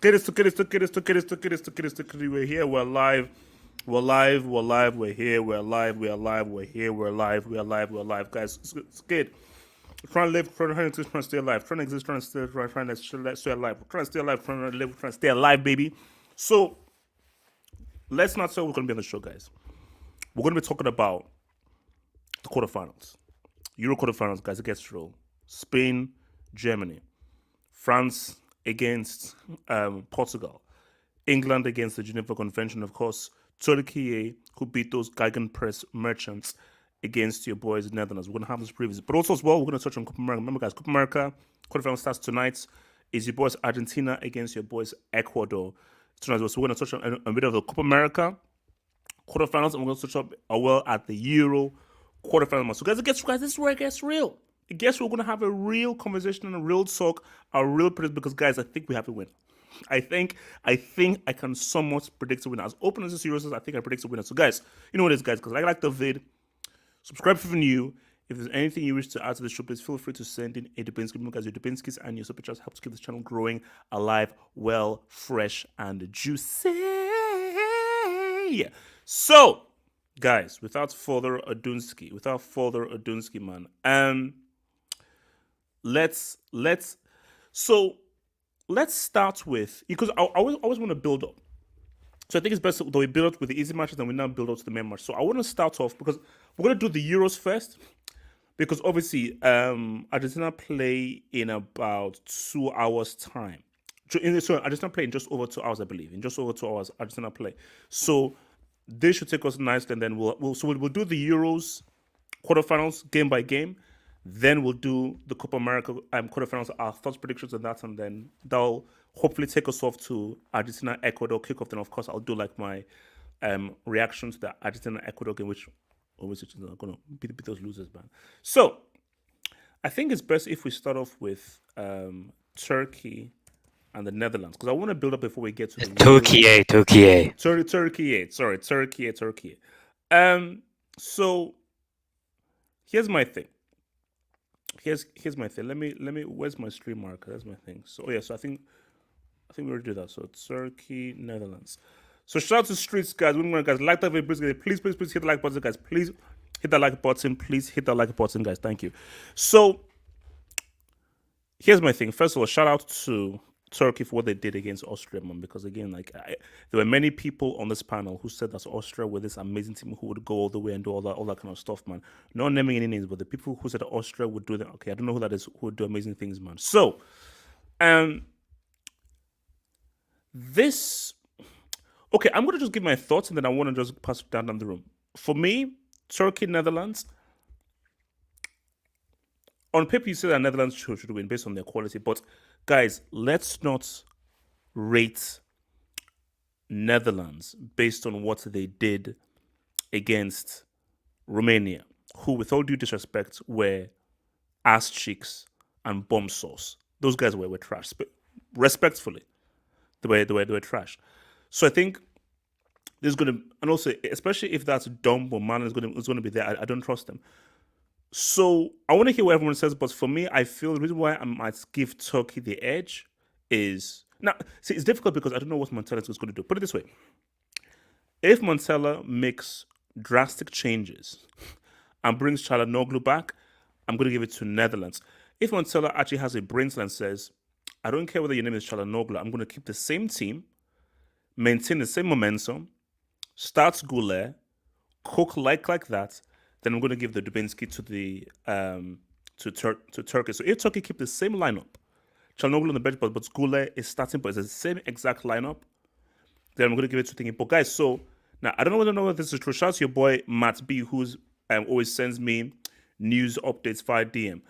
We're here, we're live. We're here, we're live. Guys, it's good. We're trying to live, trying to stay alive. Trying to exist, trying to stay alive. We're trying to stay alive. We're trying to stay alive, trying to live, trying to stay alive, baby. So, let's not say we're going to be on the show, guys. We're going to be talking about the quarterfinals. Euro quarterfinals, guys, it gets real. Spain, Germany. France against Portugal. England against the Geneva Convention, of course. Turkey, who beat those Gegenpress merchants against your boys, Netherlands. We're going to have this previews. But also as well, we're going to touch on Copa America. Remember, guys, Copa America, quarterfinal starts tonight. Is your boys Argentina against your boys Ecuador tonight as well. So we're going to touch on a bit of the Copa America quarterfinals, and we're going to touch up as well at the Euro quarterfinals. So guys, this is where it gets real. I guess we're going to have a real conversation and a real talk, a real predict, because guys, I think we have a winner. I think I can somewhat predict a winner. As open as this Euro is, I think I predict a winner. So guys, you know what it is, guys, because I like the vid. Subscribe if you're new. If there's anything you wish to add to the show, please feel free to send in a Dubinsky, because your Dubinskis and your super chats help to keep this channel growing, alive, well, fresh, and juicy. So, guys, without further ado, man, let's start with, because I always want to build up. So I think it's best that we build up with the easy matches and we now build up to the main match. So I want to start off, because we're going to do the Euros first, because obviously Argentina play in about 2 hours time. So Argentina play in just over 2 hours, I believe. In just over 2 hours, Argentina play. So this should take us nicely, and then we'll do the Euros quarterfinals game by game. Then we'll do the Copa America quarterfinals, our thoughts, predictions, and that, and then that'll hopefully take us off to Argentina Ecuador kickoff. Then of course I'll do like my reaction to the Argentina Ecuador game, which always is going to beat those losers, man. So I think it's best if we start off with Turkey and the Netherlands, because I want to build up before we get to the Turkey. So here's my thing. Here's my thing. Let me. Where's my stream marker? That's my thing. So so I think we already did that. So Turkey, Netherlands. So shout out to Streets, guys. Guys, like that video, please hit the like button, guys. Please hit that like button. Please hit that like button, guys. Thank you. So here's my thing. First of all, shout out to Turkey for what they did against Austria, man. Because again, there were many people on this panel who said that Austria were this amazing team who would go all the way and do all that kind of stuff, man. Not naming any names, but the people who said that Austria would do that. Okay, I don't know who that is, who would do amazing things, man. So, okay, I'm gonna just give my thoughts, and then I want to just pass it down the room. For me, Turkey, Netherlands. On paper, you say that Netherlands should win based on their quality, but guys, let's not rate Netherlands based on what they did against Romania, who, with all due disrespect, were ass cheeks and bomb sauce. Those guys were trash. But respectfully, they were trash. So I think there's going to, and also especially if that's Dom or Man is going to be there, I don't trust them. So I want to hear what everyone says, but for me, I feel the reason why I might give Turkey the edge is, now, see, it's difficult because I don't know what Montella is going to do. Put it this way. If Montella makes drastic changes and brings Çalhanoğlu back, I'm going to give it to Netherlands. If Montella actually has a brain cell and says, I don't care whether your name is Çalhanoğlu, I'm going to keep the same team, maintain the same momentum, start Goulet, cook like that, then I'm going to give the Dubinsky to the to Turkey. So if Turkey keep the same lineup, Çalhanoğlu on the bench, but Goulet is starting, but it's the same exact lineup, then I'm going to give it to Thingy. But guys, so now I don't know whether this is true. Shout out to your boy Matt B, who's always sends me news updates via DM.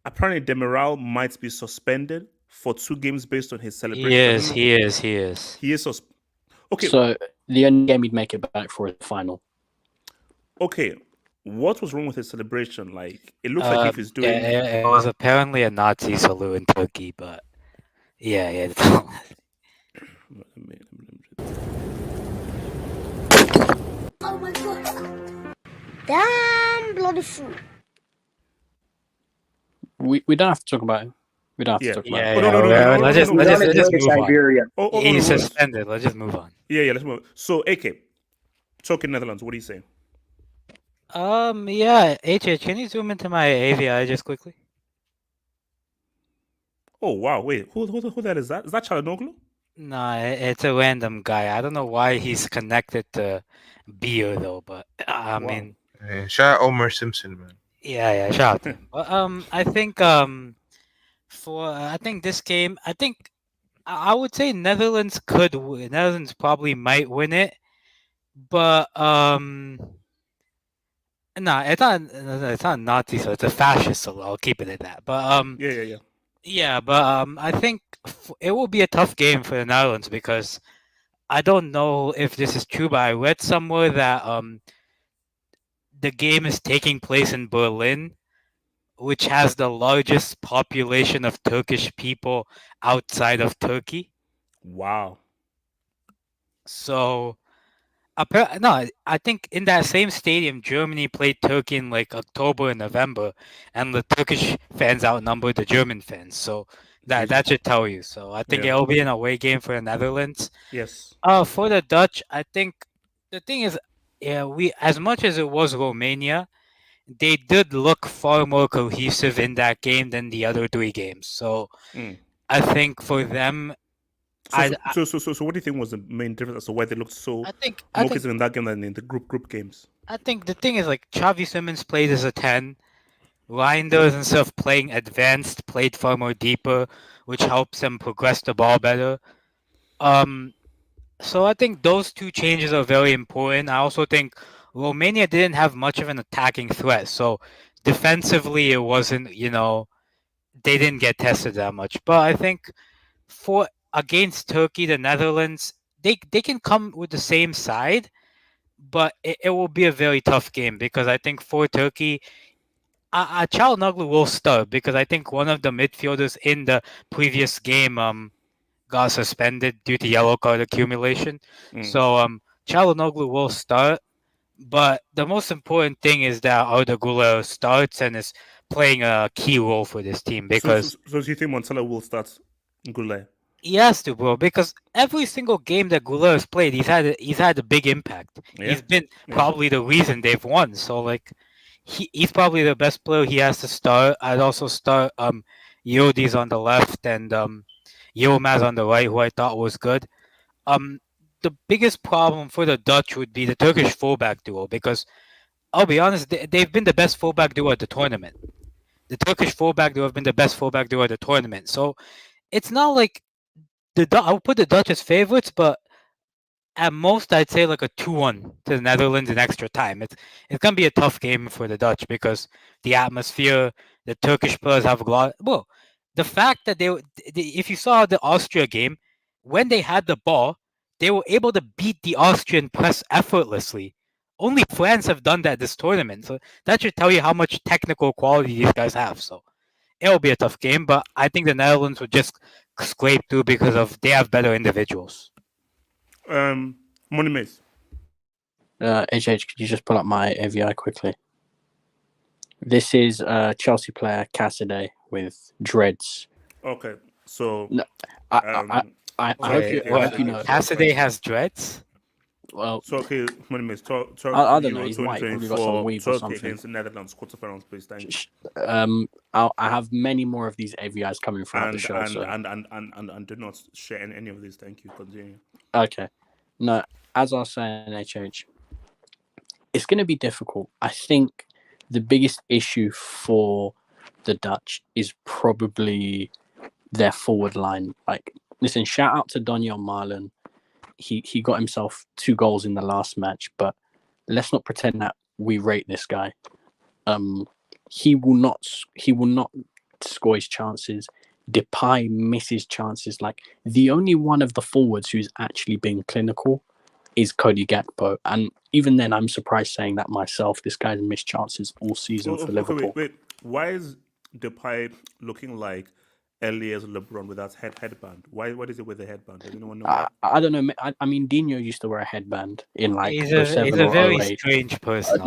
Apparently, Demiral might be suspended for 2 games based on his celebration. Yes, he is. He is okay. So the only game he'd make it back for is the final. Okay. What was wrong with his celebration? Like, it looks like if he's doing... It was apparently a Nazi salute in Turkey, but... Yeah. Oh my god. Damn bloody fool. We don't have to talk about We don't have to Yeah. talk about Yeah, it. Oh, no, no, no, yeah, no, no, let's no, just no, let's no, just no, let's no, just no, move on. Siberia. Oh, no, He's no. suspended. Let's just move on. Yeah, let's move. So, AK, talking Netherlands, what do you say? Yeah, HH, can you zoom into my AVI just quickly? Oh, wow, wait, who that is that? Is that Çalhanoğlu? No, it's a random guy. I don't know why he's connected to Beer though, but I Wow. mean, Shout out Omar Simpson, man. yeah, shout out to him. But I think I think this game, I think I would say Netherlands could win. Netherlands probably might win it, but no, it's not Nazi, so it's a fascist. So I'll keep it at that. But Yeah. yeah, but I think it will be a tough game for the Netherlands because I don't know if this is true, but I read somewhere that the game is taking place in Berlin, which has the largest population of Turkish people outside of Turkey. Wow. So, no, I think in that same stadium, Germany played Turkey in like October and November, and the Turkish fans outnumbered the German fans. So Jesus. that should tell you. So I think Yeah. it'll be an away game for the Netherlands. Yes. For the Dutch, I think the thing is, yeah, we as much as it was Romania, they did look far more cohesive in that game than the other three games. So Mm. I think for them, So, I so, what do you think was the main difference as to why they looked so I think more cohesive in that game than in the group games? I think the thing is like Xavi Simons played as a 10. Reinders instead of playing advanced played far more deeper, which helps them progress the ball better. So I think those two changes are very important. I also think Romania didn't have much of an attacking threat, so defensively it wasn't, they didn't get tested that much. But I think for against Turkey, the Netherlands, they can come with the same side, but it will be a very tough game because I think for Turkey, Çalhanoğlu will start because I think one of the midfielders in the previous game got suspended due to yellow card accumulation. So Çalhanoğlu will start, but the most important thing is that Arda Güler starts and is playing a key role for this team because So do you think Montella will start Goulet? he has to, bro. Because every single game that Güler has played, he's had a big impact. Yeah. He's been probably the reason they've won. So like, he's probably the best player. He has to start. I'd also start Yildiz on the left and Yilmaz on the right, who I thought was good. The biggest problem for the Dutch would be the Turkish fullback duo because I'll be honest, they've been the best fullback duo at the tournament. The Turkish fullback duo have been the best fullback duo at the tournament. So it's not like I'll put the Dutch as favorites, but at most I'd say like a 2-1 to the Netherlands in extra time. It's gonna be a tough game for the Dutch because the atmosphere, the Turkish players have a lot. Well, the fact that if you saw the Austria game, when they had the ball, they were able to beat the Austrian press effortlessly. Only France have done that this tournament, so that should tell you how much technical quality these guys have. So it'll be a tough game, but I think the Netherlands would just scrape through because they have better individuals. Money Mace. HH, could you just pull up my AVI quickly? This is Chelsea player Cassidy with dreads. Okay, so No, I hope you know. Cassidy has dreads. Well, so okay, Money Mace. Talk I don't know, Euro he's white, probably got some 2024 weave or Turkey something. against the Netherlands quarterfinals, please. Thank you. I have many more of these AVIs coming throughout the show. And do not share any of these. Thank you. Continue. Okay. No, as I was saying, HH, it's going to be difficult. I think the biggest issue for the Dutch is probably their forward line. Like, listen, shout out to Daniel Marlon. He got himself 2 goals in the last match, but let's not pretend that we rate this guy. He will not score his chances. Depay misses chances. Like, the only one of the forwards who's actually been clinical is Cody Gakpo, and even then, I'm surprised saying that myself. This guy's missed chances all season for Liverpool. Wait. Why is Depay looking like Elias LeBron with that headband? Why? What is it with the headband? Does anyone know? I don't know. I mean, Dino used to wear a headband in like He's 07 a or very 08. strange person.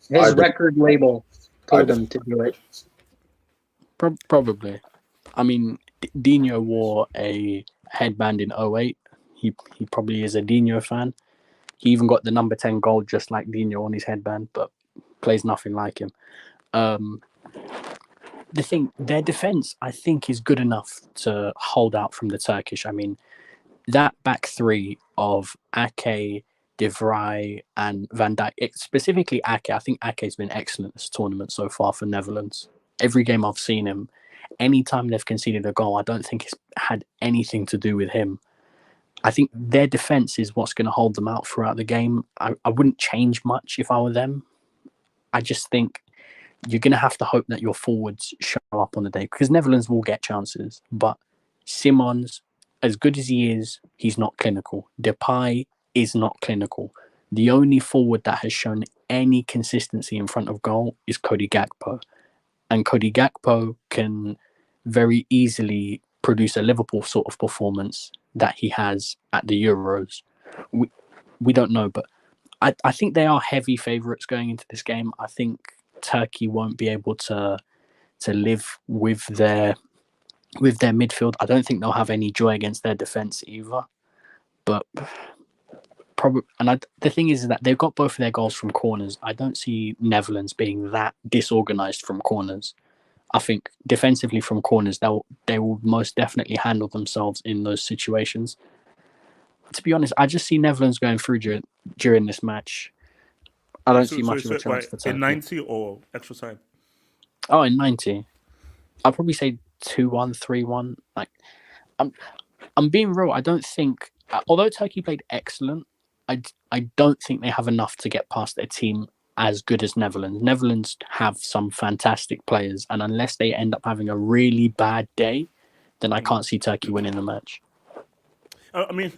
His record label told him to do it. Probably. I mean, Dino wore a headband in '08. He probably is a Dino fan. He even got the number 10 goal just like Dino on his headband, but plays nothing like him. The thing, their defense, I think, is good enough to hold out from the Turkish. I mean, that back three of Ake, De Vrij, and Van Dijk, specifically Ake. I think Ake's been excellent this tournament so far for Netherlands. Every game I've seen him, anytime they've conceded a goal, I don't think it's had anything to do with him. I think their defense is what's going to hold them out throughout the game. I wouldn't change much if I were them. I just think you're going to have to hope that your forwards show up on the day, because Netherlands will get chances. But Simons, as good as he is, he's not clinical. Depay is not clinical. The only forward that has shown any consistency in front of goal is Cody Gakpo. And Cody Gakpo can very easily produce a Liverpool sort of performance that he has at the Euros. We don't know, but I think they are heavy favourites going into this game. I think Turkey won't be able to live with their midfield. I don't think they'll have any joy against their defence either. But probably, the thing is that they've got both of their goals from corners. I don't see Netherlands being that disorganised from corners. I think defensively from corners, they will most definitely handle themselves in those situations. To be honest, I just see Netherlands going through during this match. I don't see much of a chance for Turkey. In 90 or extra time? Oh, in 90. I'd probably say 2-1, 3-1. Like, I'm being real. I don't think, although Turkey played excellent, I don't think they have enough to get past a team as good as Netherlands. Netherlands have some fantastic players, and unless they end up having a really bad day, then I can't see Turkey winning the match. I mean,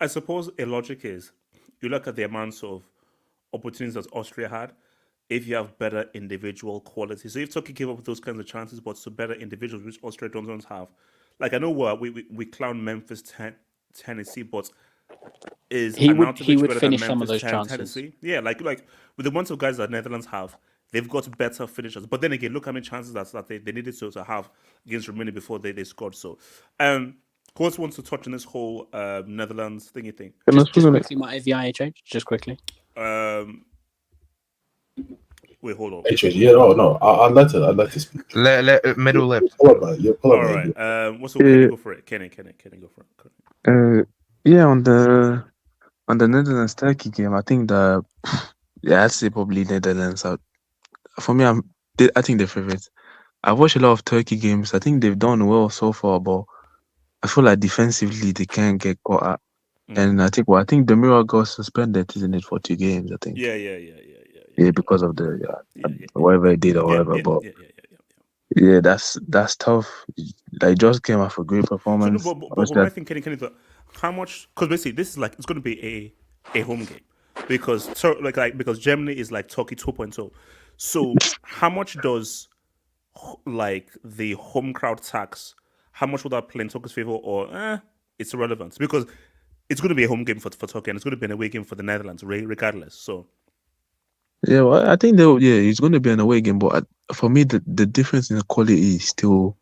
I suppose a logic is you look at the amounts of opportunities that Austria had. If you have better individual quality, so if Turkey gave up those kinds of chances, but to better individuals, which Austria don't have. Like, I know we clown Memphis, Tennessee, but is He would better finish than some of Memphis, those chances. Tennessee? Yeah, like with the ones of guys that Netherlands have, they've got better finishers. But then again, look how many chances that they needed to have against Romania before they scored. So, who else wants to touch on this whole Netherlands thingy thing? Just quickly, my AVIHH, just quickly. Wait, hold on. No. I'd like to speak. Middle left. Pull up, man. All right. Kenny, go for it. Kenny, go for it. Yeah, on the Netherlands Turkey game, I think I'd say probably Netherlands. For me, I think they're favorites. I've watched a lot of Turkey games. I think they've done well so far, but I feel like defensively they can't get caught up. And I think Demira got suspended, isn't it, for 2 games? I think. Yeah, because of whatever he did or whatever. But yeah, that's tough. They just came off a great performance. So, but I think Kenny, how much? Because basically, this is like it's going to be a home game because because Germany is like Turkey 2.0. So how much does like the home crowd tax? How much would that play in Turkey's favor, or it's irrelevant because it's going to be a home game for Turkey and it's going to be an away game for the Netherlands, regardless. So. Yeah, well, I think it's going to be an away game, but for me, the difference in the quality is still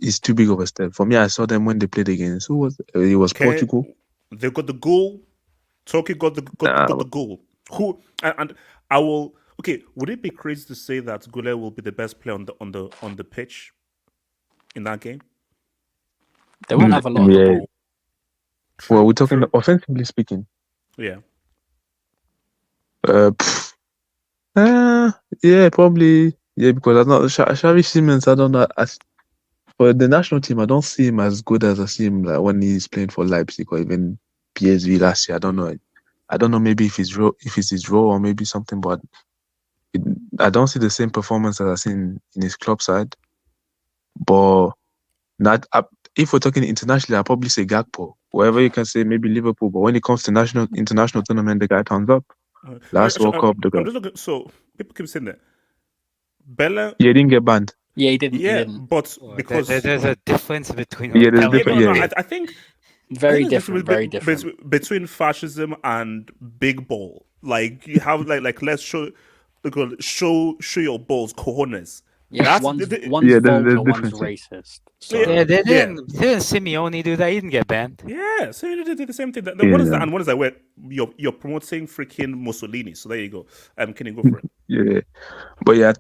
is too big of a step. For me, I saw them when they played against it was Portugal. They got the goal. Turkey got the goal. Who and I will. Okay, would it be crazy to say that Goulet will be the best player on the pitch in that game? They won't have a lot of the ball. Well, we're talking offensively speaking. Yeah. Yeah, probably. Yeah, because I'm not Xavi Simons. I don't know. For the national team, I don't see him as good as I see him like when he's playing for Leipzig or even PSV last year. I don't know. I don't know. Maybe if it's his role or maybe something, but I don't see the same performance as I see in his club side. But if we're talking internationally, I'll probably say Gakpo. Whatever you can say, maybe Liverpool. But when it comes to international tournament, the guy turns up. Last World Cup, I'm just looking. So people keep saying that Bella. Yeah, he didn't get banned. Yeah, he didn't. Yeah, he didn't. but because there's a difference between. Yeah, there's different. I think very different. Very different between fascism and big ball. Like you have like let's show your balls, cojones. Yeah, That's one's the- one's Yeah, there's vulgar, one's difference. racist. So Yeah, they Yeah. didn't. Didn't Simeone do that? He didn't get banned. Yeah, so they did the same thing. Yeah, What is that? yeah. And what is that? Where you're promoting freaking Mussolini. So there you go. Can you go for it? Yeah. But yeah,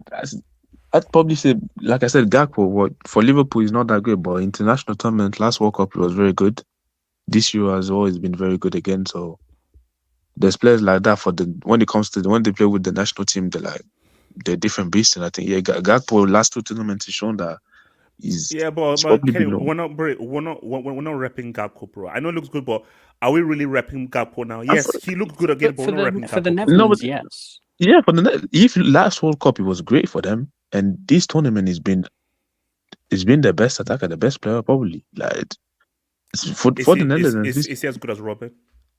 I'd probably say, like I said, Gakpo, what for Liverpool is not that good, but international tournament, last World Cup, it was very good. This year has always been very good again. So there's players like that when it comes to when they play with the national team, they're different beasts. And I think Gakpo last two tournaments has shown that he's Yeah, but probably Kenny, below. we're not repping Gakpo, bro. I know it looks good, but are we really repping Gakpo now? And Yes, he looked good again, but for we're not repping the Gakpo. Netherlands, but- yes. Yeah, for if last World Cup it was great for them, and this tournament has been their best attacker, the best player probably. Like for the Netherlands, Is he as good as Robin?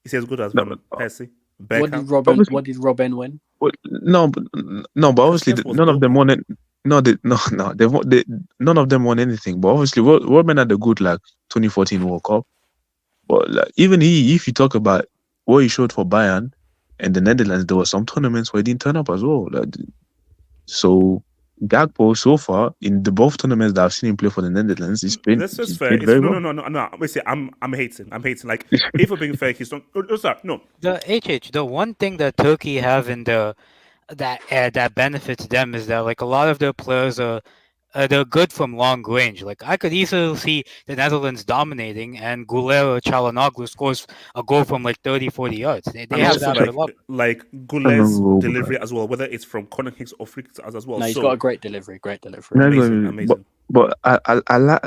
Is he as good as No, Van Persie? What Beckham? did Robin? Obviously- What did Robin win? but obviously Christensen was none of them broken. won it. No, none of them won anything. But obviously, Rodman had a good 2014 World Cup. But even if you talk about what he showed for Bayern and the Netherlands, there were some tournaments where he didn't turn up as well. So Gakpo so far in the both tournaments that I've seen him play for the Netherlands, he's played fair. very well. No. Wait, see, I'm hating. Like, if we're being fair, he's not. Sorry, no. The one thing that Turkey have in that benefits them is that like a lot of their players are they're good from long range. Like I could easily see the Netherlands dominating and Gulero Çalhanoğlu scores a goal from like 30, 40 yards. They And have also that level. like I Goulet's remember, delivery as well, whether it's from corner kicks or free kicks as well. No, he's So got a great delivery. Great delivery. No, amazing. But I like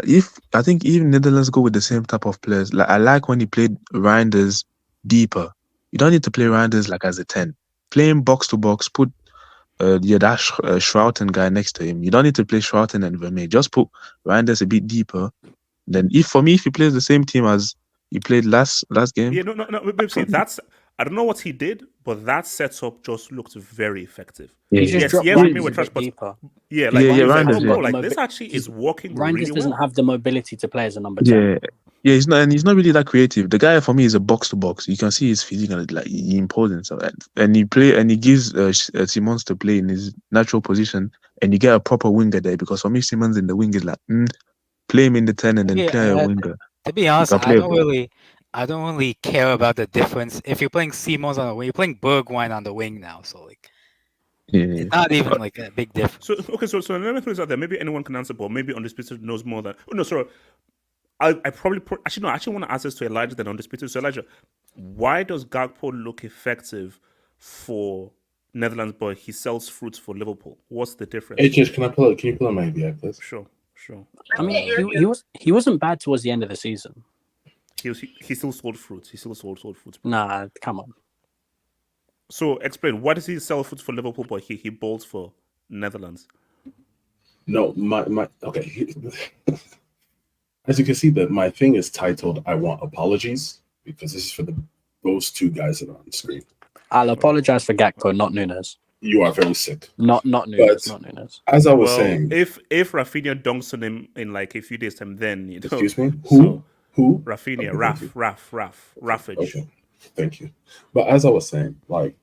I think even Netherlands go with the same type of players. Like I like when he played Reinders deeper. You don't need to play Reinders like as a 10. Play him box to box. Put that Schouten guy next to him. You don't need to play Schouten and Vermeer. Just put Reinders a bit deeper. Then if he plays the same team as he played last game. Yeah, no. See, that's I don't know what he did, but that setup just looked very effective. He just Yes, dropped yes, Reinders we were a trash, bit but deeper. yeah, like Yeah, it was like, Reinders, oh, bro, yeah. like this actually is working Reinders really doesn't well. have the mobility to play as a number 10. Yeah, he's not really that creative. The guy for me is a box to box. You can see his physique and he imposing. So and he gives Simons to play in his natural position, and you get a proper winger there because for me Simons in the wing is play him in the 10 and then play a winger. To be honest, can play I don't really care about the difference. If you're playing Simons on the wing, you're playing Bergwijn on the wing now. So like, Yeah. it's not even like a big difference. So let me throw this out there. Maybe anyone can answer, but maybe Undisputed knows more than. Oh no, sorry. I probably actually want to ask this to Elijah than Undisputed. So Elijah, why does Gakpo look effective for Netherlands, but he sells fruits for Liverpool? What's the difference? HH, can you pull up my ABI, please? Sure. I mean, he wasn't bad towards the end of the season. He still sold fruits. He still sold fruits. Nah, come on. So explain, why does he sell fruits for Liverpool, but he bowls for Netherlands? No, my okay. As you can see, that my thing is titled "I Want Apologies" because this is for those two guys that are on the screen. I'll apologize for Gakpo, not Nunes. You are very sick. Not Nunes. But- Not Nunes. As I was Well, saying, if Rafinha dunks on him in like a few days time, then you know. excuse me, So, who? Rafinha, Okay, thank you. Raffage. Okay, thank you. But as I was saying, like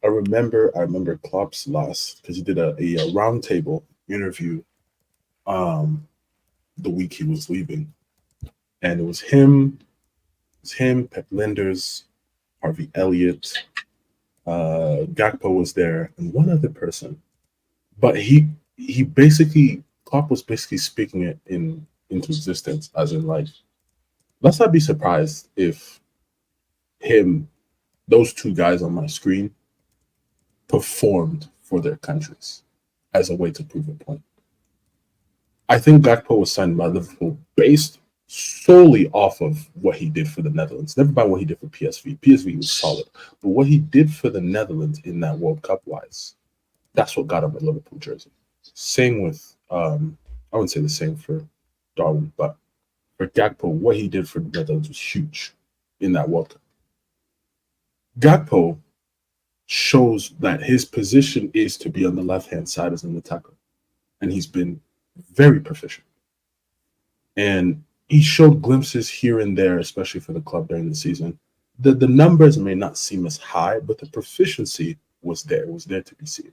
I remember Klopp's last because he did a roundtable interview, the week he was leaving, and it was him, Pep Linders, Harvey Elliott, Gakpo was there, and one other person. But he basically Klopp was basically speaking it into existence, as in like, let's not be surprised if those two guys on my screen performed for their countries as a way to prove a point. I think Gakpo was signed by Liverpool based solely off of what he did for the Netherlands, never by what he did for PSV. PSV was solid, but what he did for the Netherlands in that World Cup wise, that's what got him a Liverpool jersey. Same with, I wouldn't say the same for Darwin, but for Gakpo, what he did for the Netherlands was huge in that World Cup. Gakpo shows that his position is to be on the left-hand side as an attacker, and he's been very proficient. And he showed glimpses here and there, especially for the club during the season. The numbers may not seem as high, but the proficiency was there. It was there to be seen.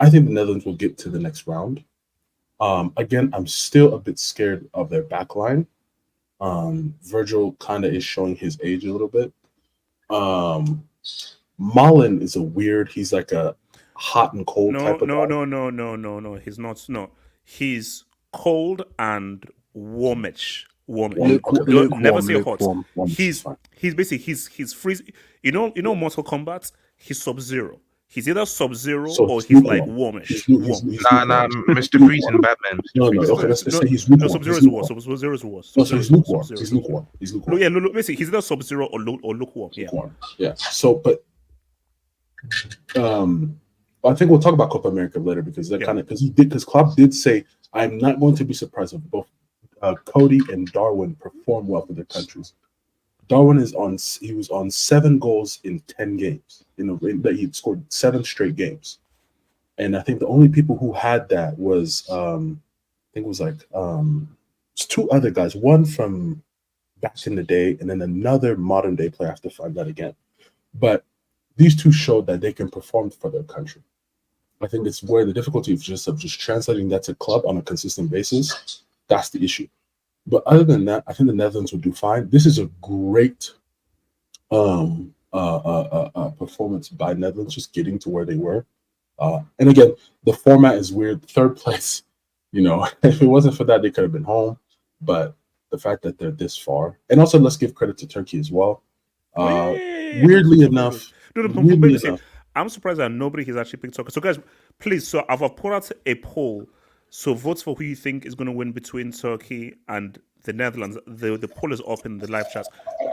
I think the Netherlands will get to the next round. Again, I'm still a bit scared of their back line. Virgil kind of is showing his age a little bit. Mullen is a weird. He's like a hot and cold No, type of no, guy. no. He's not. No, he's cold and warmish. Never say hot. Lukewarm is He's fine. basically he's freezing. You know Mortal Kombat. He's Sub-Zero. He's either Sub-Zero So or he's he's like lukewarm. warmish. He's Nah, lukewarm. Mr. Freeze and Batman. No, Mr. Freeze. okay, let's say he's No, lukewarm. Sub-Zero He's is worse. lukewarm. Sub-Zero is worse. No, so he's Sub-Zero lukewarm. is worse. He's lukewarm. He's lukewarm. Yeah, basically he's either Sub-Zero or lukewarm. Yeah. Lukewarm. Yeah. So, but I think we'll talk about Copa America later because that because Klopp did say I'm not going to be surprised if both Cody and Darwin perform well for their countries. Darwin was on 7 goals in 10 games. That he scored 7 straight games, and I think the only people who had that was it's 2 other guys. One from back in the day, and then another modern day player. I have to find that again, but these 2 showed that they can perform for their country. I think it's where the difficulty of just translating that to club on a consistent basis. That's the issue. But other than that, I think the Netherlands will do fine. This is a great performance by Netherlands, just getting to where they were. And again, the format is weird. 3rd place, if it wasn't for that, they could have been home. But the fact that they're this far, and also let's give credit to Turkey as well. Weirdly enough, I'm surprised that nobody has actually picked Turkey. So guys, please, so I've put out a poll. So vote for who you think is going to win between Turkey and the Netherlands. The poll is up in the live chat.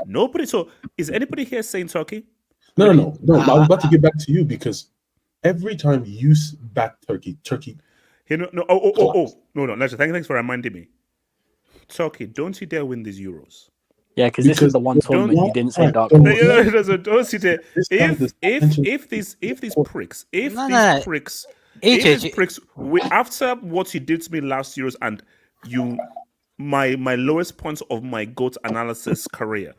Nobody. So is anybody here saying Turkey? No. I was about to get back to you because every time you back Turkey. No. Leslie, thanks for reminding me. Turkey, don't you dare win these Euros. Yeah, because this is the one tournament you didn't say dark don't- horse. Don't you dare. If these pricks, after what you did to me last Euros and my lowest points of my GOAT analysis career,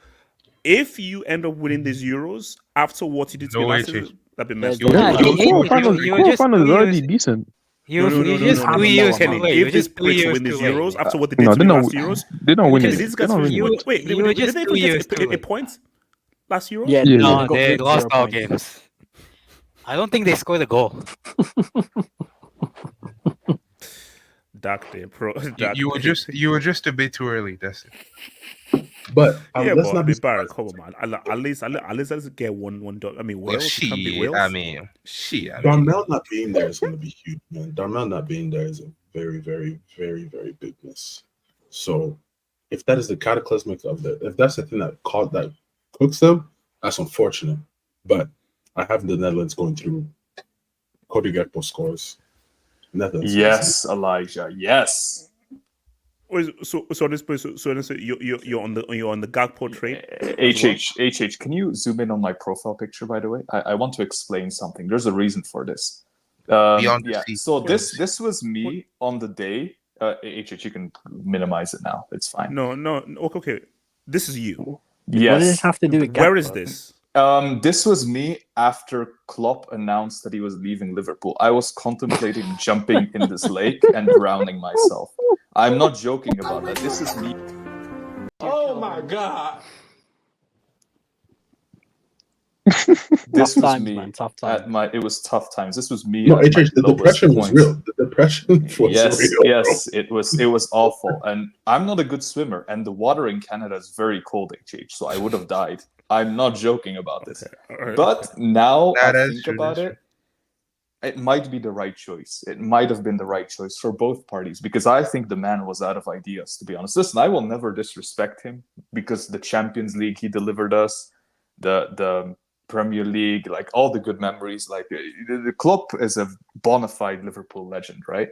if you end up winning these Euros after what you did to me last year, that'd be messed up. Quarterfinal is already decent. You're just 2 years too late. If these pricks win these Euros after what they did to me last Euros, They don't win it. these They guys don't win it. wait, you were did just they 2 years get too a late. point last Euros? Yeah, Yeah. No, got they 0 lost all points. games. I don't think they scored a goal. Dark day, pro. You were just a bit too early. That's it. But Yeah, let's but not be Barry, come on, man. At least let's get one dot. I mean, Wales can be Wales. Darmel not being there is going to be huge, man. Darmel not being there is a very, very, very, very big miss. So, if that is the cataclysmic if that's the thing that cooks them, that's unfortunate. But I have the Netherlands going through. Cody Gakpo scores. Netherlands. Yes, Elijah. Yes. So on this place, so you're on the Gakpo train. HH, can you zoom in on my profile picture, by the way? I want to explain something. There's a reason for this. Beyond the sea. So this was me on the day. HH, you can minimize it now. It's fine. No. Okay. This is you. Yes. What does this have to do with Where Gakpo? is this? This was me after Klopp announced that he was leaving Liverpool. I was contemplating jumping in this lake and drowning myself. I'm not joking about that. This is me. Oh my God. This Tough was times, me man, tough times. it was tough times. This was me. No, at my HH, the lowest depression was points. real. The depression was real. Yes, it was awful. And I'm not a good swimmer, and the water in Canada is very cold, HH, so I would have died. I'm not joking about this. Okay. But now Nah, I that's think true, about that's it might be the right choice. It might have been the right choice for both parties because I think the man was out of ideas, to be honest. Listen, I will never disrespect him because the Champions League he delivered us, the Premier League, like all the good memories. Like the Klopp is a bona fide Liverpool legend, right?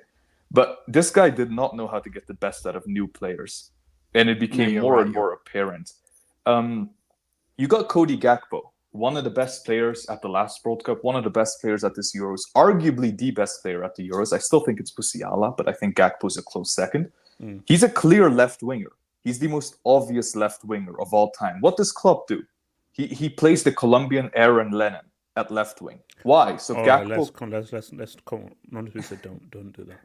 But this guy did not know how to get the best out of new players, and it became more and more apparent. You got Cody Gakpo, one of the best players at the last World Cup, one of the best players at this Euros, arguably the best player at the Euros. I still think it's Musiala, but I think Gakpo is a close second. He's a clear left winger. He's the most obvious left winger of all time. What does Klopp do? He plays the Colombian Aaron Lennon at left wing. Why? So All right, Gakpo. let's come on. None of you said don't do that.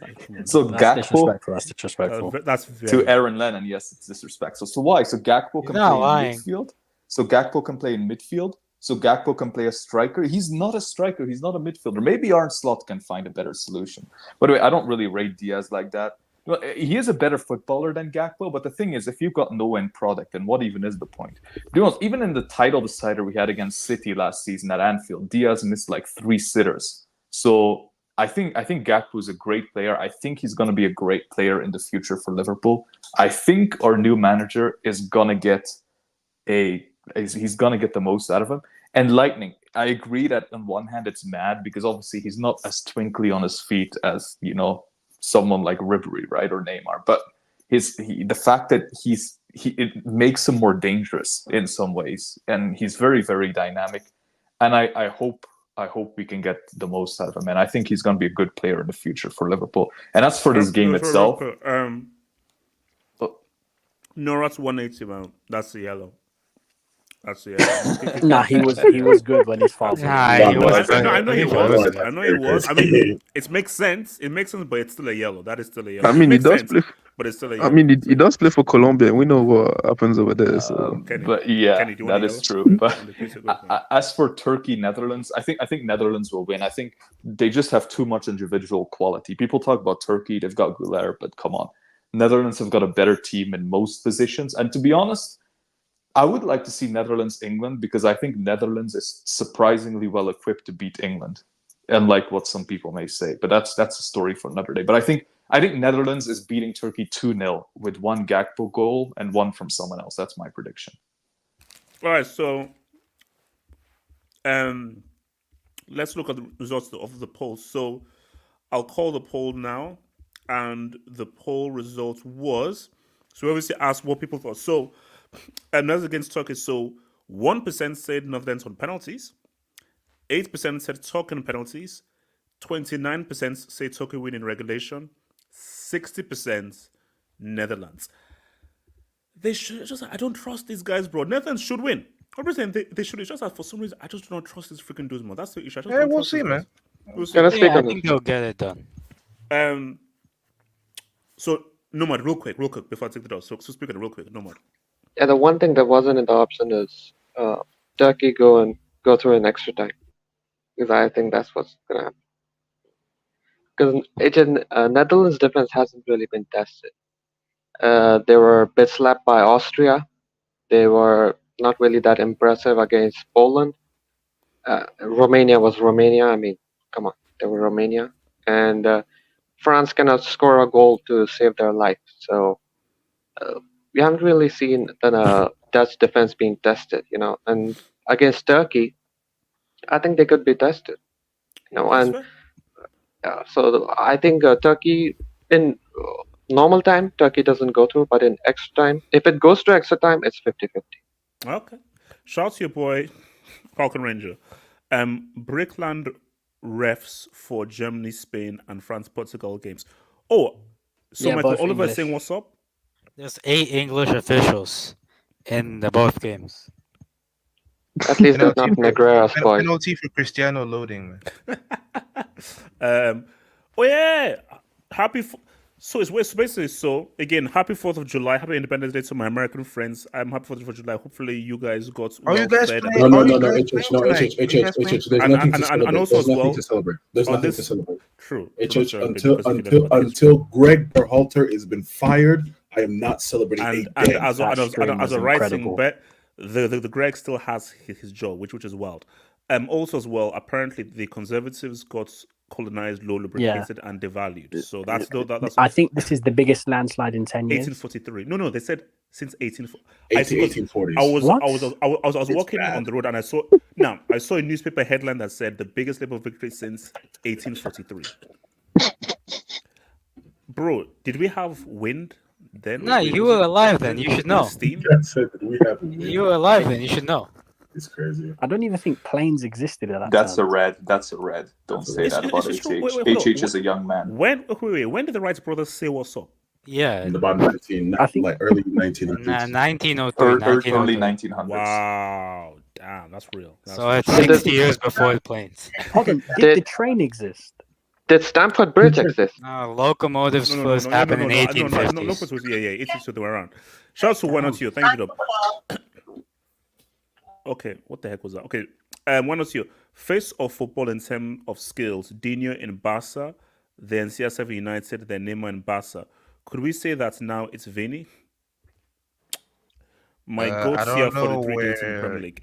Like, come on. So That's Gakpo disrespectful. That's disrespectful. That's very to Aaron Lennon, yes, it's disrespectful. So why? So Gakpo can not play lying. in midfield. So Gakpo can play in midfield. So Gakpo can play a striker. He's not a striker. He's not a midfielder. Maybe Arne Slot can find a better solution. By the way, I don't really rate Diaz like that. Well, he is a better footballer than Gakpo, but the thing is, if you've got no end product, then what even is the point? Even in the title decider we had against City last season at Anfield, Diaz missed like 3 sitters. So I think Gakpo is a great player. I think he's going to be a great player in the future for Liverpool. I think our new manager is going to get he's going to get the most out of him. And Lightning, I agree that on one hand it's mad because obviously he's not as twinkly on his feet as, someone like Ribery, right, or Neymar. But the fact that it makes him more dangerous in some ways, and he's very, very dynamic. And I hope we can get the most out of him. And I think he's going to be a good player in the future for Liverpool. And as for this game itself, no, that's 180, man. That's the yellow. That's the yellow. Nah, he was good when his father. Nah, he was. I know he was. I know he was. I mean, it makes sense. It makes sense, but it's still a yellow. That is still a yellow. I mean, he Makes does sense, play. but it's still a yellow. I mean, he does play for Colombia. We know what happens over there. So Kenny, but yeah, Kenny, do you want that a is yellow? true. But On the piece of gold, as for Turkey, Netherlands, I think Netherlands will win. I think they just have too much individual quality. People talk about Turkey, they've got Güler, but come on. Netherlands have got a better team in most positions. And to be honest, I would like to see Netherlands-England because I think Netherlands is surprisingly well equipped to beat England, unlike what some people may say. But that's a story for another day. But I think Netherlands is beating Turkey 2-0 with 1 Gakpo goal and 1 from someone else. That's my prediction. All right, so let's look at the results of the poll. So I'll call the poll now, and the poll result was, so we obviously asked what people thought. So Netherlands against Turkey, so 1% said Netherlands on penalties, 8% said Turkey on penalties, 29% say Turkey win in regulation, 60% Netherlands. They should just, I don't trust these guys, bro. Netherlands should win. I'm just saying they should. It's just that for some reason, I just do not trust these freaking dudes, man. That's the issue. I just don't we'll trust see, these man. guys. We'll see. Yeah, let's take I on think they'll get it done. So, Nomad, real quick, before I take it out. So speaking real quick, Nomad. Yeah, the one thing that wasn't in the option is Turkey go through an extra time, because I think that's what's gonna happen. Because Netherlands' defense hasn't really been tested. They were a bit slapped by Austria. They were not really that impressive against Poland. Romania was Romania. I mean, come on, they were Romania, and France cannot score a goal to save their life. So we haven't really seen the Dutch defense being tested, And against Turkey, I think they could be tested, And so I think Turkey in normal time, Turkey doesn't go through, but in extra time, if it goes to extra time, it's 50-50. Okay. Shout out to your boy, Falcon Ranger. Brickland refs for Germany, Spain, and France, Portugal games. Oh, so Yeah, Michael both Oliver is English. saying what's up? There's 8 English officials in both games. At least it's not Penalty Negreira's boy. penalty for Cristiano loading, man. Oh yeah, so it's basically again, happy 4th of July, happy Independence Day to my American friends. I'm happy 4th of July. Hopefully you guys got Are you guys fed. playing? No, Are you no, guys HH, playing no, tonight? HH, Are you guys HH, playing? there's And- nothing to and celebrate. also There's as nothing well, to celebrate. There's on nothing this- to celebrate. True. HH, True, until Greg Berhalter has been fired, I am not celebrating and a damn. as That stream a was rising incredible. bet, the Greg still has his job, which is wild. Also as well, apparently the Conservatives got colonized, low lubricated, and devalued. So that's I think this is the biggest landslide in 10 years. 1843. No, they said since 1840s. I was What? walking bad. on the road and I saw a newspaper headline that said the biggest Labour victory since 1843. Bro, did we have wind then? No, you were alive then. You should know. Steam. I said that we have. You were alive then. You should know. It's crazy. I don't even think planes existed at that That's time. a red. That's a red. Don't say It's- that about it's true. HH. Wait, hold on. HH is a young man. When did the Wright brothers say what's up? Yeah. In about 19, I think- like early 1900s. 1903. Early 1903. 1900s. Wow, damn. That's real. That's So real. it's Did 60 the- years before the planes. Hold on, did Did- the train exist? Did Stamford Bridge exist? Locomotives first happened in no, 1850s. yeah, it's the way around. Shout out to one or two. Thank you, Dub. Okay, what the heck was that? Okay, one or two. Face of football in terms of skills: Dino in Barca, then CR7 United, then Neymar in Barca. Could we say that now it's Vinny? My goat I don't know CR43 days in the Premier where. League.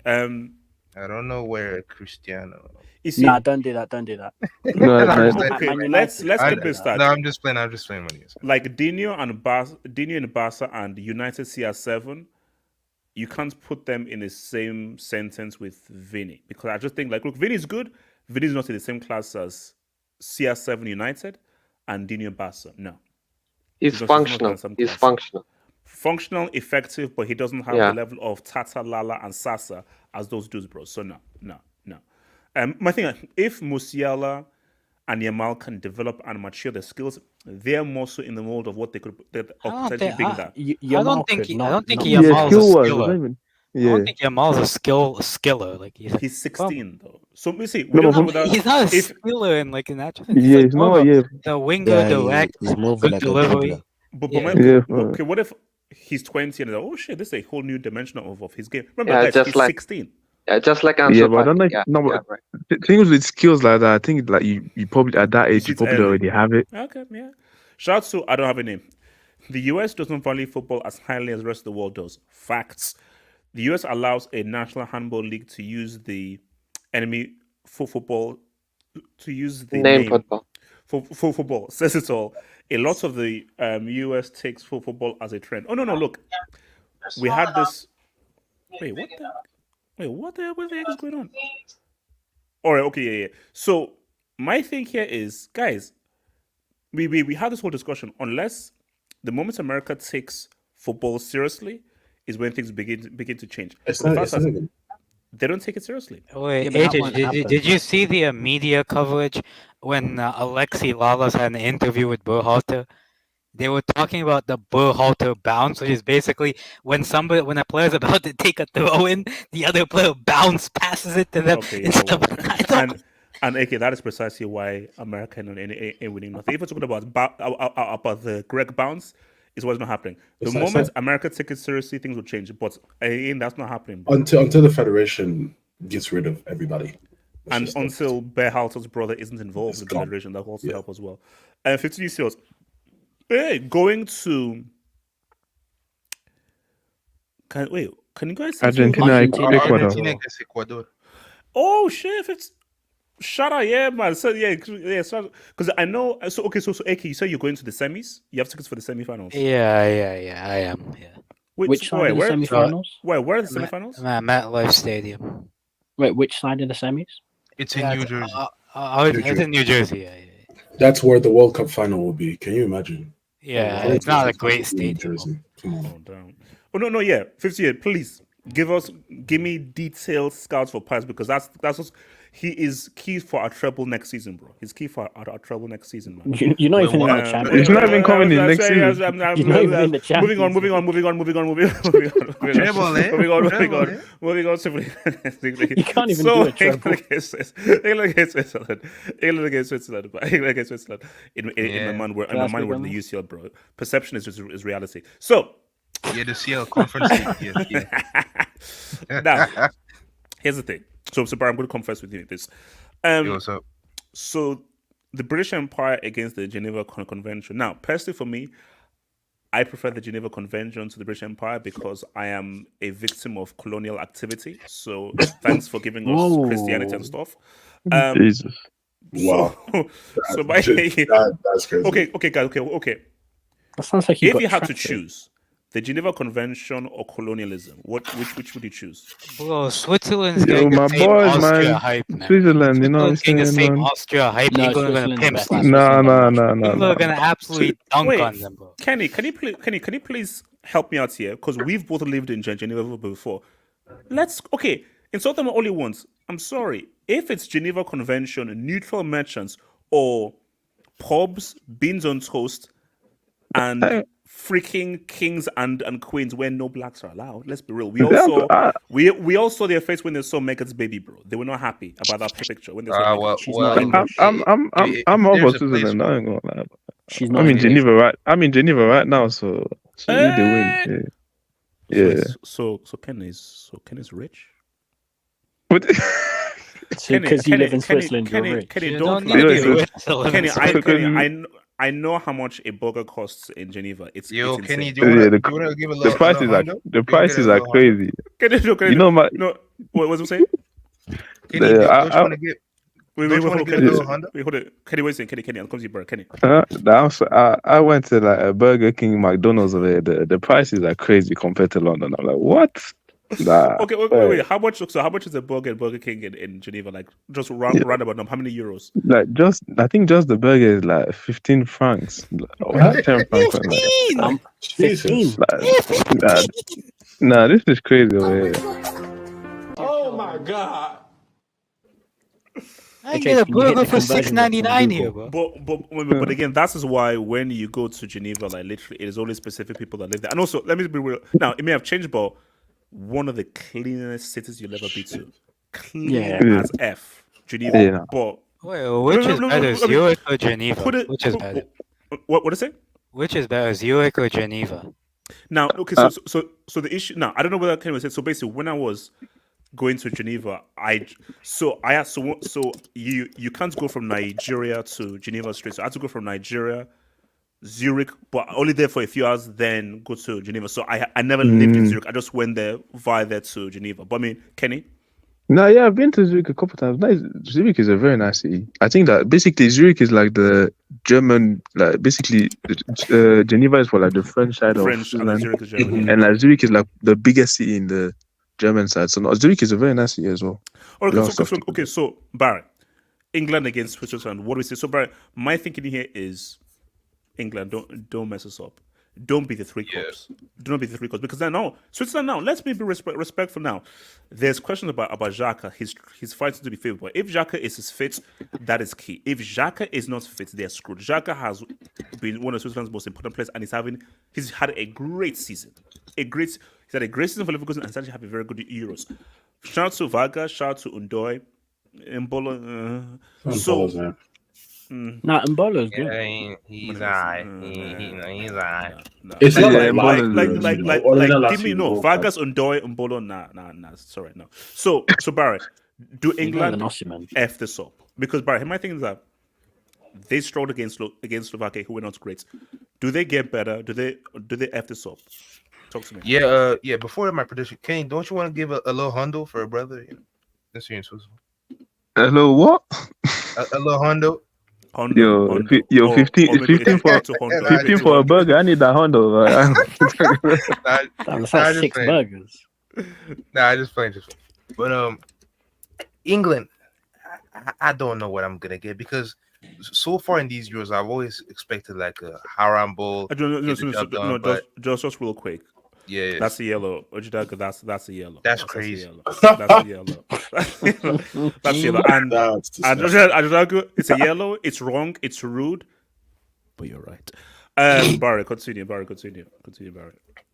I don't know where Cristiano. You see, Nah, don't do that. Don't do that. No, I'm no, just Man playing. United, let's don't get do this that. started. No, I'm just playing. I'm just playing money. Like Dino and Barca and United CR7, you can't put them in the same sentence with Vinny because I just think like, look, Vinny's good. Vinny's not in the same class as CR7 United and Dino Barca. No, He's Because he's not functional. in some He's class. functional. Functional, effective, but he doesn't have Yeah. the level of Tata, Lala, and Sasa as those dudes, bro. So no. My thing, if Musiala and Yamal can develop and mature their skills, they're more so in the mold of what they could I don't potentially think- being I- that. I don't think not yeah, Yamal's a skill-wise, I skiller. don't even. I don't Yeah. think Yamal's a skiller. Like He's 16 though. So we see. We No, don't but know whether he's not a if skiller in like in that. He's Yeah, like it's more not. of Yeah, the winger, Yeah, direct, he's moving good like a delivery. dribbler. but Yeah. Yeah, okay, what if he's 20 and they're like, oh shit, this is a whole new dimension of his game. Remember, Yeah, guys, just he's like- 16. Yeah, just like yeah, Ansu but I don't know. Fati. Yeah, No, yeah, but right. things with skills like that, I think like you probably at that age see you it's probably early. already have it. Okay, yeah. Shout out to I don't have a name. The US doesn't value football as highly as the rest of the world does. Facts. The US allows a national handball league to use the enemy for football to use the Name name football. for football. Says it all. A lot of the US takes for football as a trend. Oh no, look. We had this. Wait, what the heck is going on? All right, okay, yeah. So my thing here is, guys, we had this whole discussion. Unless the moment America takes football seriously, is when things begin to change. It's But the not, fact it's not that even. they don't take it seriously. Wait, Yeah, but that AJ, won't did happen. you see the media coverage when Alexi Lalas had an interview with Berhalter? They were talking about the Berhalter bounce, which is basically when a player is about to take a throw in, the other player bounce passes it to them. Okay, and stuff. I don't- and okay, that is precisely why America ain't winning nothing. If we're talking about the Greg bounce, is what's not happening. The It's moment not- America takes it seriously, things will change. But that's not happening. Bro. Until the federation gets rid of everybody. It's And just- until Berhalter's brother isn't involved It's in the gone. federation, that will also Yeah. help as well. 50 sales. Hey, going to. Can you guys see Argentina, Argentina. Ecuador. Argentina against Ecuador. Oh shit! It's shut up, yeah, man. So because I know. So Eki, you said you're going to the semis. You have tickets for the semifinals. Yeah, I am. Yeah. Which side of the semi-finals? Where are the semifinals? MetLife Stadium. Wait, which side of the semis? It's in Yeah, New Jersey. It's in New Jersey. Yeah. That's where the World Cup final will be. Can you imagine? Yeah, Oh, it's not a It's great New stadium. Jersey. Come on. Oh damn. Oh no, yeah. 58. Please give me detailed scouts for Pies because that's what he is key for our treble next season, bro. He's key for our treble next season, man. You're not Wait, even in what? the He's championship. not even coming in next season. You're not even in the Moving on. Champions Treble, eh? Moving on. Simply. You can't even do a treble. England against Switzerland. England against Switzerland. In Yeah. my mind, we're in Glasgow the Gunners. UCL, bro. Perception is reality. So Yeah, the CL Conference League. Yeah. now, here's the thing. So Barry, I'm going to confess with you this. Yo, what's up? So the British Empire against the Geneva Convention. Now, personally, for me, I prefer the Geneva Convention to the British Empire because I am a victim of colonial activity. So thanks for giving us Whoa. Christianity and stuff. Jesus. Wow. So by That's crazy. okay, guys. Okay. That sounds like you If got you had to trapped in. choose the Geneva Convention or colonialism, which would you choose? Bro, Switzerland's Yo, getting my the same boys, Austria man. hype, man. Switzerland, you know what I'm Switzerland's getting the saying, same man? Austria hype. No, England are gonna Switzerland's pimp best. them. No. People are gonna absolutely dunk Wait, on them, bro. Kenny, can you please help me out here? Because we've both lived in Geneva before. Insult them all you want. I'm sorry. If it's Geneva Convention, neutral merchants, or pubs, beans on toast, and freaking kings and queens where no blacks are allowed. Let's be real. We Yeah, also but we all saw their face when they saw Megan's baby, bro. They were not happy about that picture when they saw Megan. Well, She's well, not if, English. if I'm all there's for a place Switzerland. I for ain't gonna lie. She's I'm not in English. Geneva, right? I'm in Geneva right now, so either way, Eh? yeah. So Ken is rich. But So because you live in Switzerland, you're rich. Kenny, You don't don't lie. need to Yeah, be so- rich to live in Kenny, Switzerland. I know how much a burger costs in Geneva. It's Kenny, insane. do you wanna, Yeah, do you wanna give a the little prices are hundo? the You wanna get prices a are little hundo? crazy. Kenny, You know, no. What was I saying? Kenny, The- don't you I- wanna get Wait, Don't you wanna hold get on, a little hundo? Wait, hold it. Kenny, wait a second. Kenny, I'll come to you, bro. Kenny. I went to like a Burger King, McDonald's over there. The prices are crazy compared to London. I'm like, what? Nah. Okay, wait. How much is a burger at Burger King in Geneva? Like, just round about number. How many euros? Like I think just the burger is like 15 francs or What? 10 francs. Like, 15. nah, this is crazy Oh over my here. god. Oh my god. I HH, get a can you hit burger the for conversion rate from $6.99 here, Google? bro. But again, that is why when you go to Geneva, like literally, it is only specific people that live there. And also, let me be real. Now, it may have changed, but one of the cleanest cities you'll ever be to, clean Yeah. as F, Geneva. Yeah. But Wait, which is better, Zurich or Geneva? Which is better? What is it? Which is better, Zurich or Geneva? Now, okay, so the issue now, I don't know whether Kenny was said. So basically, when I was going to Geneva, you can't go from Nigeria to Geneva straight. So I had to go from Nigeria, Zurich, but only there for a few hours, then go to Geneva. So I never lived in Zurich. I just went there via there to Geneva. But I mean, Kenny, No, yeah, I've been to Zurich a couple times. Nice. Zurich is a very nice city. I think that basically Zurich is like the German, like basically Geneva is for like the French side of French, and then Switzerland, Zurich is German. and like Zurich is like the biggest city in the German side. So no, Zurich is a very nice city as well. Okay, so Barry, England against Switzerland. What do we say? So Barry, my thinking here is England, don't mess us up. Don't be the three cups. Do not be the three cups because now Switzerland. Now let's be respectful. Now there's questions about Xhaka. He's fighting to be fit, but if Xhaka is fit, that is key. If Xhaka is not fit, they're screwed. Xhaka has been one of Switzerland's most important players, and he's had a great season. He's had a great season for Leverkusen, and he's actually having very good Euros. Shout out to Vargas. Shout out to Undoy, Mbola. Nah, Mbolo's good. Yeah, he's alright. He's alright. It's not Yeah, like give me no Vargas, Undoy, Mbolo. Nah. Sorry, no. So Barry, do England F this up? Because Barry, my thing is that they struggled against Slovakia, who were not great. Do they get better? Do they F this up? Talk to me. Yeah. Before my prediction, Kenny, don't you want to give a little hundo for a brother? This year in Switzerland. Hello, what? A little hundo. Yo, 15 for a burger. I need that Hondo. That's like 6 burgers. Nah, I just playing. But England, I don't know what I'm gonna get because so far in these Euros, I've always expected like a Haram Bowl. Just real quick. Yeah, that's a yellow. Ojidaga, that's a yellow. That's crazy. That's a yellow. That's yellow. And Ojidaga, it's a yellow. It's wrong. It's rude. But you're right. Barry, continue. Barry.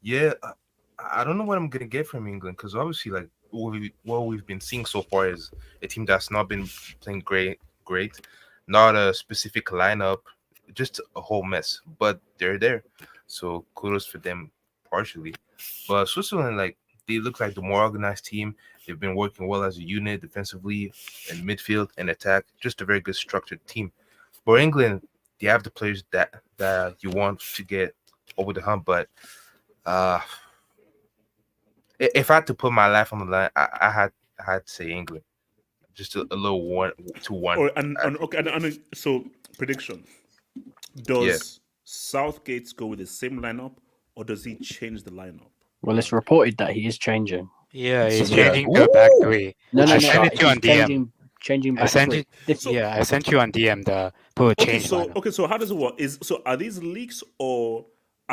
Yeah, I don't know what I'm gonna get from England because obviously, like what we've been seeing so far is a team that's not been playing great, not a specific lineup, just a whole mess. But they're there, so kudos for them. Partially, but Switzerland, like they look like the more organized team. They've been working well as a unit defensively and midfield and attack. Just a very good structured team. For England, they have the players that you want to get over the hump. But if I had to put my life on the line, I had to say England. Just a little 1-1. So prediction: does Southgate go with the same lineup? Or does he change the lineup? Well, it's reported that he is changing. Yeah, he's changing to back three. No. I sent it to you on DM. Changing back three. I sent you on DM the change lineup. Okay, so how does it work? Are these leaks or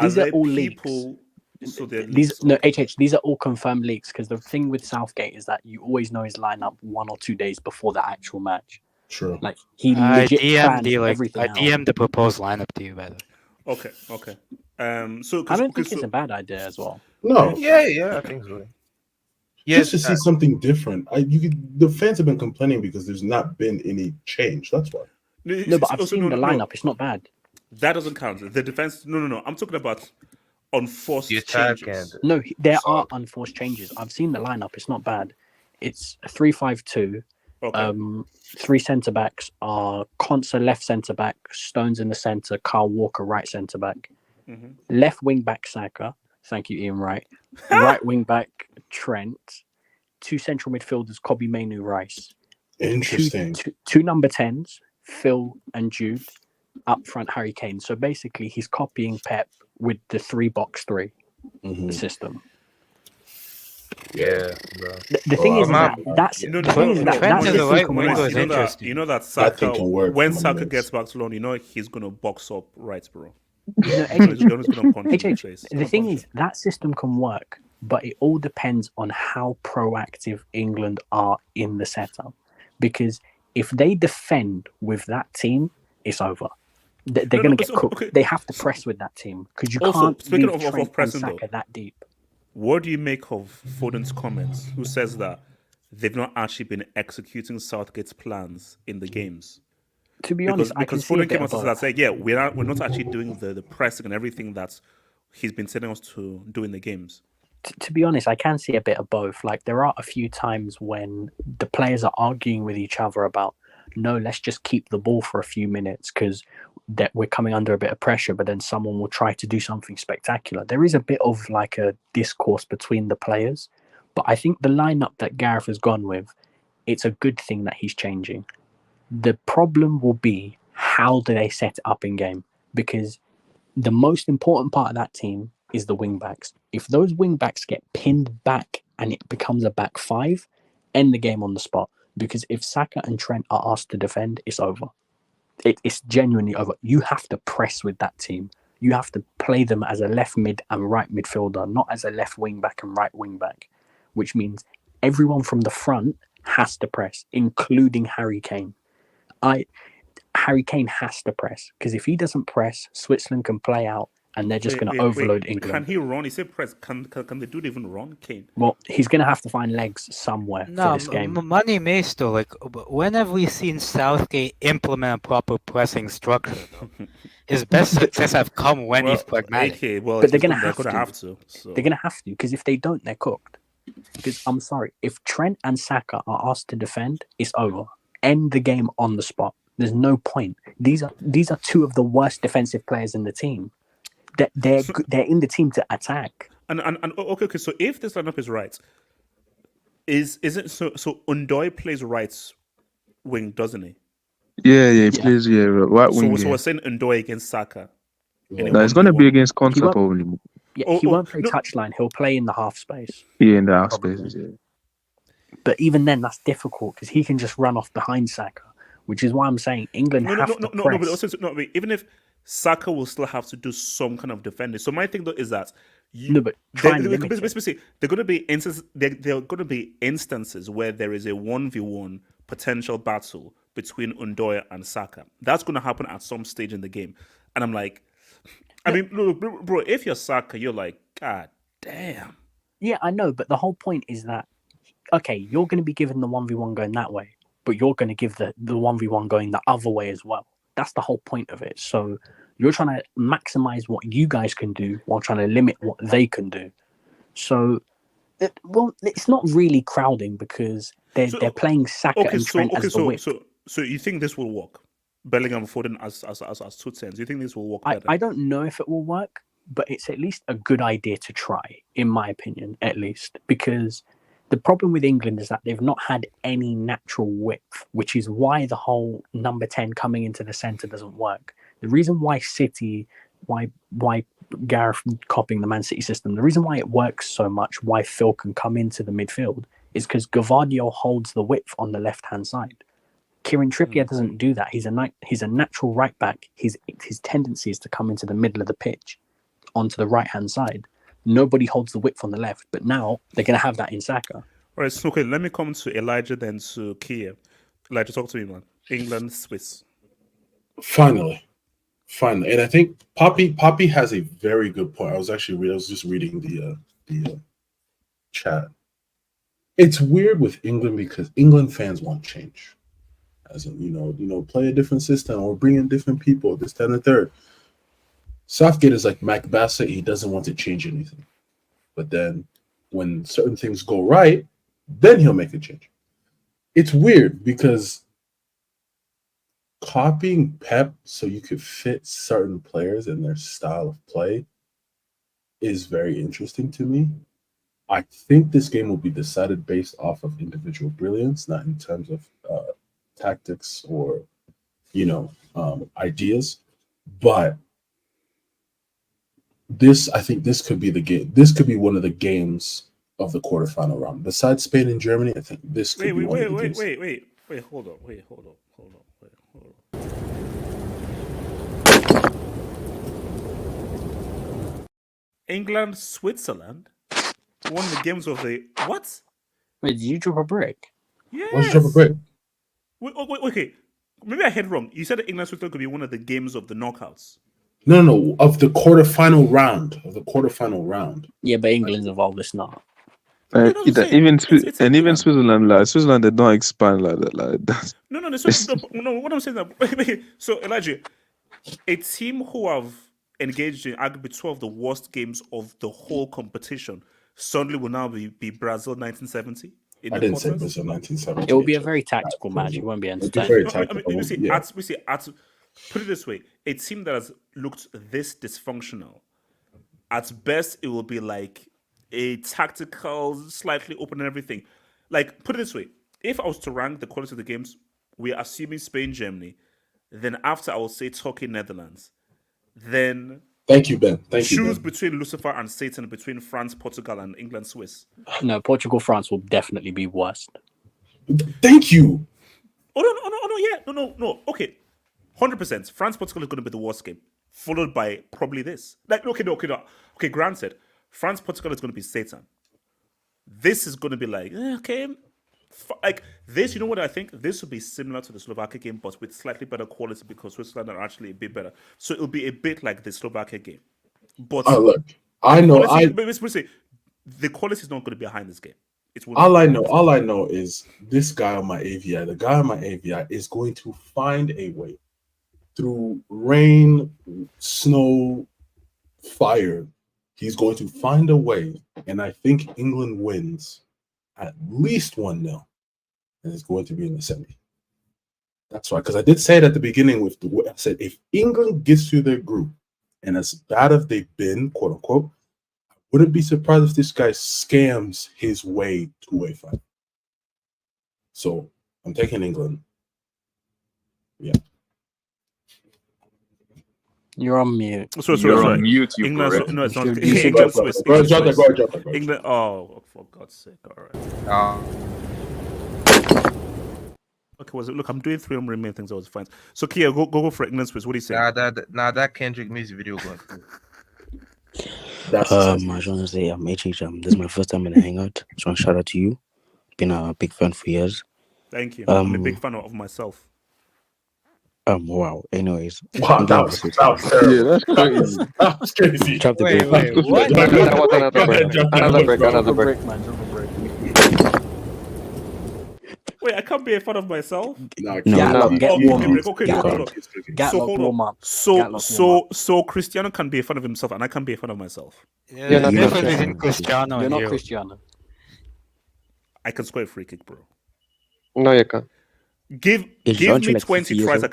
these are all people? Leaks? So these leaks. No, HH. These are all confirmed leaks because the thing with Southgate is that you always know his lineup 1 or 2 days before the actual match. True. Like he legit plans everything. I DM'd the proposed lineup to you, by the way. Okay. So I don't think so, it's a bad idea as well. No, Yeah, I think so. just to see something different. The fans have been complaining because there's not been any change. That's why. No, but I've seen the lineup. It's not bad. That doesn't count. The defense. No. I'm talking about unforced the attack changes. and No, there are solid. unforced changes. I've seen the lineup. It's not bad. It's a 3-5-2. Okay. Three centre backs are Conser left centre back, Stones in the centre, Carl Walker right centre back. Mhm. Left wing back Saka. Thank you, Ian Wright. Right wing back Trent. Two central midfielders, Kobe Mainu Rice. Interesting. Two number 10s, Phil and Jude. Up front, Harry Kane. So basically, he's copying Pep with the 3-box-3 system. Yeah, bro. The thing is that that's No, the thing is that Trent that is the system right can winger work. is interesting. You know that That thing Saka, can work when for Saka Mondays. gets back to London, you know he's gonna box up right, bro. No, He's gonna punch him in the HH, face. the thing is that system can work, but it all depends on how proactive England are in the setup. Because if they defend with that team, it's over. They're No, going to get so, cooked. okay. They have to press with that team because you Also, can't speaking leave of Trent and pressing, though, Saka that deep. what do you make of Foden's comments? Who says that they've not actually been executing Southgate's plans in the games? To be honest, I can Because see a Foden bit came of out and both. said, yeah, we're not actually doing the pressing and everything that he's been telling us to do in the games. To be honest, I can see a bit of both. Like there are a few times when the players are arguing with each other about, no, let's just keep the ball for a few minutes because that we're coming under a bit of pressure, but then someone will try to do something spectacular. There is a bit of like a discourse between the players, but I think the lineup that Gareth has gone with, it's a good thing that he's changing. The problem will be how do they set it up in game? Because the most important part of that team is the wing backs. If those wing backs get pinned back and it becomes a back five, end the game on the spot. Because if Saka and Trent are asked to defend, it's over. It's genuinely over. You have to press with that team. You have to play them as a left mid and right midfielder, not as a left wing back and right wing back, which means everyone from the front has to press, including Harry Kane. Harry Kane has to press because if he doesn't press, Switzerland can play out and they're just going to overload England. Can he run? He said press. Can the dude even run, Kane? Well, he's going to have to find legs somewhere for this game. Money may still like. When have we seen Southgate implement a proper pressing structure? Though? His best success have come when he's pragmatic. Okay, well, but they're going to have to. So. They're going to have to because if they don't, they're cooked. Because I'm sorry, if Trent and Saka are asked to defend, it's over. End the game on the spot. There's no point. These are two of the worst defensive players in the team. They're in the team to attack. And okay. So if this lineup is right, is it so? So Undoy plays right wing, doesn't he? Yeah, he plays right wing. So we're saying Undoy against Saka. No, it's going to be against Conser probably. Yeah, he won't play touchline. He'll play in the half space. Yeah, in the half spaces. Yeah. But even then, that's difficult because he can just run off behind Saka, which is why I'm saying England have to press. But also even if Saka will still have to do some kind of defending. So my thing though is that they're going to be instances. There are going to be instances where there is a 1v1 potential battle between Undoy and Saka. That's going to happen at some stage in the game, and I'm like, I mean, look, bro, if you're Saka, you're like, God damn. Yeah, I know, but the whole point is that okay, you're going to be given the 1v1 going that way, but you're going to give the 1v1 going the other way as well. That's the whole point of it. So you're trying to maximize what you guys can do while trying to limit what they can do. So, it's not really crowding because they're playing Saka and Trent as the whip. So you think this will work? Bellingham and Foden as 2 10s. Do you think this will work better? I don't know if it will work, but it's at least a good idea to try, in my opinion, at least. Because the problem with England is that they've not had any natural width, which is why the whole number 10 coming into the centre doesn't work. The reason why why Gareth copying the Man City system, the reason why it works so much, why Phil can come into the midfield, is because Gvardiol holds the width on the left-hand side. Kieran Trippier doesn't do that. He's a natural right back. His tendency is to come into the middle of the pitch onto the right-hand side. Nobody holds the width on the left, but now they're going to have that in Saka. All right, so okay, let me come to Elijah, then to Kia. Elijah, talk to me, man. England, Swiss. Finally, fine. And I think Poppy has a very good point. I was just reading the chat. It's weird with England because England fans want change, as in play a different system or bring in different people. This, that, and the third. Southgate is like Mac Bassett. He doesn't want to change anything, but then when certain things go right, then he'll make a change. It's weird because copying Pep so you could fit certain players and their style of play is very interesting to me. I think this game will be decided based off of individual brilliance, not in terms of tactics or ideas. But I think this could be the game. This could be one of the games of the quarterfinal round. Besides Spain and Germany, I think this could be one of the games. Wait, hold on. England, Switzerland, one of the games of the what? Wait, did you drop a brick? Yes. Why did you drop a brick? Wait, okay. Maybe I heard wrong. You said that England, Switzerland could be one of the games of the knockouts. No, of the quarterfinal round. Yeah, but England's involved. It's not. Even Switzerland, like Switzerland, they don't expand like that. Like that. No. What I'm saying that so Elijah, a team who have engaged in arguably 2 of the worst games of the whole competition suddenly will now be Brazil 1970. I didn't say Brazil 1970. It will be a very tactical match. It won't be entertaining. Very tactical. Put it this way: a team that has looked this dysfunctional, at best, it will be like a tactical, slightly open and everything. Like, put it this way: if I was to rank the quality of the games, we're assuming Spain, Germany. Then after, I will say Turkey, Netherlands. Then thank you, Ben. Choose between Lucifer and Satan, between France, Portugal, and England, Swiss. No, Portugal, France will definitely be worst. Thank you. No. Okay, 100%. France, Portugal is going to be the worst game, followed by probably this. Okay. Granted, France, Portugal is going to be Satan. This is going to be like like this. You know what I think? This will be similar to the Slovakia game, but with slightly better quality because Switzerland are actually a bit better. So it'll be a bit like the Slovakia game. But look, I know. The quality is not going to be behind this game. All I know is this guy on my AVI. The guy on my AVI is going to find a way through rain, snow, fire. He's going to find a way, and I think England wins at least 1-0, and it's going to be in the semi. That's right, because I did say it at the beginning I said if England gets through their group, and as bad as they've been, quote unquote, I wouldn't be surprised if this guy scams his way to a final. So I'm taking England. Yeah. You're on mute. You're on mute, you England, no, it's not. England, Swiss. England. Oh, for God's sake! All right. Okay, look, I'm doing 3 remaining things. I was fine. So, Kia, go for England, Swiss. What do you say? That Kendrick music video going through. I just want to say, HH, this is my first time in the hangout. Just want to shout out to you. Been a big fan for years. Thank you. I'm a big fan of myself. Wow. Anyways. Wow, that was terrible. Yeah, that's crazy. That was crazy. Drop the Wait, what? Another break. Wait, I can't be a fan of myself. So Cristiano can be a fan of himself, and I can be a fan of myself. You're not Cristiano. You're not Cristiano. I can score a free kick, bro. No, you can't. Give me 20 tries.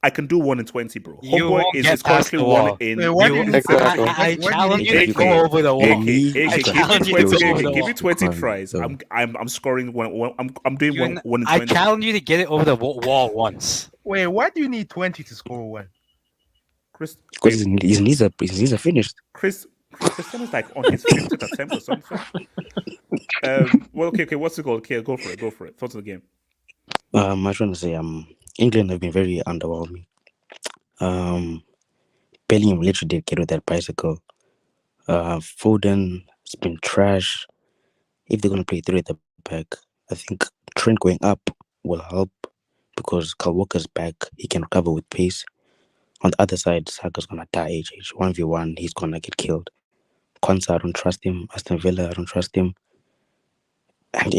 I can do 1 in 20, bro. Homeboy is currently 1 in. I challenge you to go over the wall. Give me 20 tries. I'm scoring 1. I'm doing 1 in 20. I challenge you to get it over the wall once. Wait, why do you need 20 to score 1? Because his knees are finished. Cristiano is like on his 50th attempt or something. Well, okay. What's the goal? Okay, go for it. Thoughts of the game. I was trying to say, England have been very underwhelming. Bellingham literally did get with that bicycle. Foden has been trash. If they're going to play 3 at the back, I think Trent going up will help because Kyle Walker's back. He can recover with pace. On the other side, Saka's gonna die. 1v1, he's gonna get killed. Konsa, I don't trust him. Aston Villa, I don't trust him. And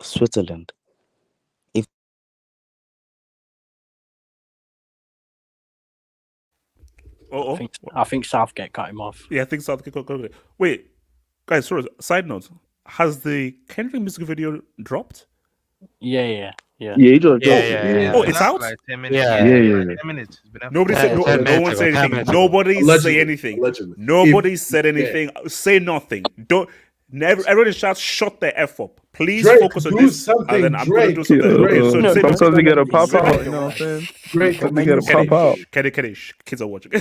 Switzerland. If Oh, I think Southgate cut him off. yeah, I think Southgate. Wait, guys. Sorry. Side note: has the Kendrick music video dropped? Yeah. Yeah, he just Yeah, dropped. yeah. Oh, it's out. Like 10 minutes. Yeah. Yeah. 10 minutes. It's been out. Nobody said. No, 10 no minutes one ago, said 10 anything. minutes ago. Nobody say anything. Allegedly. Nobody If- said anything. Say nothing. Don't. Never. Everyone in chat, shut the f up. Please Drake, focus on do this, something, and then I'm going to do Drake. something. Okay, so No, say don't- Sometimes they don't gotta make pop me out, say you know what I'm saying? Drake, Sometimes make they me gotta say pop out. Kenny, kids are watching.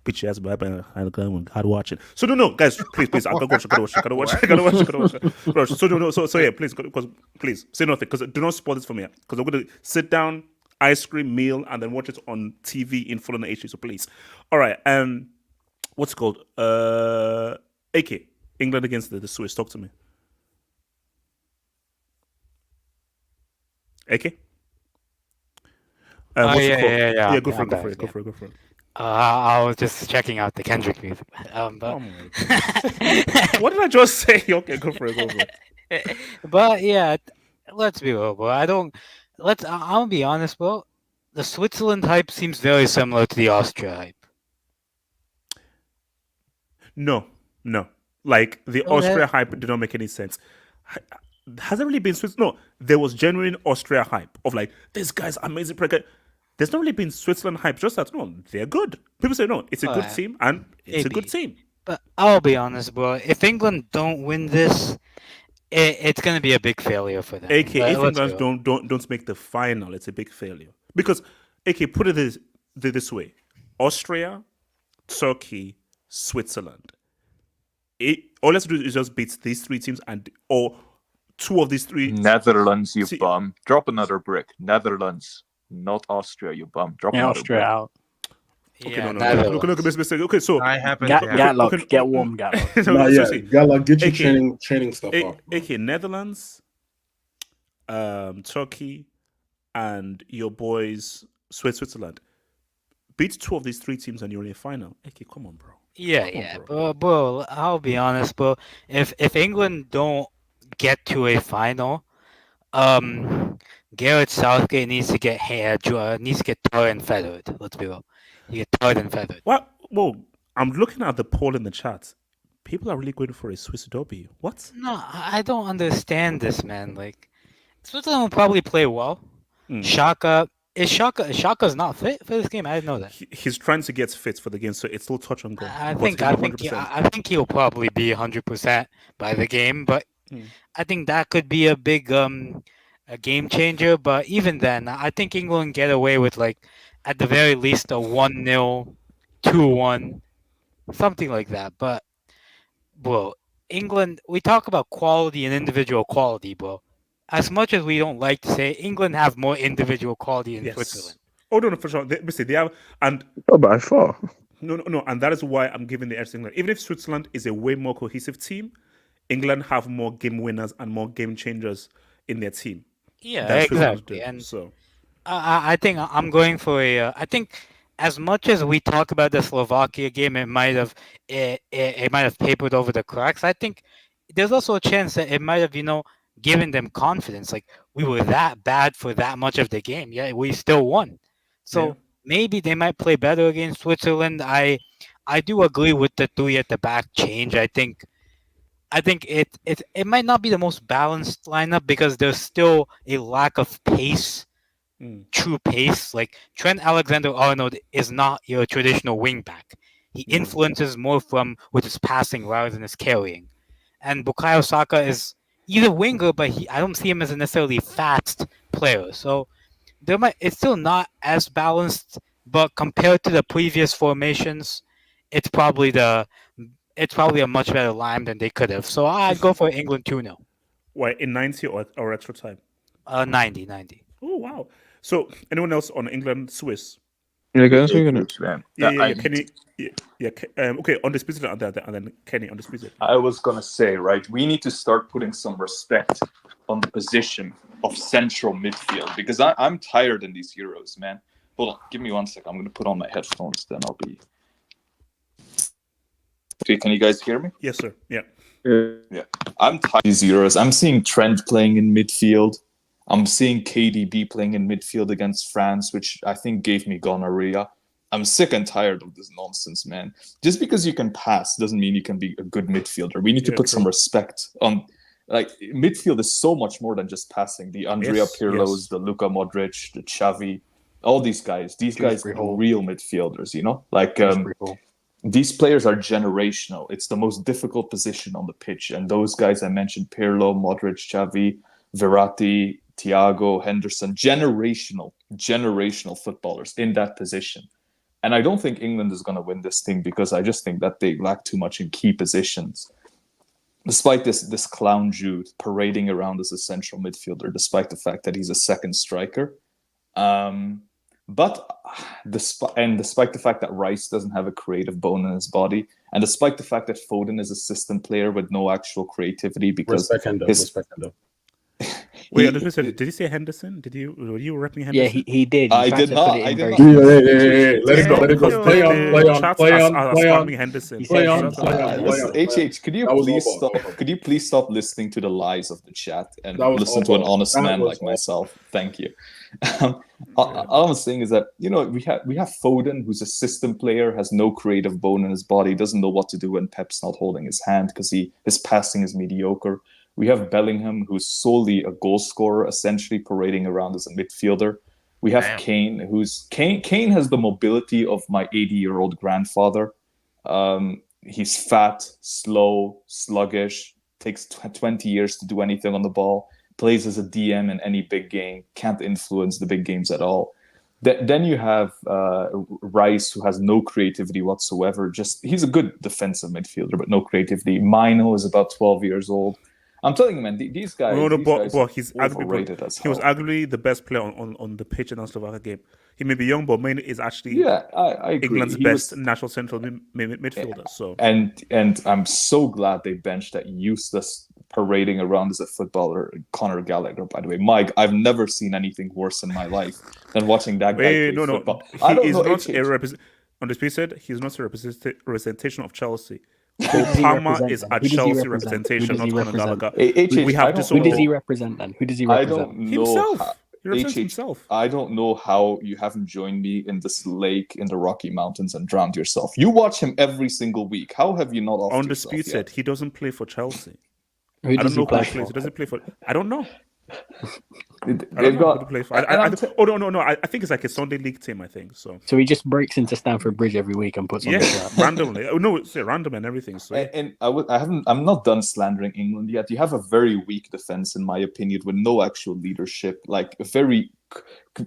Bitch ass, but I when God watching. So no, guys, please, I gotta watch. So yeah, please, because please say nothing, because do not spoil this for me, because I'm gonna sit down, ice cream meal, and then watch it on TV in full on HD. So please, all right. What's it called? AK England against the Swiss. Talk to me. AK. Oh, What's it yeah, called? yeah. Go for I'm it. back, Go for it. I was just checking out the Kendrick music. But Oh my God. What did I just say? Okay, go for it. but yeah, let's be real, bro. I'll be honest, bro. The Switzerland hype seems very similar to the Austria hype. No. Like the Oh, Austria hype did not make any sense. Has it really been Swiss? No, there was genuine Austria hype of like, this guy's amazing player. There's not really been Switzerland hype, just that no, they're good. People say no, it's a good team, and it's a good team. But I'll be honest, bro. If England don't win this, it's gonna be a big failure for them. AK, if Let's England go. don't make the final, it's a big failure. Because AK, put it this way: Austria, Turkey, Switzerland. All let's do is just beat these three teams, or two of these three. Netherlands, you bum. Drop another brick. Netherlands, not Austria, you bum. Drop another Austria brick. out. Okay, no. Look, mistake. Okay, so I happen Gatlock, get warm, Gatlock. Not yet. Gala, get your training stuff off. AK, Netherlands, Turkey, and your boys Switzerland. Beat two of these three teams and you're in a final. AK, come on, bro. Yeah, bro. I'll be honest, bro. If England don't get to a final, Gareth Southgate needs to get tarred and feathered. Let's be real. He get tarred and feathered. What? Whoa! I'm looking at the poll in the chat. People are really going for a Swiss derby. What? No, I don't understand this, man. Like, Switzerland will probably play well. Shaka's not fit for this game? I didn't know that. He's trying to get fit for the game, so it's still touch and go. I think he'll probably be 100% by the game, but I think that could be a big a game changer. But even then, I think England get away with, like, at the very least a 1-0, 2-1, something like that. But bro, England, we talk about quality and individual quality, bro. As much as we don't like to say, England have more individual quality in Switzerland. Oh no, for sure. They have, and by far. No, and that is why I'm giving the edge to England. Even if Switzerland is a way more cohesive team, England have more game winners and more game changers in their team. Yeah, exactly. And so, I think I'm going for a. I think as much as we talk about the Slovakia game, it might have papered over the cracks. I think there's also a chance that it might have, given them confidence. Like, we were that bad for that much of the game. Yeah, we still won. So maybe they might play better against Switzerland. I do agree with the three at the back change. I think it might not be the most balanced lineup because there's still a lack of pace, true pace. Like, Trent Alexander-Arnold is not your traditional wing back. He influences more with his passing rather than his carrying. And Bukayo Saka is either winger, but I don't see him as a necessarily fast player. So it's still not as balanced, but compared to the previous formations, it's probably a much better line than they could have. So I'd go for England 2-0. Why, in 90 or extra time? 90. Oh wow! So anyone else on England Swiss? Yeah, guys, we're gonna. Okay, undisputed and then Kenny undisputed. I was gonna say, right, we need to start putting some respect on the position of central midfield, because I'm tired in these Euros, man. Hold on, give me 1 second. I'm going to put on my headphones, then I'll be... Okay, can you guys hear me? Yes, sir. Yeah. Yeah. I'm tired of these Euros. I'm seeing Trent playing in midfield. I'm seeing KDB playing in midfield against France, which I think gave me gonorrhea. I'm sick and tired of this nonsense, man. Just because you can pass doesn't mean you can be a good midfielder. We need to put some respect on... Like, midfield is so much more than just passing. The Andrea Pirlo's, the Luka Modric, the Xavi, all these guys. These guys are real midfielders, you know? Like, these players are generational. It's the most difficult position on the pitch. And those guys I mentioned, Pirlo, Modric, Xavi, Verratti, Thiago, Henderson, generational footballers in that position. And I don't think England is going to win this thing because I just think that they lack too much in key positions. Despite this clown Jude parading around as a central midfielder, despite the fact that he's a second striker. But despite the fact that Rice doesn't have a creative bone in his body, and despite the fact that Foden is a system player with no actual creativity because Wait, did you say Henderson? Were you repping Henderson? Yeah, he did. I did not. I did not. Let it go. Play on. Henderson. HH, could you please stop listening to the lies of the chat and listen to an honest man like myself? Thank you. All I'm saying is that, you know, we have Foden, who's a system player, has no creative bone in his body, doesn't know what to do when Pep's not holding his hand because his passing is mediocre. We have Bellingham, who's solely a goal scorer, essentially parading around as a midfielder. We have Kane, Kane has the mobility of my 80-year-old grandfather. He's fat, slow, sluggish, takes 20 years to do anything on the ball, plays as a DM in any big game, can't influence the big games at all. Then you have Rice, who has no creativity whatsoever. He's a good defensive midfielder, but no creativity. Mino is about 12 years old. I'm telling you, man, these guys. But he's overrated as hell. He was arguably the best player on the pitch in the Slovakia game. He may be young, but Mane is actually I agree. England's best national central midfielder. So and I'm so glad they benched that useless parading around as a footballer, Conor Gallagher. By the way, Mike, I've never seen anything worse in my life than watching that guy play football. He is not a undisputed. He's not a representation of Chelsea. Palmer is a Chelsea representation, not Conor Gallagher. Who does he represent then? Who does he represent? I don't know. Himself. He represents himself. I don't know how you haven't joined me in this lake in the Rocky Mountains and drowned yourself. You watch him every single week. How have you not offed undisputed? Yourself yet? He doesn't play for Chelsea. Who does he play for? He doesn't play for. I don't know. They've got. I think it's like a Sunday league team. I think so. So he just breaks into Stamford Bridge every week and puts on the randomly. It's random and everything. So and I'm not done slandering England yet. You have a very weak defense, in my opinion, with no actual leadership. Like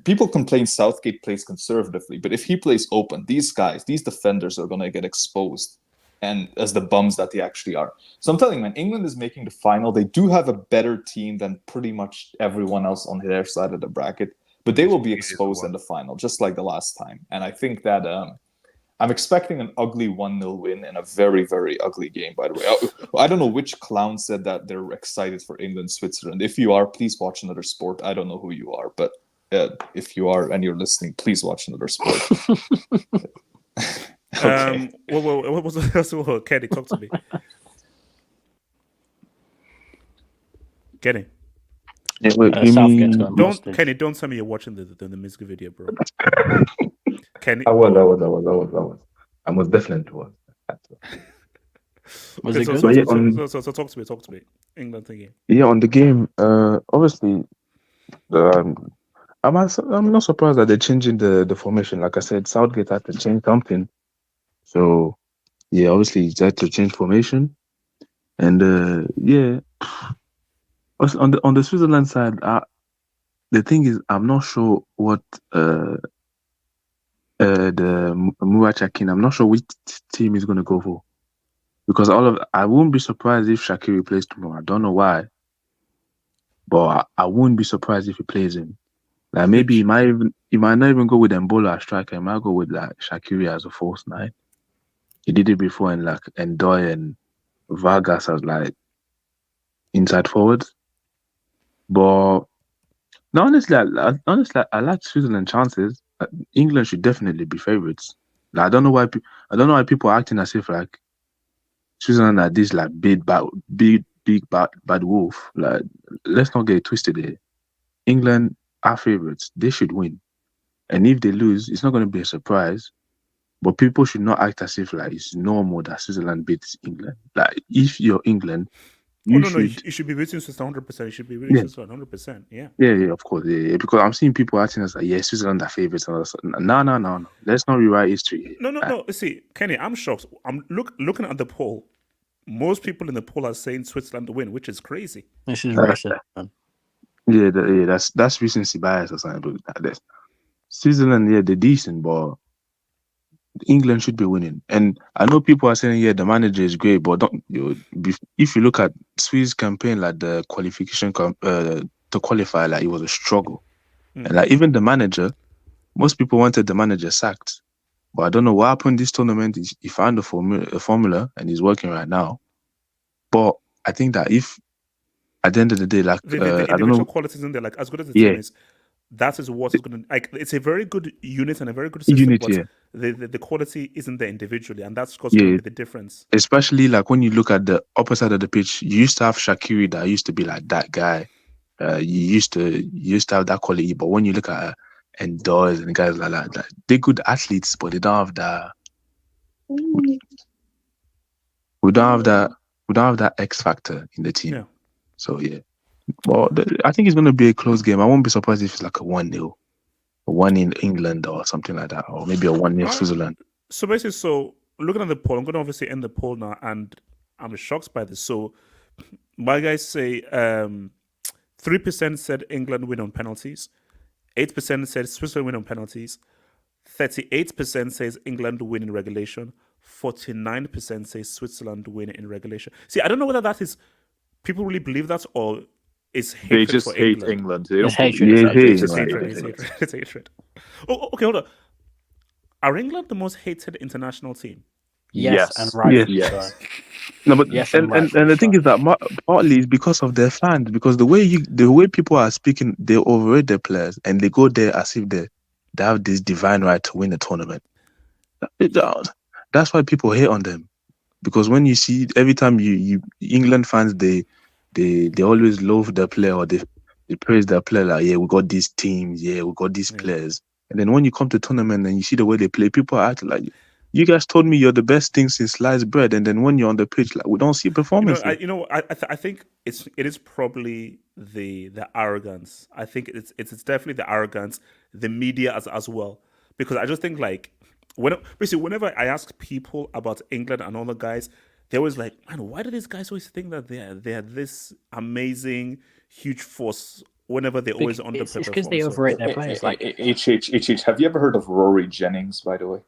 people complain Southgate plays conservatively, but if he plays open, these defenders are going to get exposed. And as the bums that they actually are. So I'm telling you, man, England is making the final. They do have a better team than pretty much everyone else on their side of the bracket, but they will be exposed in the final, just like the last time. And I think that I'm expecting an ugly 1-0 win in a very, very ugly game, by the way. I don't know which clown said that they're excited for England, Switzerland. If you are, please watch another sport. I don't know who you are, but if you are and you're listening, please watch another sport. Okay. What was the Kenny? Talk to me. Kenny. Don't tell me you're watching the music video, bro. Kenny. I was definitely was. Was it good? So talk to me. England thinking. Yeah, on the game, obviously, I'm not surprised that they're changing the formation. Like I said, Southgate had to change something. So, yeah, obviously, he had to change formation. And, on the Switzerland side, the thing is, I'm not sure what the Muachakin, I'm not sure which team he's going to go for. Because I wouldn't be surprised if Shaqiri plays tomorrow. I don't know why. But I wouldn't be surprised if he plays him. Like, maybe he might not even go with Mbola as striker. He might go with, like, Shaqiri as a false nine. He did it before in like Ndoye and Vargas as like inside forwards. But no, honestly, I like Switzerland chances. England should definitely be favorites. Like, I don't know why people are acting as if like Switzerland are this like big bad wolf. Like, let's not get it twisted here. England are favorites. They should win. And if they lose, it's not going to be a surprise. But people should not act as if like it's normal that Switzerland beats England. Like, if you're England, Oh you no, no, should. you should be rooting Switzerland 100%. You should be rooting Yeah, Switzerland 100%. Yeah. yeah, of course. Yeah. Because I'm seeing people acting as like, yeah, Switzerland are favorites. And all that stuff. No. Let's not rewrite history here. No. See, Kenny, I'm shocked. I'm looking at the poll. Most people in the poll are saying Switzerland to win, which is crazy. This is Uh, racist, man. yeah, that's recency bias or something. But Switzerland, yeah, they're decent, but England should be winning. And I know people are saying, yeah, the manager is great, but if you look at Swiss campaign, like the qualification to qualify, like it was a struggle. And like even the manager, most people wanted the manager sacked. But I don't know what happened this tournament. He found a formula and he's working right now. But I think that if at the end of the day, like The I don't individual know, qualities in there, like as good as the team is, that is what is going to like. It's a very good unit and a very good system, but the quality isn't there individually, and that's what's going to be the difference. Especially like when you look at the upper side of the pitch, you used to have Shaqiri that used to be like that guy. You used to have that quality, but when you look at and Doors and guys like that, they're good athletes, but they don't have that. We don't have that X factor in the team. Yeah. So yeah, well, I think it's going to be a close game. I won't be surprised if it's like a 1-0, a 1 in England or something like that, or maybe a 1-0 Switzerland. So basically, looking at the poll, I'm going to obviously end the poll now, and I'm shocked by this. So my guys say 3% said England win on penalties, 8% said Switzerland win on penalties, 38% says England win in regulation, 49% says Switzerland win in regulation. See, I don't know whether that is people really believe that or it's hatred They just for hate England. England. They don't It's believe hatred. it. It's hatred. Oh, okay, hold on. Are England the most hated international team? Yes, and right. Yes. No, but Yes, and the thing is that partly is because of their fans. Because the way people are speaking, they overrate their players and they go there as if they have this divine right to win the tournament. That's why people hate on them. Because when you see every time you England fans, they always love their player or they praise their player like, yeah, we got these teams, yeah, we got these players. And then when you come to tournament and you see the way they play, people are acting like, you guys told me you're the best thing since sliced bread, and then when you're on the pitch, like we don't see performance. I think it is probably the arrogance. I think it's definitely the arrogance, the media as well, because I just think like whenever I ask people about England and other guys, they're always like, man, why do these guys always think that they're this amazing huge force? Whenever they always underperform. It's because they overrate their players. Like HH, have you ever heard of Rory Jennings, by the way?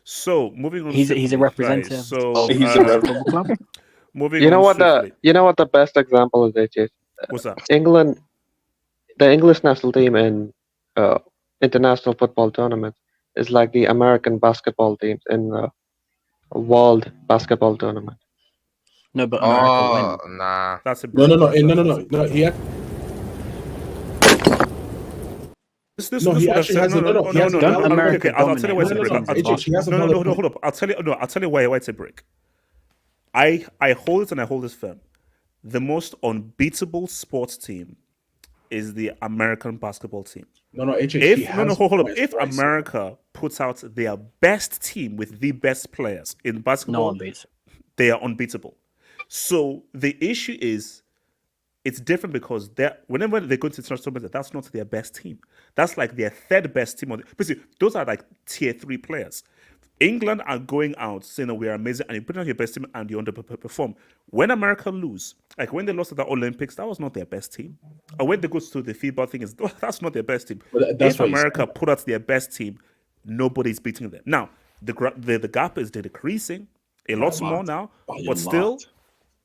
So moving on, he's a representative. Guys, so he's a football club. Moving You know on what swiftly. the best example is, HH? What's that? England, the English national team in international football tournaments is like the American basketball teams in the World Basketball Tournament. No, but America win. Nah. That's a No. He This No, would he have actually said has no. Don't America I'll tell you why it's a brick. dominate No, hold up. I'll tell you why it's a brick. I hold it and I hold this firm. The most unbeatable sports team is the American basketball team. No, Hold up. If America puts out their best team with the best players in No basketball, one beats. they are unbeatable. So the issue is, it's different because whenever they go to international tournament, that's not their best team. That's like their third best team. Basically, those are like tier 3 players. England are going out saying that we're amazing and you put out your best team and you underperform. When America lose, like when they lost at the Olympics, that was not their best team. Or when they go to the FIBA thing, that's not their best team. If America put out their best team, nobody's beating them. Now, the gap is decreasing a lot more now, but still,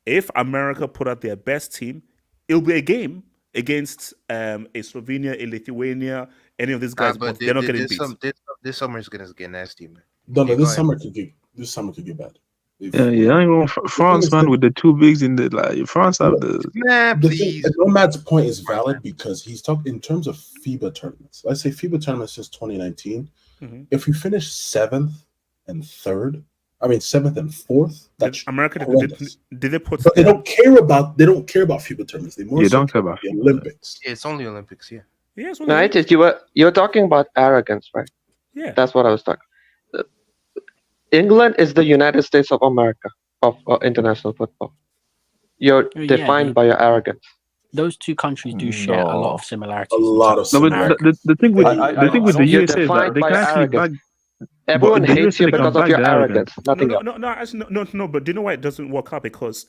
if America put out their best team, it'll be a game against a Slovenia, a Lithuania, any of these guys, but they're not getting beat. This summer is gonna get nasty, man. No, this summer could get bad. Yeah. Even France, is man, that- with the two bigs in the like France have the. Man, The thing, please. and Nomad's point is valid because he's talking in terms of FIBA tournaments. Let's say FIBA tournaments since 2019. Mhm. If we finish seventh and fourth, that's Did America horrendous. did they put? But they don't care about FIBA tournaments. They more You so don't care care about about the Olympics. It's only Olympics, yeah. Yeah, it's No, only- you're talking about arrogance, right? yeah. That's what I was talking. England is the United States of America of international football. You're Yeah, defined by your arrogance. Those two countries do share a lot No. of similarities. A in lot terms of No, but similarities. the thing with I the don't- You're USA is that defined they by can actually back. arrogance. Everyone the hates USA you can because of back your the arrogance. arrogance, nothing else. No, but do you know why it doesn't work out? Because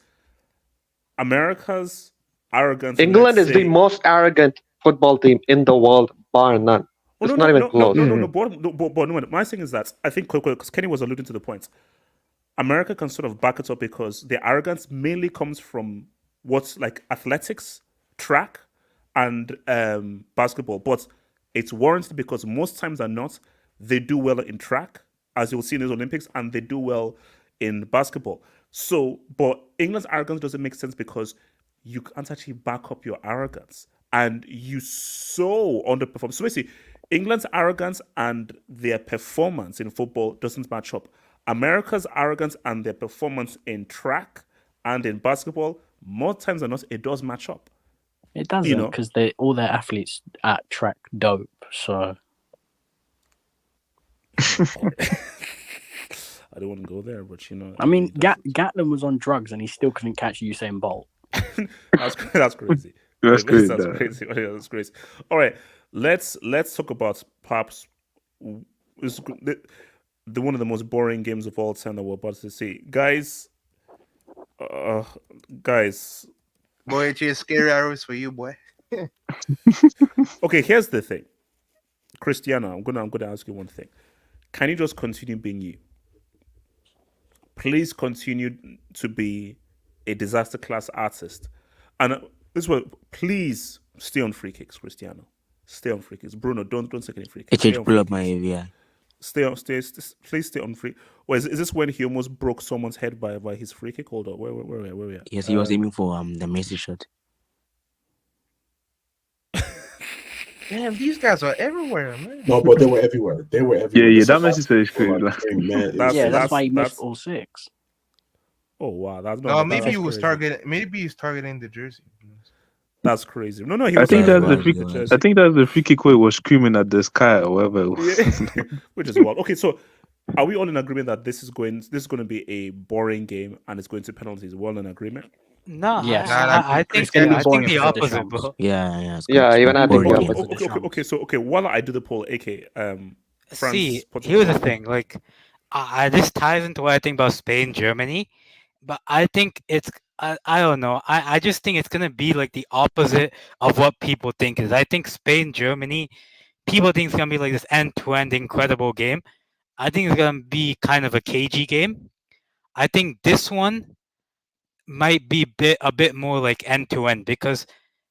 America's arrogance. England is the most arrogant football team in the world, bar none. It's not even close. But my thing is that I think because Kenny was alluding to the point, America can sort of back it up because the arrogance mainly comes from what's like athletics, track, and basketball. But it's warranted because most times than not, they do well in track, as you'll see in the Olympics, and they do well in basketball. So, but England's arrogance doesn't make sense because you can't actually back up your arrogance, and you so underperform. So basically, England's arrogance and their performance in football doesn't match up. America's arrogance and their performance in track and in basketball, more times than not, it does match up. It doesn't because all their athletes at track dope. So I don't want to go there, but I mean, Gatlin was on drugs and he still couldn't catch Usain Bolt. that's crazy. That's crazy. That's crazy. That's crazy. All right, let's talk about perhaps the one of the most boring games of all time that we're about to see, guys. Boy, it's scary hours for you, boy. Okay, here's the thing, Cristiano. I'm gonna ask you one thing. Can you just continue being you? Please continue to be a disaster class artist. And this way, please stay on free kicks, Cristiano. Stay on free kicks. Bruno, don't take any free kicks. It should pull up my AVI. Please stay on free. Or is this when he almost broke someone's head by his free kick? Hold on, where we at? Yes, he was aiming for the Messi shot. Damn, these guys are everywhere, man. No, but they were everywhere. Yeah. That Messi shot is crazy. Man, that's why he missed all six. Oh wow, that's No, maybe that's he was crazy. targeting. Maybe he's targeting the jersey. That's crazy. No, he I was think that's the targeting free. jersey. I think that's the free kick where he was screaming at the sky or whatever. It was. Yeah. Which is wild. Okay, so are we all in agreement that this is going to be a boring game and it's going to penalties? We're all in agreement. No, Yes. I think It's gonna be I boring think the for the opposite, Champs. bro. Yeah. Yeah, even I think the boring game. opposite. Okay. While I do the poll, AK, France, See, Portugal. here's the thing. Like, this ties into what I think about Spain, Germany, but I think it's. I don't know. I just think it's gonna be like the opposite of what people think is. I think Spain, Germany, people think it's gonna be like this end-to-end incredible game. I think it's gonna be kind of a cagey game. I think this one might be a bit more like end-to-end because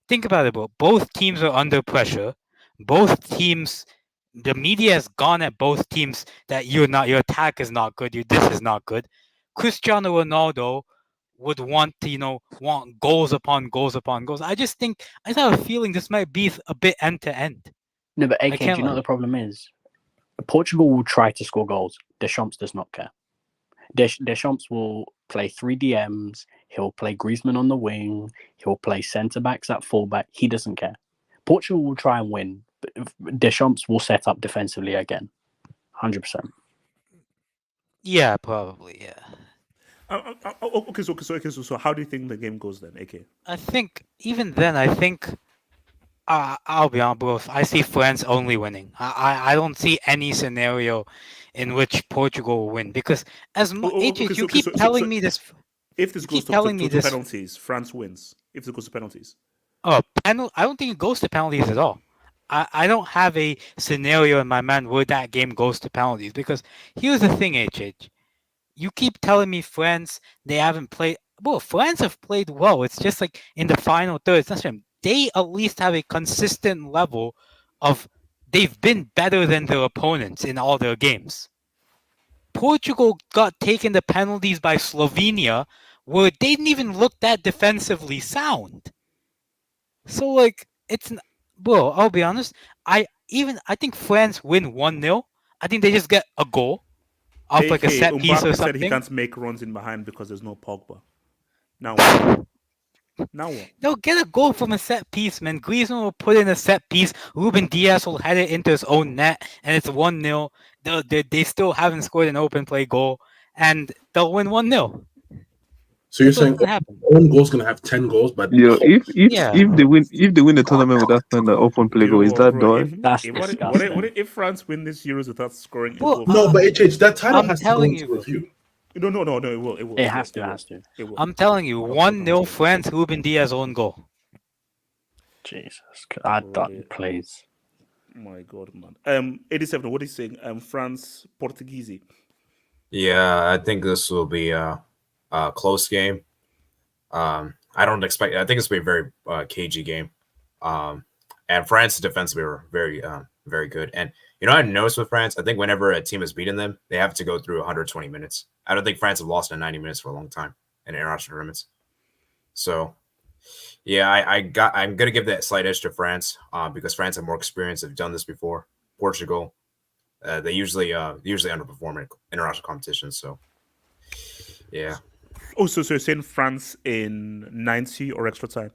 think about it, bro. Both teams are under pressure. Both teams, the media has gone at both teams that your attack is not good. This is not good. Cristiano Ronaldo would want to, want goals upon goals upon goals. I just have a feeling this might be a bit end to end. No, but AK, do can't you know lie. what the problem is? Portugal will try to score goals. Deschamps does not care. Deschamps will play 3 DMs. He'll play Griezmann on the wing. He'll play centre backs at fullback. He doesn't care. Portugal will try and win. But Deschamps will set up defensively again. 100%. Yeah, probably. Yeah. Okay, so how do you think the game goes then, AK? I think even then, I'll be honest, bro. I see France only winning. I don't see any scenario in which Portugal will win because you keep telling me this. If this goes to penalties, France wins. If it goes to penalties. Oh, I don't think it goes to penalties at all. I don't have a scenario in my mind where that game goes to penalties because here's the thing, HH. You keep telling me France, they haven't played. Well, France have played well. It's just like in the final third. It's not sure. They at least have a consistent level of. They've been better than their opponents in all their games. Portugal got taken the penalties by Slovenia, where they didn't even look that defensively sound. So like bro, I'll be honest. I think France win 1-0. I think they just get a goal off like a set piece or Mbappe said he something. can't make runs in behind because there's no Pogba. Now what? Now what? They'll get a goal from a set piece, man. Griezmann will put in a set piece. Ruben Diaz will head it into his own net, and it's 1-0. They still haven't scored an open play goal, and they'll win 1-0. So you're That's what's saying gonna happen. own goal's gonna have 10 goals, but Yo, Yeah. if they win the tournament with that kind of open play goal, is that done? That's What disgusting. if France win this Euros without scoring a Well, goal? no, but HH, that title I'm has to go telling into you. review. No, it will. It will. It has to. It will. I'm telling you, 1-0 France, Ruben Diaz own goal. Jesus, I don't. Please. My God, man. 87. What is he saying? France, Portuguese. Yeah, I think this will be a close game. I don't expect. I think it's going to be a very cagey game. And France's defense will be very, very good. And I noticed with France, I think whenever a team has beaten them, they have to go through 120 minutes. I don't think France have lost in 90 minutes for a long time in international tournaments. So, yeah, I'm gonna give that slight edge to France because France have more experience. They've done this before. Portugal, they usually underperform in international competitions. So, yeah. Oh, so you're saying France in 90 or extra time?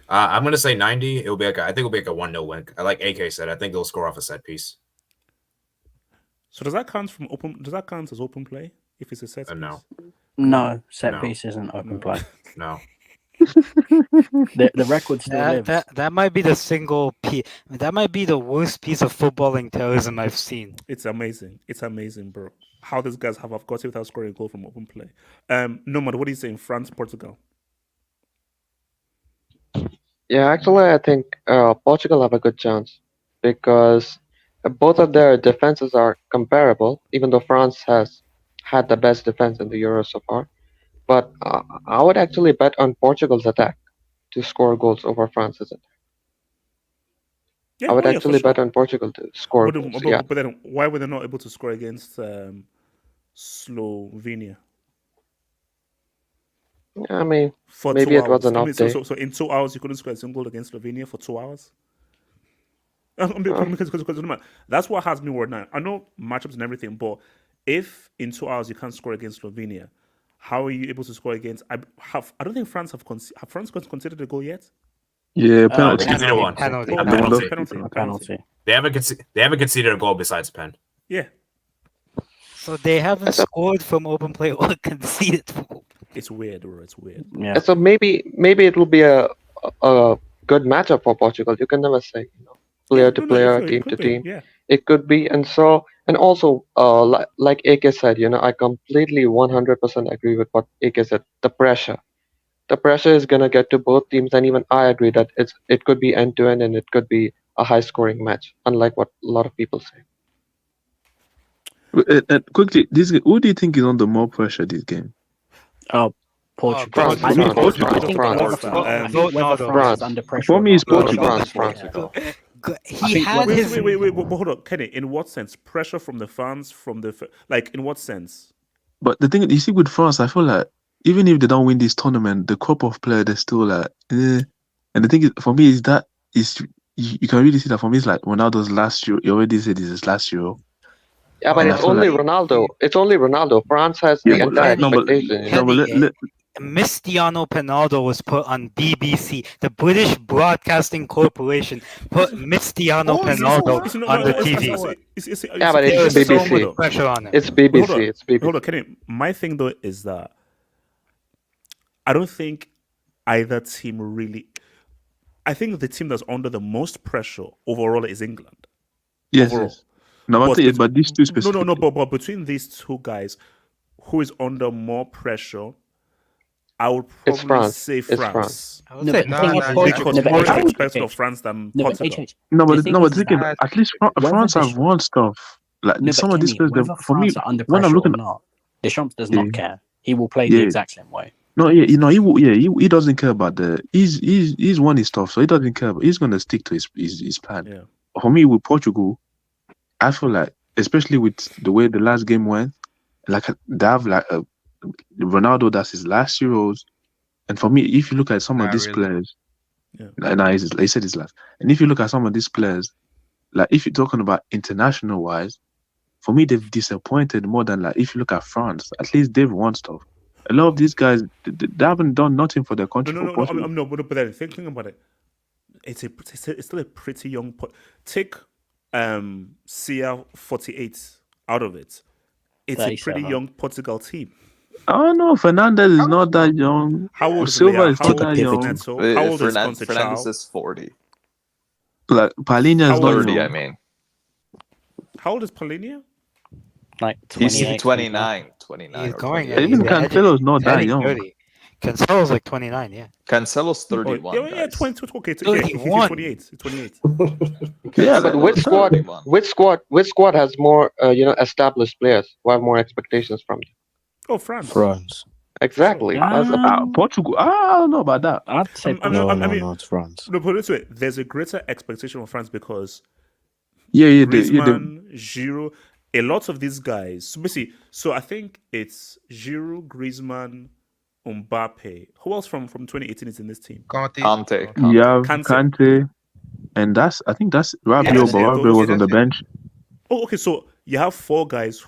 I'm gonna say 90. I think it'll be like a 1-0 win. Like AK said, I think they'll score off a set piece. So does that count from open? Does that count as open play if it's a set piece? No. No, set piece isn't open play. No. The record still lives. That might be the single piece. That might be the worst piece of footballing terrorism I've seen. It's amazing. It's amazing, bro. How these guys have got it without scoring a goal from open play. Nomad, what do you say in France, Portugal? Yeah, actually, I think Portugal have a good chance because both of their defenses are comparable, even though France has had the best defense in the Euro so far. But I would actually bet on Portugal's attack to score goals over France's attack. Yeah, I would for actually sure. bet on Portugal to score But, goals. but, Yeah. but then why were they not able to score against Slovenia? I mean, For maybe 2 it was hours. an I off mean, day. so in 2 hours you couldn't score a single goal against Slovenia for 2 hours. Because that's what has me worried now. I know matchups and everything, but if in 2 hours you can't score against Slovenia, how are you able to score against? I don't think France have France conceded a goal yet. Yeah, penalty. They conceded one. Penalty. A penalty. They haven't conceded a goal besides pen. Yeah. So they haven't scored from open play or conceded. It's weird, bro. It's weird. Yeah. So maybe it will be a good matchup for Portugal. You can never say, player to player, team to team. Yeah. It could be, and also, like AK said, I completely 100% agree with what AK said. The pressure is gonna get to both teams, and even I agree that it could be end to end, and it could be a high scoring match, unlike what a lot of people say. Quickly, who do you think is under more pressure this game? Portugal. France. I think France. I think France. whether France. France is under pressure. For or me, it's not, Portugal. France. He had his. Wait, but hold on, Kenny. In what sense? Pressure from the fans, in what sense? But the thing you see with France, I feel like even if they don't win this tournament, the crop of players they're still like, eh. And the thing is, for me, you can really see that for me. It's like Ronaldo's last Euro. You already said this is last Euro. Yeah, but And I it's feel only like- Ronaldo. It's only Ronaldo. France has Yeah, the but entire no, but- expectation. no, but let- Cristiano Ronaldo was put on BBC. The British Broadcasting Corporation put Cristiano Ronaldo on the TV. Yeah, but it's BBC. Pressure on him. It's Hold on. BBC. It's BBC. Hold on, Kenny. My thing though is that I don't think either team really. I think the team that's under the most pressure overall is England. Yes, Overall. yes. No, but these two specifically. No. But between these two guys, who is under more pressure? I would It's probably France. say It's France. France. I would No, say but the thing is, Because Portugal. more is I would- expected of France than No, but Portugal. No, but The thing no, but is thinking that at least whether France have Deschamps- won stuff. Like No, some but of these Kenny, players, whether for me, France are under when pressure I'm looking or not, Deschamps does not care. He will play the Yeah. exact same way. No, yeah, he doesn't care about he's won his stuff, so he doesn't care. He's gonna stick to his plan. Yeah. For me, with Portugal, I feel like especially with the way the last game went. Like they have like Ronaldo, that's his last Euros, and for me, if you look at some of these players, he said his last. And if you look at some of these players, like if you're talking about international wise, for me they've disappointed more than like if you look at France. At least they've won stuff. A lot of these guys they haven't done nothing for their country. But then thinking about it, it's still a pretty young. Take CR48 out of it. It's a pretty young Portugal team. Oh no, Fernandez is not that young. How old is Silva is not How that old young. is Neto? How old is Fernandez is 40. Like Palhinha is not 30, young. I mean. How old is Palhinha? Like He's 28. 29. He's going. Even Cancelo's not that young. 30. Cancelo's like 29. Yeah. Cancelo's 31. Oh, yeah, 22. Okay, 31. 28. He's 28. Yeah, but which squad has more, established players who have more expectations from them? Oh, France. France. Exactly. Portugal. I don't know about that. I'd say No, it's France. No, put it this way: there's a greater expectation for France because Griezmann, Giroud, a lot of these guys. So basically, I think it's Giroud, Griezmann, Mbappe. Who else from 2018 is in this team? Kante. You have Kante, and I think that's Rabiot, but Rabiot was on the bench. Oh, okay. So you have four guys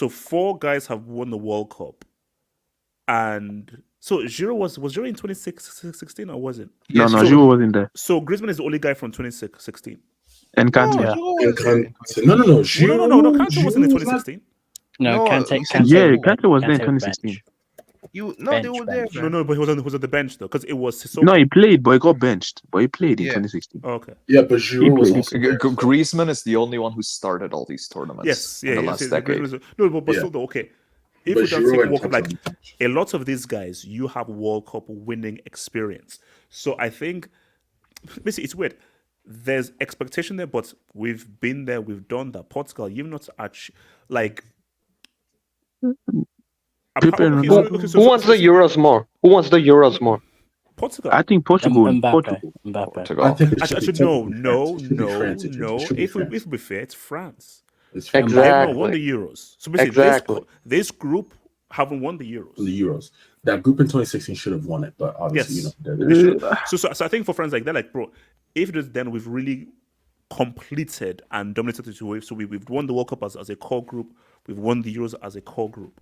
four guys have won the World Cup, and so Giroud was Giroud in 2016 or was it? No, Giroud wasn't there. So Griezmann is the only guy from 2016. And Kante. No. Giroud, no, Kante wasn't in 2016. No, Kante. Kante was there in 2016. They were there. No, but he was on the bench though, because it was Sissoko. No, he played, but he got benched. But he played in 2016. Oh, okay. Yeah, but Giroud was also Griezmann is the only one who started all these tournaments in the last decade. No, but still though, okay. If we don't take World Cup, like a lot of these guys, you have World Cup winning experience. So I think basically it's weird. There's expectation there, but we've been there, we've done that. Portugal, you've not actually like. Who wants the Euros more? Who wants the Euros more? Portugal. I think Portugal. Mbappe. I think no. If we be fair, it's France. Exactly. They haven't won the Euros. So basically, this group haven't won the Euros. That group in 2016 should have won it, but obviously, So I think for France, like they're like, bro, if it is then we've really completed and dominated the wave. So we've won the World Cup as a core group. We've won the Euros as a core group.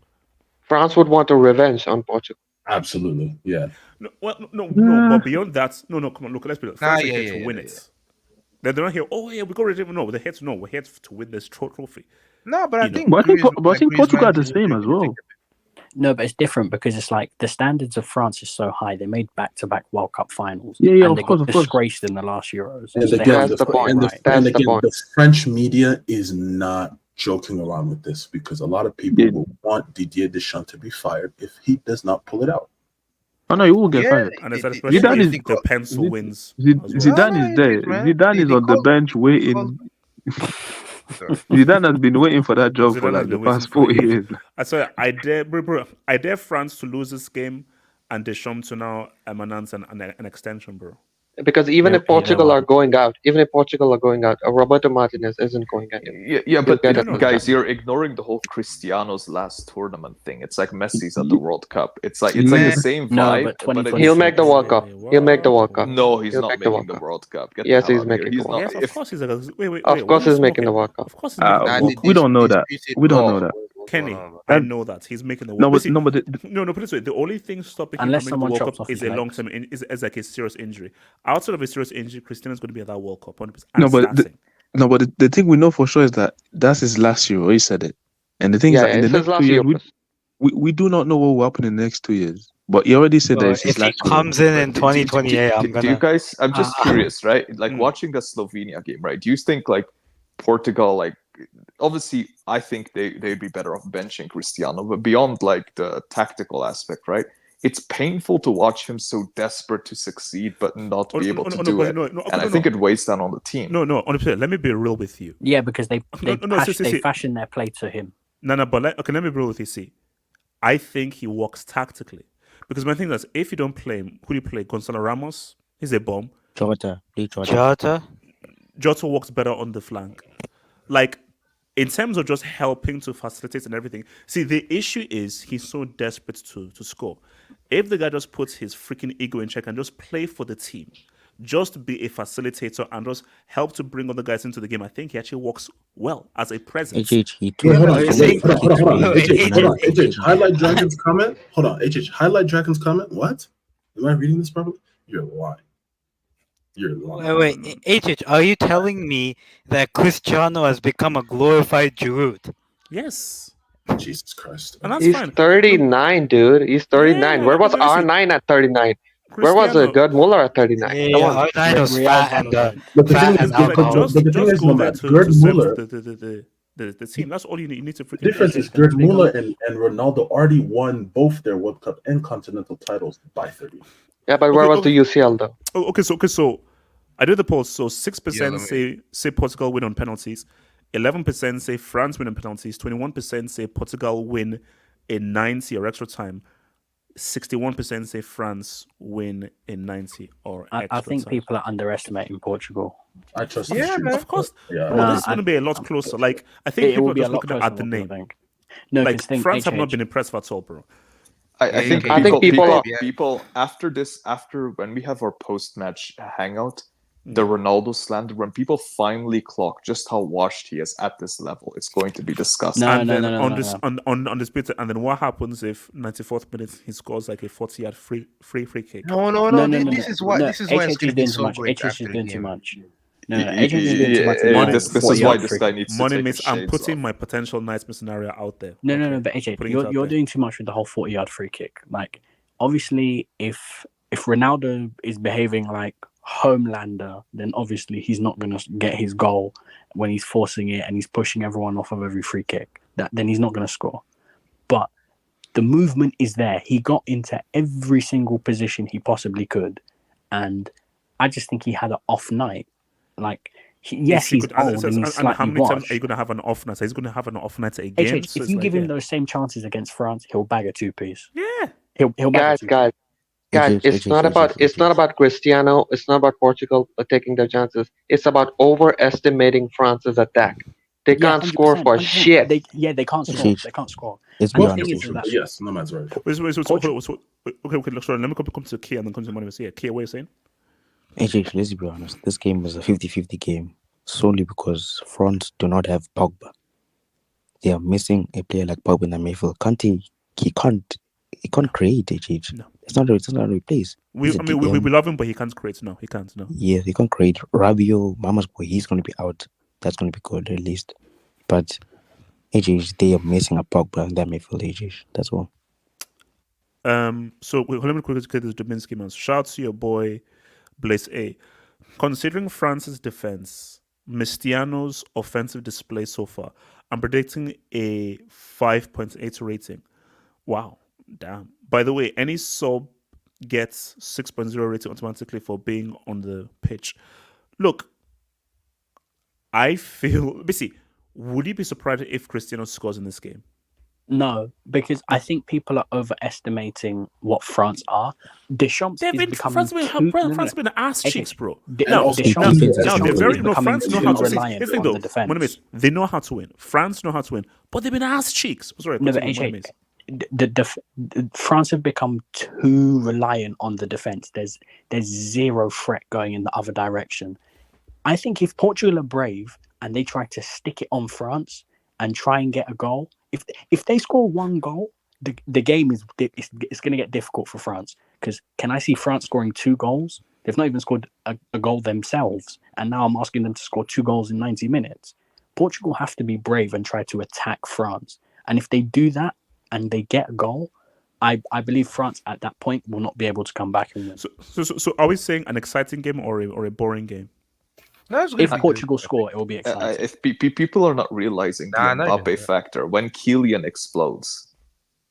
France would want a revenge on Portugal. Absolutely, yeah. No, but beyond that, come on, look, let's be honest. France are here to win it. They're not here. Oh yeah, we got rid of it. No, they're here to we're here to win this trophy. No, but I think Portugal are the same as well. No, but it's different because it's like the standards of France is so high. They made back-to-back World Cup finals. Yeah, and they got disgraced in the last Euros. And again, the French media is not joking around with this because a lot of people will want Didier Deschamps to be fired if he does not pull it out. Oh no, he will get fired. And especially if the pencil wins. Zidane is there. Zidane is on the bench waiting. Zidane has been waiting for that job for like the past 4 years. I swear, I dare France to lose this game and Deschamps to now announce an extension, bro. Because even if Portugal are going out, Roberto Martinez isn't going anywhere. Yeah, but guys, you're ignoring the whole Cristiano's last tournament thing. It's like Messi's at the World Cup. It's like the same vibe. But he'll make the World Cup. He'll make the World Cup. No, he's not making the World Cup. Yes, he's making the World Cup. Of course he's wait. Of course he's making the World Cup. Of course we don't know that. We don't know that. Kenny, I know that he's making the World Cup. No, put it this way: the only thing stopping him from making the World Cup is a long-term, is like a serious injury. Outside of a serious injury, Cristiano's going to be at that World Cup 100%. But the thing we know for sure is that that's his last year. He said it, and the thing is that in the next 2 years, we do not know what will happen in the next 2 years. But he already said that it's his last year. If he comes in 2028, do you guys? I'm just curious, right? Like watching the Slovenia game, right? Do you think like Portugal, like? Obviously, I think they'd be better off benching Cristiano, but beyond like the tactical aspect, right? It's painful to watch him so desperate to succeed, but not be able to do it. And I think it weighs down on the team. No, honestly, let me be real with you. Yeah, because they fashion their play to him. No, but let me be real with you. See, I think he works tactically because my thing is, if you don't play him, who do you play? Gonzalo Ramos, he's a bomb. Jota. Jota works better on the flank. Like, in terms of just helping to facilitate and everything. See, the issue is he's so desperate to score. If the guy just puts his freaking ego in check and just play for the team, just be a facilitator and just help to bring other guys into the game, I think he actually works well as a presence. HH, he Wait, hold on, but wait, hold on. no, HH, highlight Dragon's comment. Hold on, HH, highlight Dragon's comment. What? Am I reading this properly? You're lying. You're lying. Wait, HH, are you telling me that Cristiano has become a glorified Giroud? Yes. Jesus Christ. And that's He's fine. 39, dude. He's 39. Yeah, Where was but listen, R9 at 39? Where was Cristiano, Gerd Muller at 39? Yeah, Come on. R9 was Real fat and Valorant. But the fat thing and is, alcohol. but the thing is, go there Nomad, to Gerd serve Muller. the team. That's all you need. You need to The freaking difference do. is Gerd Muller and Ronaldo already won both their World Cup and Continental titles by 30. Yeah, but where was the UCL though? Oh, okay, so I did the poll. So 6% Yeah, let me- say Portugal win on penalties, 11% say France win on penalties, 21% say Portugal win in 90 or extra time, 61% say France win in 90 or extra I think time. people are underestimating Portugal. I trust Yeah, the man, of course. Yeah, Bro, this is going to be a lot closer. Like, I think It people will are be a just lot looking closer at the than what people name. think. No, Like, 'cause think France have HH. not been impressed at all, bro. I think I think people people after this, after when we have our post-match hangout, the Ronaldo slander, when people finally clock just how washed he is at this level, it's going to be disgusting. No, And no, then no, no, on no, this no. on this bit, and then what happens if 94th minute he scores like a 40-yard free kick? No. No, no, no, This no. is why. No, This is why it's HH going is to be doing too so much. great HH is after the doing too game. much. No, HH is doing too much. Money- This is 40 why yard this free guy kick. needs to Money take makes his I'm shades putting off. my potential nightmare scenario out there. No, no, Okay. no. But HH, Putting it out you're there. doing too much with the whole 40-yard free kick. Like, obviously, if Ronaldo is behaving like Homelander, then obviously he's not going to get his goal when he's forcing it and he's pushing everyone off of every free kick. Then he's not going to score. But the movement is there. He got into every single position he possibly could, and I just think he had an off night. Like, yes, he's old and he's and how slightly many times washed. are you going to have an off night? He's going to have an off night again. HH, if you give him those same chances against France, he'll bag a two-piece. Yeah. He'll bag a two-piece. Guys, it's not about Cristiano. It's not about Portugal taking their chances. It's about overestimating France's attack. They can't score for 100%. shit. They can't score. They can't score. Let's And be the thing honest. is that Yes, Nomad's right. Okay, look, sorry, let me come to Kia and then come to Money. Yeah, Kia, what are you saying? HH, let's be honest. This game was a 50-50 game solely because France do not have Pogba. They are missing a player like Pogba in the midfield. Kante, he can't create HH. No. It's not a replace. We love him, but he can't create. No, he can't. No. Yeah, he can't create. Rabiot, Mama's boy, he's going to be out. That's going to be good at least. But HH, they are missing a Pogba in that midfield, HH. That's all. So let me quickly get this Dubinsky man. Shout out to your boy Blaze A. Considering France's defense, Mistiano's offensive display so far, I'm predicting a 5.8 rating. Wow, damn. By the way, any sub gets 6.0 rating automatically for being on the pitch. Look, I feel. Basically, would you be surprised if Cristiano scores in this game? no, because I think people are overestimating what France are. Deschamps is becoming France been ass cheeks, bro. Deschamps They're is very becoming France know too how to reliant see. on the defense. They know how to win. France know how to win, but they've been ass cheeks. Sorry, No, but continue, France have become too reliant on the defense. There's zero threat going in the other direction. I think if Portugal are brave and they try to stick it on France and try and get a goal, if they score one goal, the game is going to get difficult for France. Because can I see France scoring 2 goals? They've not even scored a goal themselves, and now I'm asking them to score 2 goals in 90 minutes. Portugal have to be brave and try to attack France, and if they do that and they get a goal, I believe France at that point will not be able to come back and win. So are we saying an exciting game or a boring game? No, it's If gonna be Portugal good. score, it will be exciting. If people are not realizing the Not even, Mbappe factor, when Kylian explodes,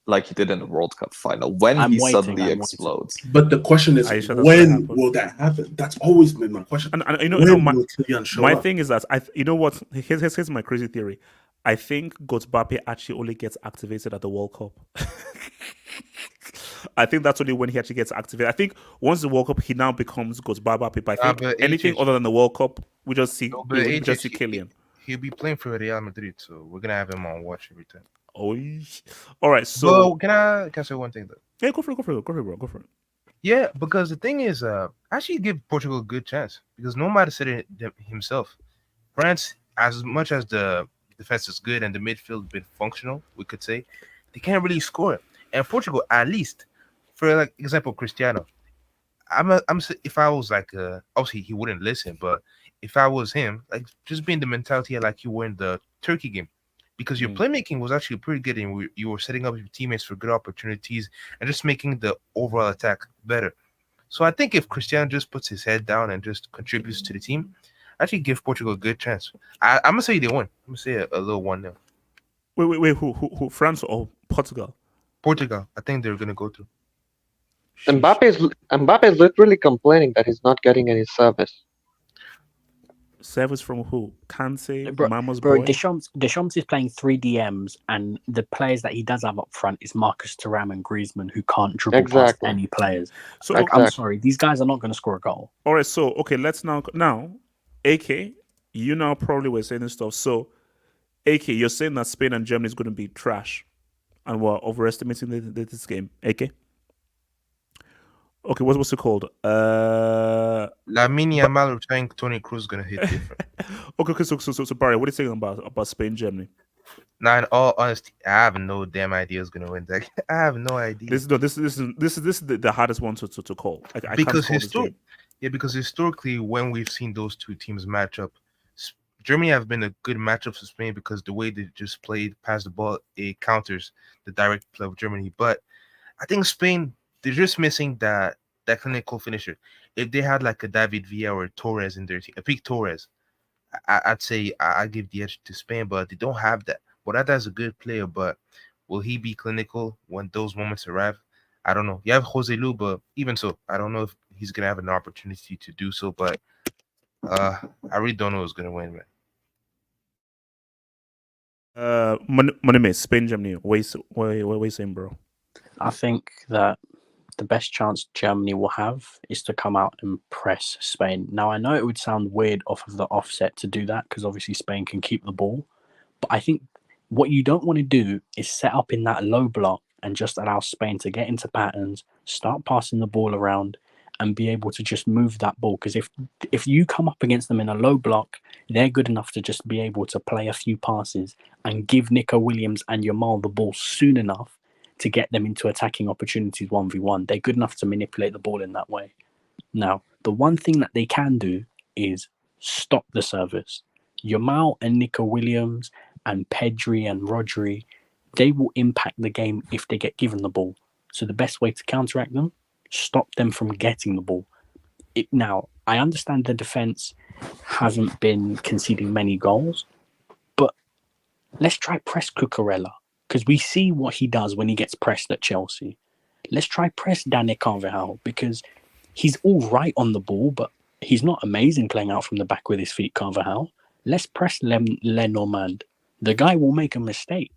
like he did in the World Cup final, when I'm he waiting, suddenly I'm waiting. explodes. But the question is, Are you sure that's when gonna happen? will that happen? That's always been my question. And when will Kylian show my up? thing is that you know what? Here's my crazy theory. I think Mbappe actually only gets activated at the World Cup. I think that's only when he actually gets activated. I think once the World Cup, he now goes bye people. I think but anything HH, other than the World Cup, we just see no, we, but we just HH, see Kylian. he'll be playing for Real Madrid, so we're gonna have him on watch every time. Oh, all right. So But can I say one thing though? yeah, go for it, bro. Go for it. Yeah, because the thing is, actually give Portugal a good chance because no matter said it himself, France, as much as the defense is good and the midfield been functional, we could say, they can't really score. And Portugal, at least, for like example, Cristiano, if I was like, obviously he wouldn't listen, but if I was him, like just being the mentality like you were in the Turkey game, because your playmaking was actually pretty good and you were setting up your teammates for good opportunities and just making the overall attack better. So I think if Cristiano just puts his head down and just contributes to the team, I actually give Portugal a good chance. I'm gonna say they win. I'm gonna say a little 1-0. Wait. Who? France or Portugal? Portugal. I think they're gonna go through. Mbappe is literally complaining that he's not getting any service. Service from who? Kante, Bro, Mama's bro, boy. Deschamps is playing 3 DMs, and the players that he does have up front is Marcus Thuram and Griezmann, who can't dribble past Exactly. any players. So Like, I'm sorry, these guys are not going to score a goal. all right. So okay, let's now, AK, you now probably were saying this stuff. So AK, you're saying that Spain and Germany is going to be trash, and we're overestimating this game. AK. Okay, what's it called? Lamine Yamal retiring Toni Kroos is gonna hit different. Okay, so Barry, what are you saying about Spain, Germany? Now, in all honesty, I have no damn idea who's gonna win that. I have no idea. This is the hardest one to call. I Because can't call this game. because historically, when we've seen those two teams match up, Germany have been a good matchup for Spain because the way they just played, pass the ball, it counters the direct play of Germany. But I think Spain, they're just missing that clinical finisher. If they had like a David Villa or Torres in their team, a peak Torres, I'd say I give the edge to Spain, but they don't have that. Morata's a good player, but will he be clinical when those moments arrive? I don't know. You have Jose Lu, but even so, I don't know if he's gonna have an opportunity to do so. But I really don't know who's gonna win, man. Money, Spain, Germany. What you saying, bro? I think that the best chance Germany will have is to come out and press Spain. Now, I know it would sound weird off of the offset to do that because obviously Spain can keep the ball. But I think what you don't want to do is set up in that low block and just allow Spain to get into patterns, start passing the ball around, and be able to just move that ball. Because if you come up against them in a low block, they're good enough to just be able to play a few passes and give Nico Williams and Yamal the ball soon enough to get them into attacking opportunities 1v1. They're good enough to manipulate the ball in that way. Now, the one thing that they can do is stop the service. Yamal and Nico Williams and Pedri and Rodri, they will impact the game if they get given the ball. So the best way to counteract them, stop them from getting the ball. Now, I understand the defense hasn't been conceding many goals, but let's try press Cucurella, because we see what he does when he gets pressed at Chelsea. Let's try press Dani Carvajal, because he's all right on the ball, but he's not amazing playing out from the back with his feet, Carvajal. Let's press Lenormand. The guy will make a mistake.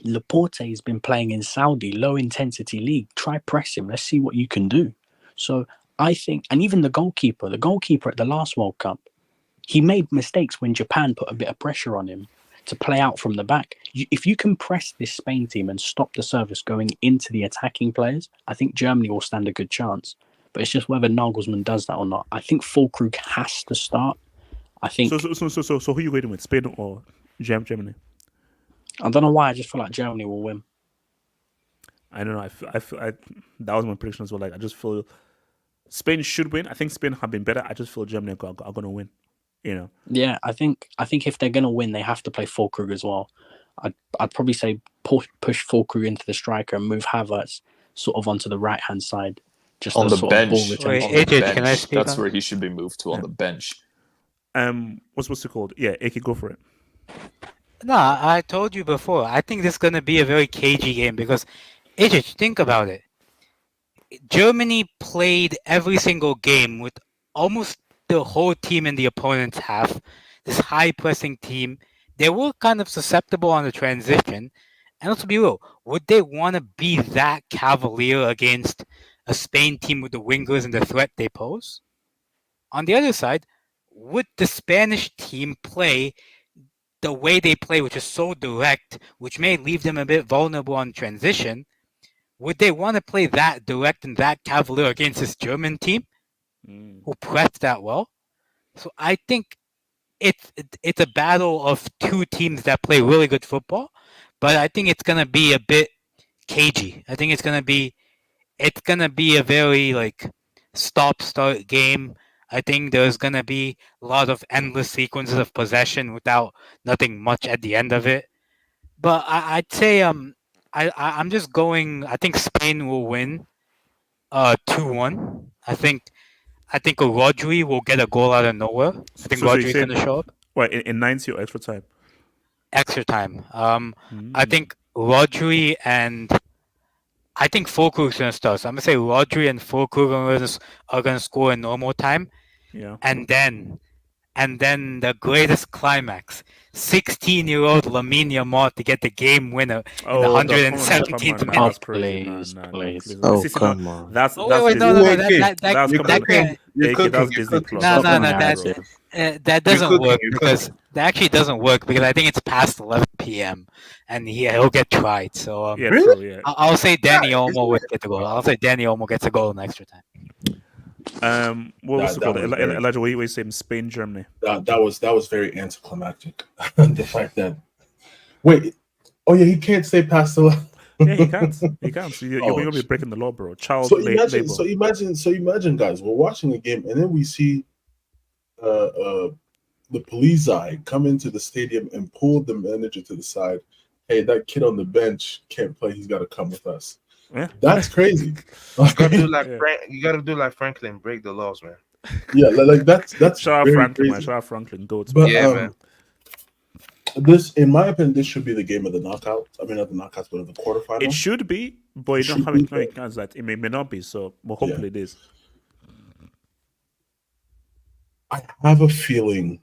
Laporte has been playing in Saudi, low-intensity league. Try press him. Let's see what you can do. So I think, and even the goalkeeper at the last World Cup, he made mistakes when Japan put a bit of pressure on him to play out from the back. If you can press this Spain team and stop the service going into the attacking players, I think Germany will stand a good chance. But it's just whether Nagelsmann does that or not. I think Füllkrug has to start. I think. So who are you going with, Spain or Germany? I don't know why. I just feel like Germany will win. I don't know. That was my prediction as well. Like, I just feel Spain should win. I think Spain have been better. I just feel Germany are going to win. You know. Yeah, I think if they're going to win, they have to play Füllkrug as well. I'd probably say push Füllkrug into the striker and move Havertz sort of onto the right hand side, just on the bench. Can I speak? That's where he should be moved to, on the bench. What's it called? Yeah, Ake, go for it. No, I told you before. I think this is going to be a very cagey game because, AJ, think about it. Germany played every single game with almost the whole team in the opponent's half. This high-pressing team. They were kind of susceptible on the transition, And let's be real, would they want to be that cavalier against a Spain team with the wingers and the threat they pose? On the other side, would the Spanish team play the way they play, which is so direct, which may leave them a bit vulnerable on transition? Would they want to play that direct and that cavalier against this German team who pressed that well? So I think it's a battle of two teams that play really good football, but I think it's gonna be a bit cagey. I think it's gonna be a very like stop-start game. I think there's gonna be a lot of endless sequences of possession without nothing much at the end of it. But I'd say I'm just going. I think Spain will win 2-1. I think Rodri will get a goal out of nowhere. I think So you Rodri's said gonna show up. what in 90 or extra time? Extra time. I think Rodri and I think Fulkrug's gonna start. So I'm gonna say Rodri and Fulkrug are gonna score in normal time, Yeah. and then the greatest climax: 16-year-old Lamine Yamal to get the game winner in the Oh, 117th minute. that's crazy. please, please. Oh, See, come on. That's Oh wait, no, Disney. no, that That's You're coming. cooking. You're AK, cooking. that's You're Disney cooking. Plus. No, That's no, coming no, out, that bro. that doesn't cooking, work you're because cooking. that actually doesn't work because I think it's past 11 p.m. and he'll get tried. So Yeah, Really? true. Yeah. I'll say Danny Yeah, Olmo will get the goal. I'll say Danny Olmo gets a goal in extra time. What was it That called? was very- Elijah, what you were saying? Spain, Germany. That was very anticlimactic. The fact that he can't stay past the. Yeah, he can't. He can't. So you're Oh, gonna be breaking the law, bro. Child So labor. imagine, guys, we're watching a game and then we see the police eye come into the stadium and pull the manager to the side. Hey, that kid on the bench can't play. He's got to come with us. Yeah. That's crazy. You gotta do like Yeah. you gotta do like Franklin, break the laws, man. Yeah, like that's Shout out very Franklin, man. crazy. Shout out Franklin. Goats. But Yeah, man. this, in my opinion, this should be the game of the knockout. I mean, not the knockouts, but of the quarterfinal. It should be, but you don't Should have be, it. No, it can't. That it may not be. So, but hopefully it is. I have a feeling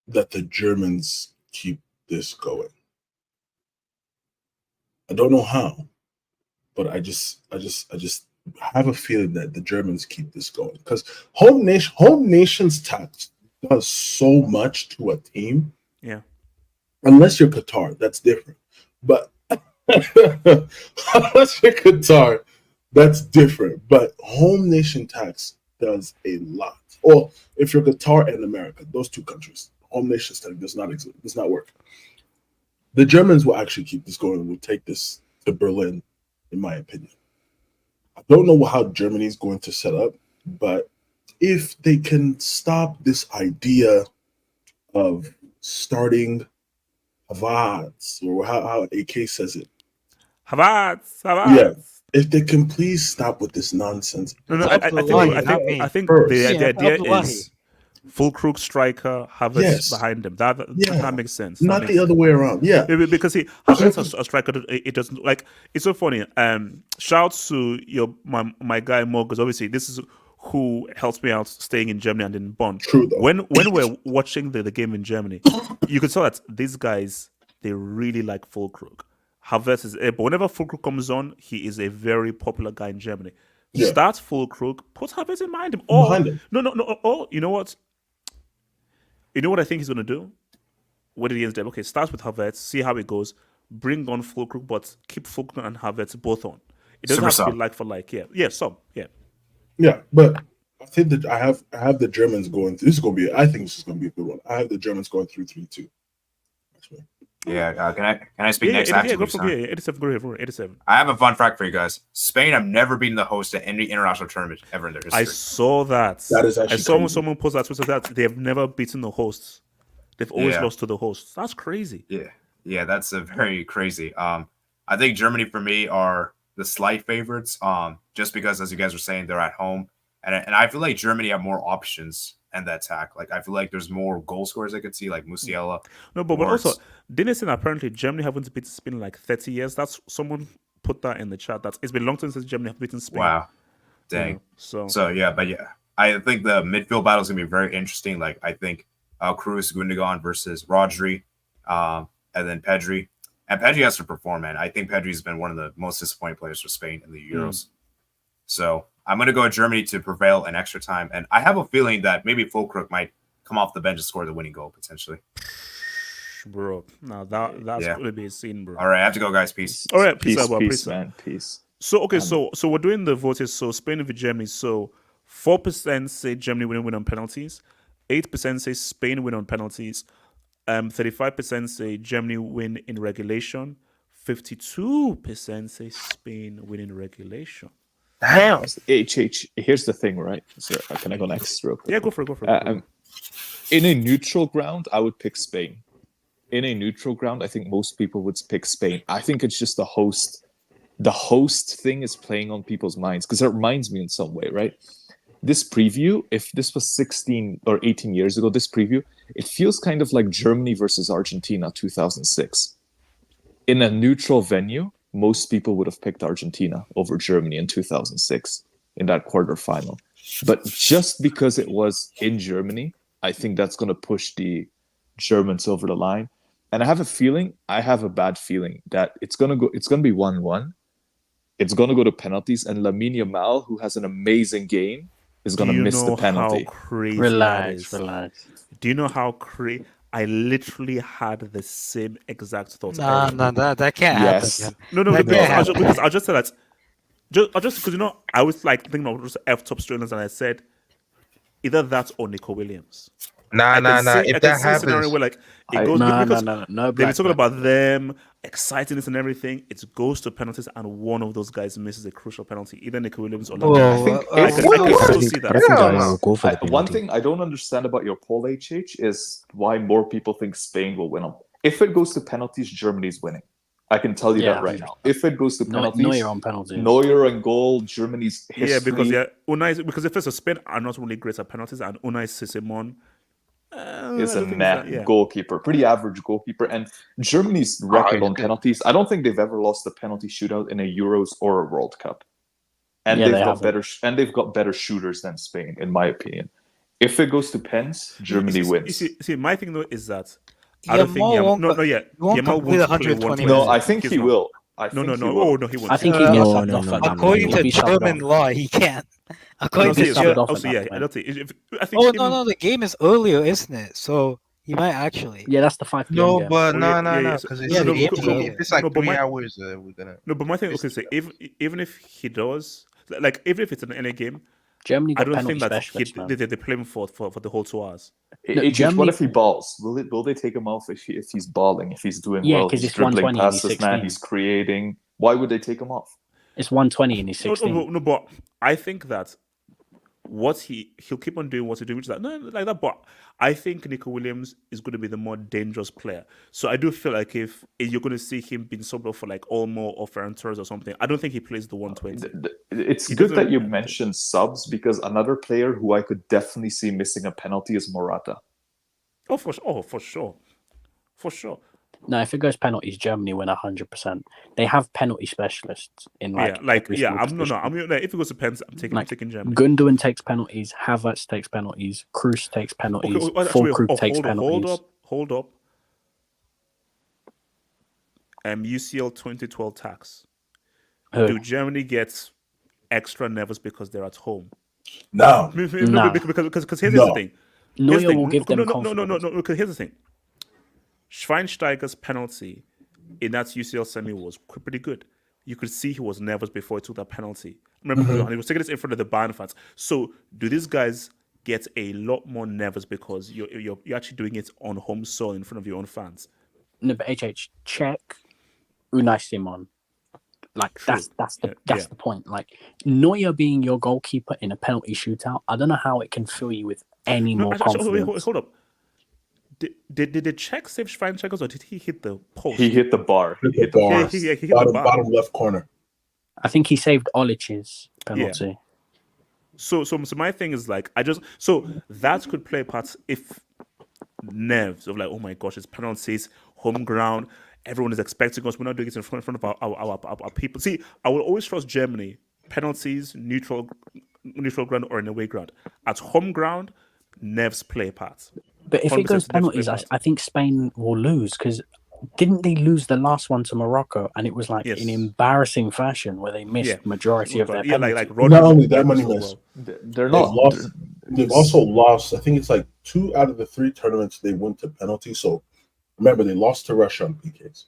that the Germans keep this going. I don't know how, but I just have a feeling that the Germans keep this going because home nation's tax does so much to a team. Yeah. Unless you're Qatar, that's different. But unless you're Qatar, that's different. But home nation tax does a lot. Or if you're Qatar and America, those two countries, home nation tax does not exist. Does not work. The Germans will actually keep this going and will take this to Berlin, in my opinion. I don't know how Germany is going to set up, but if they can stop this idea of starting Havertz, or how AK says it. Havertz. Yeah. If they can please stop with this nonsense. No, It's I think First. the idea Abdullahi. is full crook striker, Havertz Yes. behind them. That makes sense. That Not makes the other way around. Yeah. because he Havertz as a striker, it doesn't like. It's so funny. Shout to my guy Mo, because obviously this is who helps me out staying in Germany and in Bonn. True though. When we're watching the game in Germany, you could tell that these guys, they really like Fulkrug. Havertz is, but whenever Fulkrug comes on, he is a very popular guy in Germany. Yeah. Start Fulkrug, put Havertz behind him. Behind him. No. Oh, you know what? You know what I think he's gonna do? What did he end up? Okay, start with Havertz, see how it goes. Bring on Fulkrug, but keep Fulkrug and Havertz both on. It doesn't Super have to be sub. like for like. Yeah, some. Yeah. Yeah, but I think that I have the Germans going. This is going to be. I think this is going to be a good one. I have the Germans going 3-3-2. Yeah, can I speak next? I have to Go leave for soon. 87. Go ahead, 87. I have a fun fact for you guys. Spain have never been the host at any international tournament ever in their history. I saw that. That is actually I saw crazy. someone post that Twitter that they have never beaten the hosts. They've always Yeah. lost to the hosts. That's crazy. Yeah, that's a very crazy. I think Germany for me are the slight favorites. Just because, as you guys were saying, they're at home, and I feel like Germany have more options in the attack. Like I feel like there's more goal scorers I could see, like Musiala. No, but or- also, didn't they say that apparently Germany haven't beaten Spain in like 30 years? That's someone put that in the chat. It's been a long time since Germany have beaten Spain. Wow, you dang. know, so So yeah, I think the midfield battle is gonna be very interesting. Like I think Cruz Gundogan versus Rodri, and then Pedri. And Pedri has to perform, man. I think Pedri's been one of the most disappointing players for Spain in the Euros. So I'm going to go with Germany to prevail in extra time. And I have a feeling that maybe Fulkrug might come off the bench and score the winning goal, potentially. Bro, now that's going to be a scene, bro. All right, I have to go, guys. Peace. All right, peace, out, peace, man. Peace. So, okay, so we're doing the votes. So Spain v Germany. So 4% say Germany win on penalties. 8% say Spain win on penalties. 35% say Germany win in regulation. 52% say Spain win in regulation. Damn. Here's the thing, right? So can I go next real quick? Yeah, go for it. In a neutral ground, I would pick Spain. In a neutral ground, I think most people would pick Spain. I think it's just the host. The host thing is playing on people's minds because it reminds me in some way, right? This preview, if this was 16 or 18 years ago, this preview, it feels kind of like Germany versus Argentina 2006. In a neutral venue, most people would have picked Argentina over Germany in 2006 in that quarterfinal. But just because it was in Germany, I think that's going to push the Germans over the line. And I have a bad feeling that it's going to be 1-1. It's going to go to penalties, and Lamine Yamal, who has an amazing game, is going to miss the penalty. How crazy Relax. Do you know how crazy? I literally had the same exact thoughts. No, that can't happen. No, because I'll just say that. Just because I was like thinking of just F-top streamers, and I said either that or Nico Williams. Nah. If that happens, scenario where like it goes no. They've been talking about them, excitingness and everything. It goes to penalties, and one of those guys misses a crucial penalty. Either Nico Williams or I can still see that. One thing I don't understand about your poll, HH, is why more people think Spain will win them. If it goes to penalties, Germany's winning. I can tell you that right now. If it goes to penalties, Neuer on penalties. Neuer and goal, Germany's history. Because if it's a Spain are not really great at penalties, and Unai Simon is a goalkeeper, pretty average goalkeeper. And Germany's record on penalties, I don't think they've ever lost a penalty shootout in a Euros or a World Cup. And they've got better shooters than Spain, in my opinion. If it goes to pens, Germany wins. See, my thing though is that I don't think Yamal won't 120. No, I think he will. No, he won't. I think he gets subbed off. According to German law, he can't. According to German, I don't think. The game is earlier, isn't it? So he might actually. Yeah, that's the 5 p.m. No, game. but no, because if it's like 3 hours, we're gonna. No, but my thing is, even if he does, like, even if it's an NA game, Germany I don't think that they play him for the whole 2 hours. What if he balls? Will they take him off if he's balling? If he's doing well, he's dribbling past this man, he's creating. Why would they take him off? It's 120 and he's 16. No, but I think that he'll keep on doing what he's doing, which is like that. But I think Nico Williams is going to be the more dangerous player. So I do feel like if you're going to see him being subbed off for like Olmo or Ferran Torres or something, I don't think he plays the 120. It's good that you mentioned subs, because another player who I could definitely see missing a penalty is Morata. For sure. No, if it goes penalties, Germany win 100%. They have penalty specialists in if it goes to pens, I'm taking Germany. Gundogan takes penalties, Havertz takes penalties, Kroos takes penalties, Fulkrug takes penalties. Hold up. UCL 2012 tax. Do Germany get extra nervous because they're at home? No. Because here's the thing. Neuer will give them confidence. No. Because here's the thing. Schweinsteiger's penalty in that UCL semi was pretty good. You could see he was nervous before he took that penalty. Remember, he was taking this in front of the Bayern fans. So, do these guys get a lot more nervous because you're actually doing it on home soil in front of your own fans? No, but check Unai Simon. Like that's the point. Like Neuer being your goalkeeper in a penalty shootout, I don't know how it can fill you with any more confidence. Hold up. Did the Czech save Schweinsteiger, or did he hit the post? He hit the bar. He hit the bar. He hit the bar. Bottom left corner. I think he saved Olich's penalty. Yeah. So my thing is like that could play a part if nerves of like, oh my gosh, it's penalties, home ground, everyone is expecting us, we're not doing it in front of our people. See, I will always trust Germany. Penalties, neutral ground or an away ground. At home ground, nerves play a part. But if it goes penalties, I think Spain will lose because didn't they lose the last one to Morocco? And it was like Yes. in embarrassing fashion where they missed Yeah. majority of their Yeah, penalties. like Rodri. Not only that, Rodri Money as Miss, well. They're they've not. lost. They've also lost. I think it's like 2 out of the 3 tournaments they went to penalty. So remember, they lost to Russia on PKs.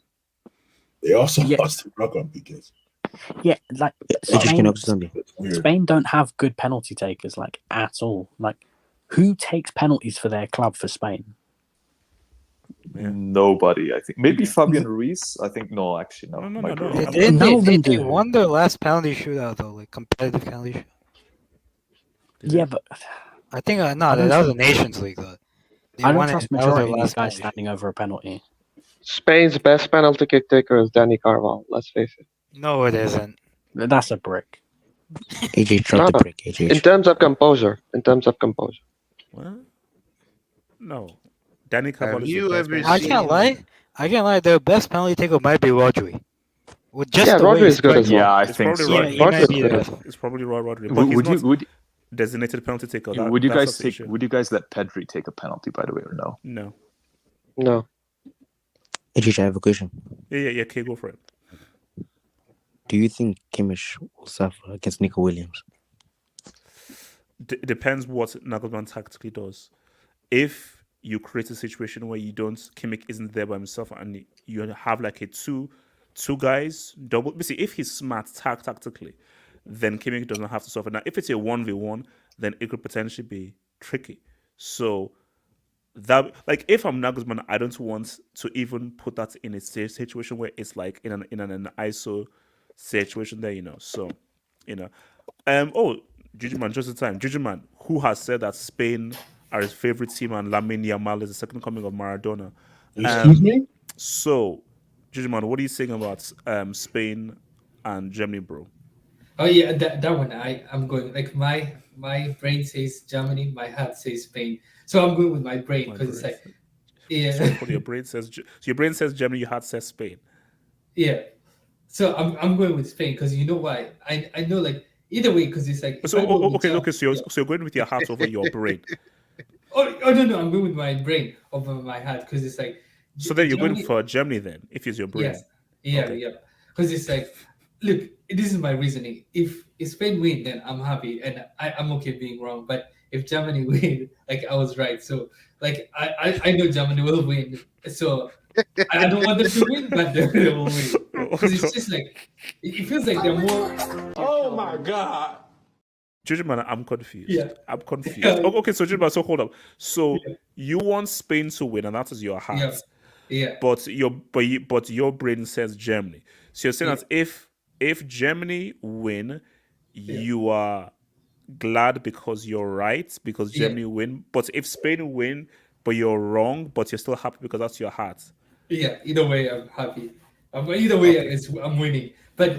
They also lost to Morocco on PKs. Yeah, like Zombie. It's weird. Spain don't have good penalty takers like at all. Like, who takes penalties for their club for Spain? Nobody, I think. Maybe Fabian Ruiz. I think no, actually no. No. Might be wrong. They won their last penalty shootout though, like competitive penalty shootout. Yeah, but I think that was a Nations League though. I don't trust majority of these guys standing over a penalty. Spain's best penalty kick taker is Danny Carvalho. Let's face it. No, it isn't. That's a brick. AJ dropped the brick. AJ. In terms of composure. What? No. Danny Carvalho. I can't lie. Their best penalty taker might be Rodri. With just Yeah, the way Rodri is good as well. Yeah, I think so. Yeah, he might be there. It's probably Rodri. But he's not designated penalty taker. Would you guys let Pedri take a penalty, by the way, or no? No. AJ, I have a question. Yeah. Okay, go for it. Do you think Kimmich will suffer against Nico Williams? Depends what Nagelsmann tactically does. If you create a situation where Kimmich isn't there by himself, and you have like a two guys double. Basically, if he's smart tactically, then Kimmich doesn't have to suffer. Now, if it's a 1v1, then it could potentially be tricky. So that, like, if I'm Nagelsmann, I don't want to even put that in a situation where it's like in an ISO situation there, So, Jujuman, just in time. Jujuman, who has said that Spain are his favorite team and Lamine Yamal is the second coming of Maradona. Excuse me? So, Jujuman, what are you saying about Spain and Germany, bro? Oh yeah, that one. I'm going like my brain says Germany, my heart says Spain. So I'm going with my brain because it's like, yeah. So your brain says Germany, your heart says Spain. Yeah. So I'm going with Spain because you know why? I know like either way because it's like. So you're going with your heart over your brain. Oh no! I'm going with my brain over my heart because it's like. So then you're going for Germany then, if it's your brain. Yes. Yeah. Because it's like, look, this is my reasoning. If Spain win, then I'm happy and I'm okay being wrong. But if Germany win, like I was right. So like I know Germany will win. So I don't want them to win, but they will win. Because it's just like it feels like they're more. Oh my god. Jujuman, I'm confused. Yeah. I'm confused. Okay, so Jujuman, so hold up. So you want Spain to win, and that is your heart. Yeah. But your brain says Germany. So you're saying that if Germany win, you are glad because you're right, because Germany win. But if Spain win, but you're wrong, but you're still happy because that's your heart. Yeah, either way, I'm happy. Either way, I'm winning. But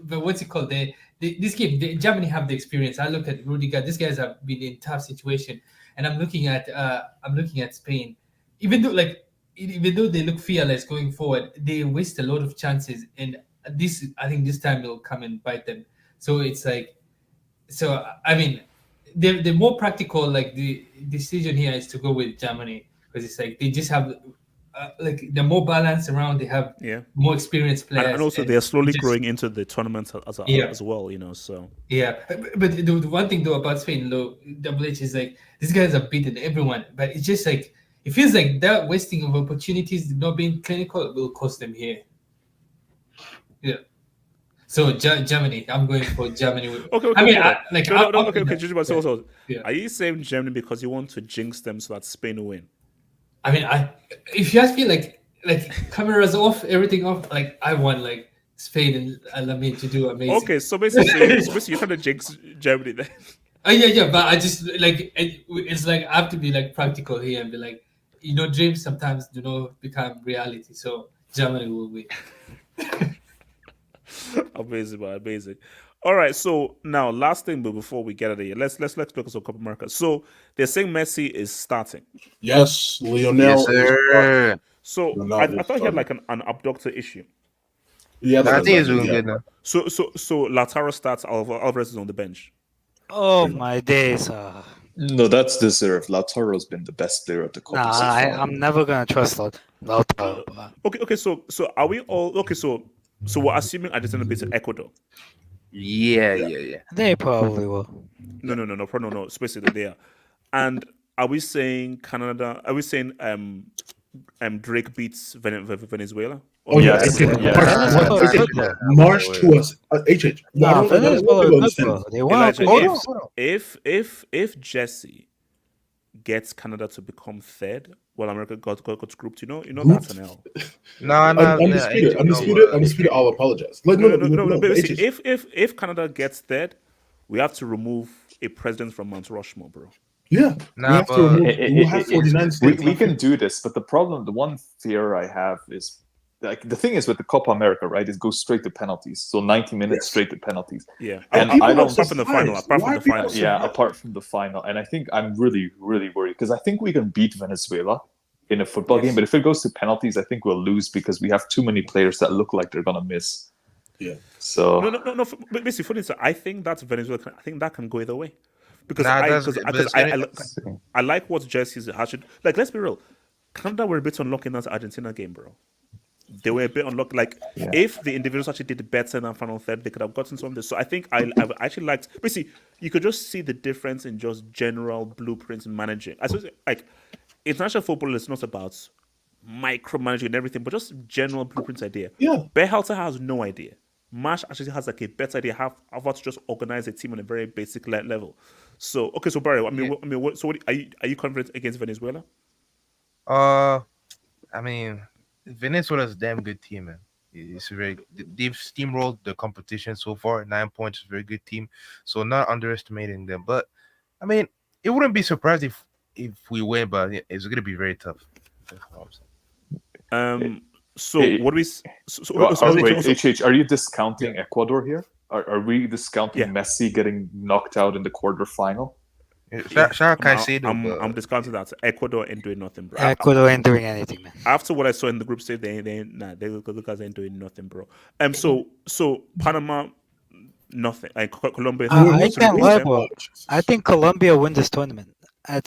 what's it called? This game, Germany have the experience. I look at Rudiger. These guys have been in tough situation, and I'm looking at Spain. Even though they look fearless going forward, they waste a lot of chances, and I think this time will come and bite them. So it's like, I mean, they're more practical. Like the decision here is to go with Germany because it's like they just have. They're more balanced around. They have more experienced players, and also they're slowly growing into the tournament as well. So but the one thing though about Spain, though, WH is like these guys are beating everyone, but it's just like it feels like that wasting of opportunities, not being clinical, will cost them here. Yeah. So Germany, I'm going for Germany. Okay. I mean, okay. Are you saying Germany because you want to jinx them so that Spain will win? I mean, if you ask me, like cameras off, everything off, like I want like Spain and Lamine to do amazing. Okay, so basically you're trying to jinx Germany then. Yeah, but I just like it's like I have to be like practical here and be like, dreams sometimes do not become reality. So Germany will win. Amazing, man, amazing. All right, so now last thing, but before we get out of here, let's look at some Copa America. So they're saying Messi is starting. Yes, Lionel. Yes, sir. So I thought he had like an abductor issue. Yeah, I think he's doing good now. So Lautaro starts. Alvarez is on the bench. Oh my days! No, that's deserved. Lautaro's been the best player of the Copa. I'm never gonna trust Lautaro. Okay. So are we all okay? So we're assuming Argentina beats Ecuador. Yeah. They probably will. No. Especially there. And are we saying Canada? Are we saying Drake beats Venezuela? Oh Or yeah, Yes, HH, yes. March to us. HH. Well, I Nah, don't know Venezuela what is people good, understand. bro. They won Elijah, good if, games. if Jesse gets Canada to become third, while America got grouped, you know that's an L. Undisputed. I'll apologize. Like no. But see, HH. if Canada gets third, we have to remove a president from Mount Rushmore, bro. Yeah, we have to remove. We'll have 49 states. We can do this, but the one fear I have is like the thing is with the Copa America, right? It goes straight to penalties, so 90 minutes straight to penalties. Yeah, and I don't apart from the final. apart from the final, and I think I'm really worried because I think we can beat Venezuela in a football game, but if it goes to penalties, I think we'll lose because we have too many players that look like they're gonna miss. Yeah. So no. But basically, for instance, I think that's Venezuela. I think that can go either way. Because I like what Jesse's actually like. Let's be real, Canada were a bit unlucky in that Argentina game, bro. They were a bit unlucky. Like if the individuals actually did better in that final third, they could have gotten something. So I think I actually liked. Basically, you could just see the difference in just general blueprints in managing. I suppose like international football is not about micromanaging and everything, but just general blueprints idea. Yeah, Berhalter has no idea. Marsh actually has like a better idea how to just organize a team on a very basic level. So okay, so Barry, so what, are you confident against Venezuela? I mean, Venezuela's a damn good team, man. They've steamrolled the competition so far. 9 points, very good team. So not underestimating them, but I mean, it wouldn't be surprised if we win, but it's going to be very tough. So what do we? Wait, HH, are you discounting Ecuador here? Are we discounting Messi getting knocked out in the quarterfinal? I'm discounting that. Ecuador ain't doing nothing, bro. Ecuador ain't doing anything, man. After what I saw in the group stage, they guys ain't doing nothing, bro. So Panama, nothing. Like Colombia. I can't lie, bro. I think Colombia win this tournament. I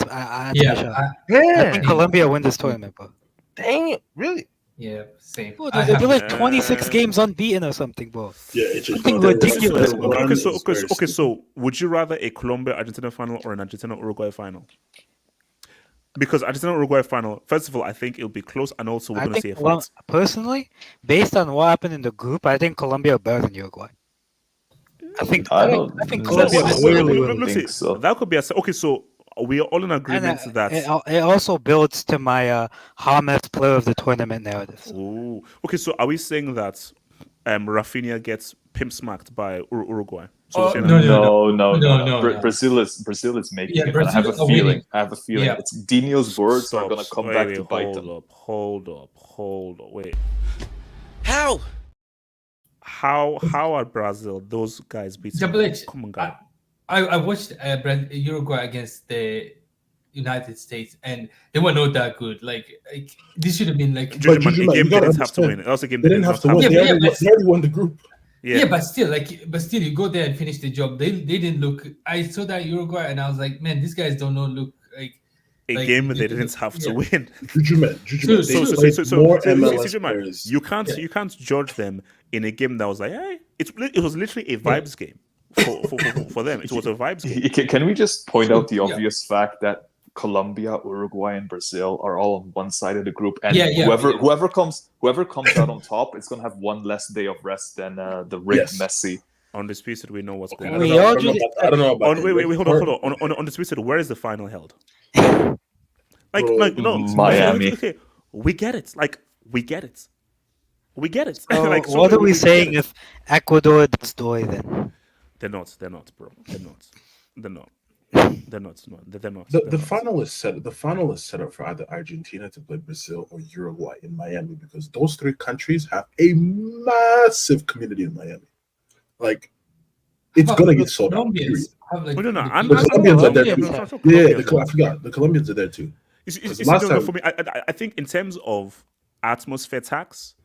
think Colombia win this tournament, bro. Dang it, really? Yeah, same. Bro, they're like 26 games unbeaten or something, bro. Yeah, it's just ridiculous. Okay, so would you rather a Colombia-Argentina final or an Argentina-Uruguay final? Because Argentina-Uruguay final, first of all, I think it'll be close, and also we're going to see a fight. Personally, based on what happened in the group, I think Colombia are better than Uruguay. I think Colombia think so. That could be okay. So we are all in agreement that it also builds to my James player of the tournament narrative. Ooh. Okay, so are we saying that Rafinha gets pimp smacked by Uruguay? So no. Brazil is making it. I have a feeling. Yeah. It's Dino's words are gonna come back to bite them. Hold up. Wait. How? How are Brazil? Those guys beat? Come on, guy. I watched Uruguay against the United States, and they were not that good. Like this should have been like. A game they didn't have to win. It was a game they didn't have to win. They already won the group. Yeah, but still, you go there and finish the job. They didn't look. I saw that Uruguay, and I was like, man, these guys don't look like a game they didn't have to win. You can't judge them in a game that was like, hey, it was literally a vibes game for them. It was a vibes game. Can we just point out the obvious fact that Colombia, Uruguay, and Brazil are all on one side of the group, and whoever comes out on top, it's gonna have one less day of rest than the rigged Messi. Undisputed, we know what's going on. I don't know about. Wait, hold on. On Undisputed, where is the final held? Miami. Okay, we get it. We get it. So what are we saying if Ecuador does do then? They're not, bro. They're not. The final is set. The final is set up for either Argentina to play Brazil or Uruguay in Miami because those three countries have a massive community in Miami. It's gonna get sold out. The Colombians are there too. Yeah, I forgot. The Colombians are there too. For me, I think in terms of atmosphere tax,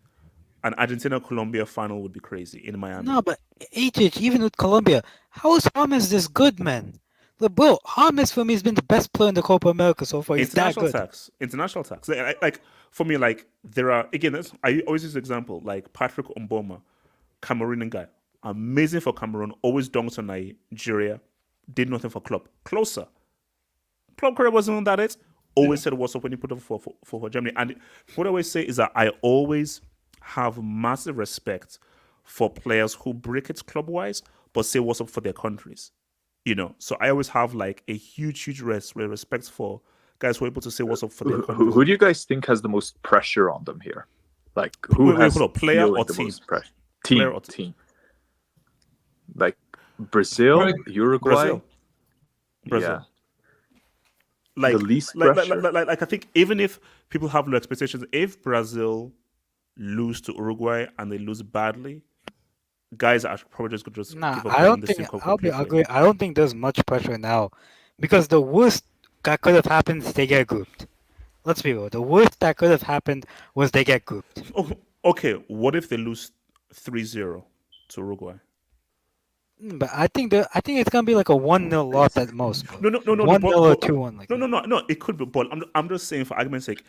an Argentina-Colombia final would be crazy in Miami. No, but even with Colombia, how is James this good, man? Look, bro, James for me has been the best player in the Copa America so far. He's that good. International tax. Like for me, like there are again. I always use the example like Patrick Mboma, Cameroonian guy, amazing for Cameroon, always dunks on Nigeria, did nothing for club. Closer, club career wasn't that it. Always said what's up when you put up for Germany. And what I always say is that I always have massive respect for players who break it club wise, but say what's up for their countries. So I always have like a huge respect for guys who are able to say what's up for their countries. Who do you guys think has the most pressure on them here? Like who has hold on, player or the team? most pressure? Team. Like Brazil, Uruguay, Brazil. Yeah. Like the least pressure. Like I think even if people have low expectations, if Brazil lose to Uruguay and they lose badly, guys are probably just going to give up. I don't think I don't think there's much pressure now, because the worst that could have happened is they get grouped. Let's be real. The worst that could have happened was they get grouped. Oh, okay, what if they lose 3-0 to Uruguay? But I think it's gonna be like a 1-0 loss at most. No. 1-0 or 2-1. Like no. It could be, but I'm just saying for argument's sake.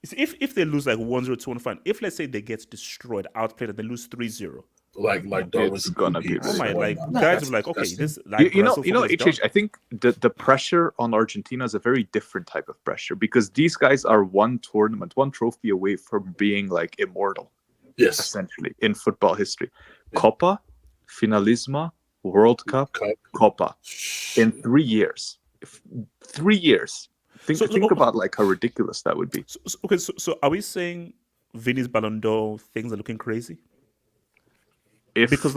If they lose like 1-0, 2-1, fine. If let's say they get destroyed, outplayed, and they lose 3-0. Like it's gonna be guys are like, okay, this HH, I think the pressure on Argentina is a very different type of pressure, because these guys are one trophy away from being like immortal. Yes, essentially in football history. Copa, Finalisma, World Cup, Copa in 3 years. 3 years. Think about like how ridiculous that would be. So are we saying Vini's Ballon d'Or things are looking crazy? Because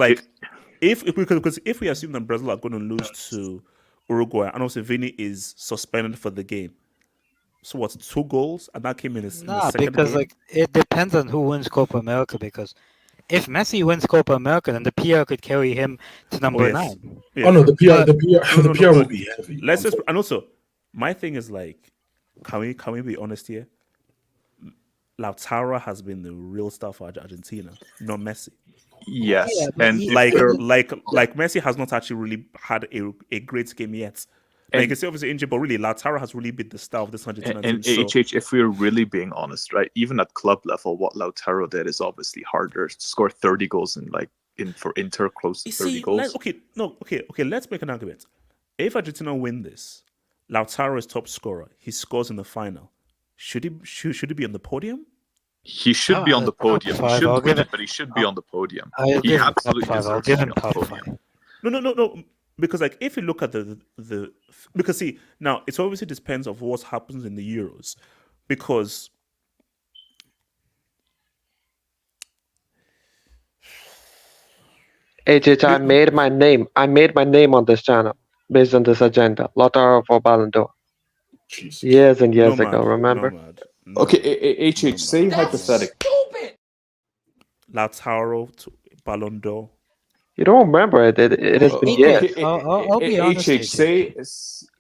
if we assume that Brazil are going to lose to Uruguay, and also Vini is suspended for the game, so what's 2 goals, and that came in the second because game? like it depends on who wins Copa America. Because if Messi wins Copa America, then the PR could carry him to number 9. Yeah. Oh no, the PR will be heavy. Let's just, and also my thing is like, can we be honest here? Lautaro has been the real star for Argentina, not Messi. Yes, and like Messi has not actually really had a great game yet. Like you can see obviously injured, but really Lautaro has really been the star of this Argentina team. And HH, if we're really being honest, right, even at club level, what Lautaro did is obviously harder. To score 30 goals for Inter, close to 30 goals. Okay. Let's make an argument. If Argentina win this, Lautaro is top scorer. He scores in the final. Should he be on the podium? He should be on the podium. He should win it, but he should be on the podium. He absolutely deserves to be on the podium. No. Because like if you look at the because see now it obviously depends on what happens in the Euros, because I made my name on this channel based on this agenda. Lautaro for Ballon d'Or. Years and years ago, remember? Okay, HH, say hypothetically. Lautaro to Ballon d'Or. You don't remember it? It has been years. I'll be honest. HH, say.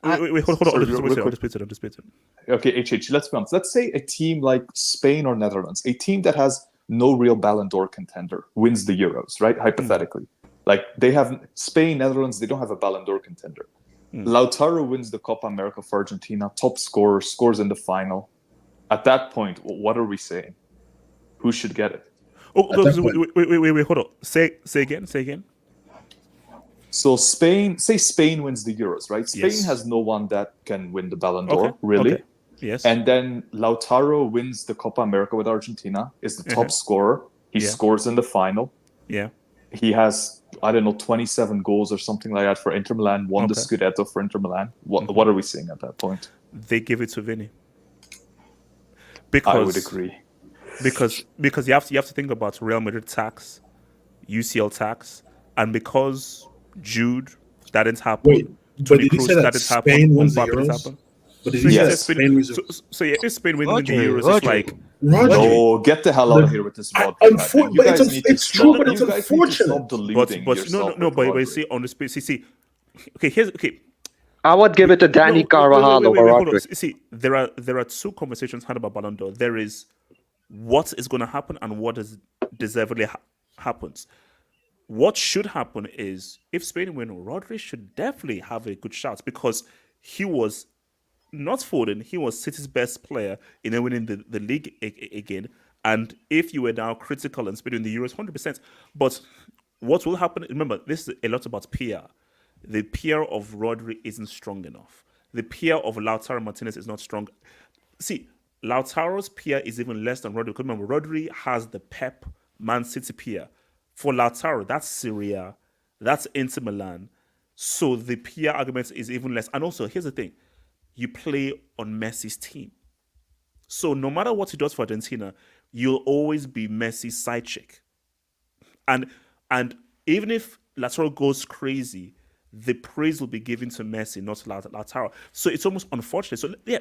Wait, hold on. Undisputed. Okay, HH, let's be honest. Let's say a team like Spain or Netherlands, a team that has no real Ballon d'Or contender, wins the Euros, right? Hypothetically. Like they have Spain, Netherlands, they don't have a Ballon d'Or contender. Lautaro wins the Copa America for Argentina, top scorer, scores in the final. At that point, what are we saying? Who should get it? Wait, hold on. Say again. So Spain wins the Euros, right? Spain has no one that can win the Ballon d'Or, really. Okay. Yes. And then Lautaro wins the Copa America with Argentina, is the top scorer. He scores in the final. Yeah. He has, 27 goals or something like that for Inter Milan, won the Scudetto for Inter Milan. What are we saying at that point? They give it to Vini. Because I would agree. Because you have to think about Real Madrid tax, UCL tax, and because Jude that didn't happen. Wait, but did you say that Spain wins the Euros? But did you say that Spain wins? So yeah, if Spain wins the Euros, it's like no, get the hell out of here with this vodka. It's true, but it's unfortunate. But you see on the space, see. Okay. I would give it to Danny Carvajal over Rodri. See, there are 2 conversations had about Ballon d'Or. There is what is going to happen and what is deservedly happens. what should happen is if Spain win, Rodri should definitely have a good shot because he was not Foden, he was City's best player in winning the league again. And if you were now critical and Spain in the Euros, 100%. But what will happen? Remember, this is a lot about PR. The PR of Rodri isn't strong enough. The PR of Lautaro Martinez is not strong. See, Lautaro's PR is even less than Rodri. Because remember, Rodri has the Pep Man City PR. For Lautaro, that's Serie, that's Inter Milan. So the PR argument is even less. And also, here's the thing: you play on Messi's team. So no matter what he does for Argentina, you'll always be Messi's side chick. And even if Lautaro goes crazy, the praise will be given to Messi, not to Lautaro. So it's almost unfortunate. So yeah,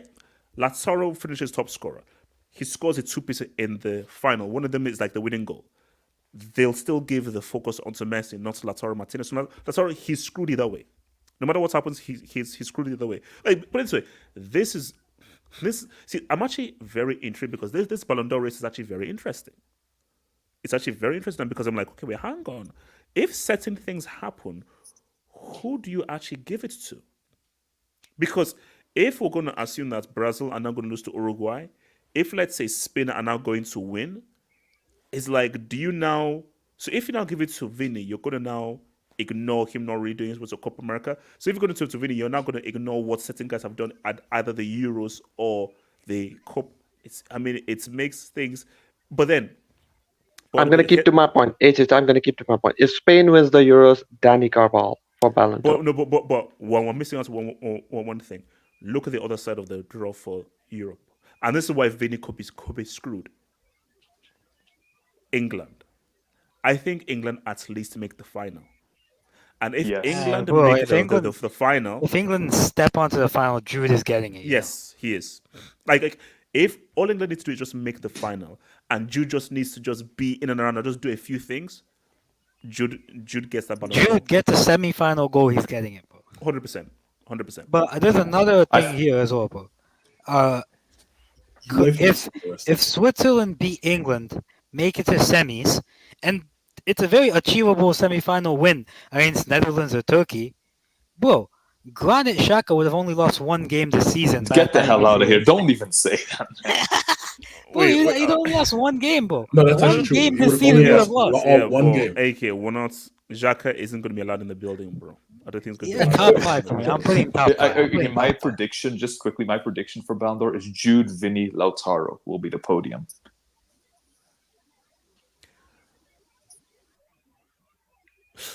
Lautaro finishes top scorer. He scores a two-piece in the final. One of them is like the winning goal. They'll still give the focus onto Messi, not to Lautaro Martinez. So Lautaro, he's screwed either way. No matter what happens, he's screwed either way. Like, put it this way, this. See, I'm actually very intrigued because this Ballon d'Or race is actually very interesting. It's actually very interesting because I'm like, okay, wait, hang on. If certain things happen, who do you actually give it to? Because if we're going to assume that Brazil are now going to lose to Uruguay, if let's say Spain are now going to win, it's like, do you now? So if you now give it to Vini, you're going to now ignore him not really doing it with the Copa America. So if you're going to Vini, you're now going to ignore what certain guys have done at either the Euros or the Copa. It makes things. But then, I'm going to keep to my point. I'm going to keep to my point. If Spain wins the Euros, Danny Carvajal for Ballon d'Or. But we're missing out one thing. Look at the other side of the draw for Europe. And this is why Vini could be screwed. England. I think England at least make the final. And if England make the final... If England step onto the final, Jude is getting it. Yes, he is. Like, if all England needs to do is just make the final, and Jude just needs to just be in and around and just do a few things, Jude gets that Ballon d'Or. Jude get the semi-final goal, he's getting it, bro. 100%. But there's another thing here as well, bro. If Switzerland beat England, make it to semis, and it's a very achievable semi-final win against Netherlands or Turkey, bro, Granit Xhaka would have only lost one game this season. Get the hell out of here. Don't even say that. Bro, he only lost one game, bro. No, that's one actually true. game this season would have lost. One game. AK, we're not... Xhaka isn't going to be allowed in the building, bro. I don't think it's going to be top 5 for me. I'm putting top 5. My prediction, just quickly, my prediction for Ballon d'Or is Jude, Vini, Lautaro will be the podium.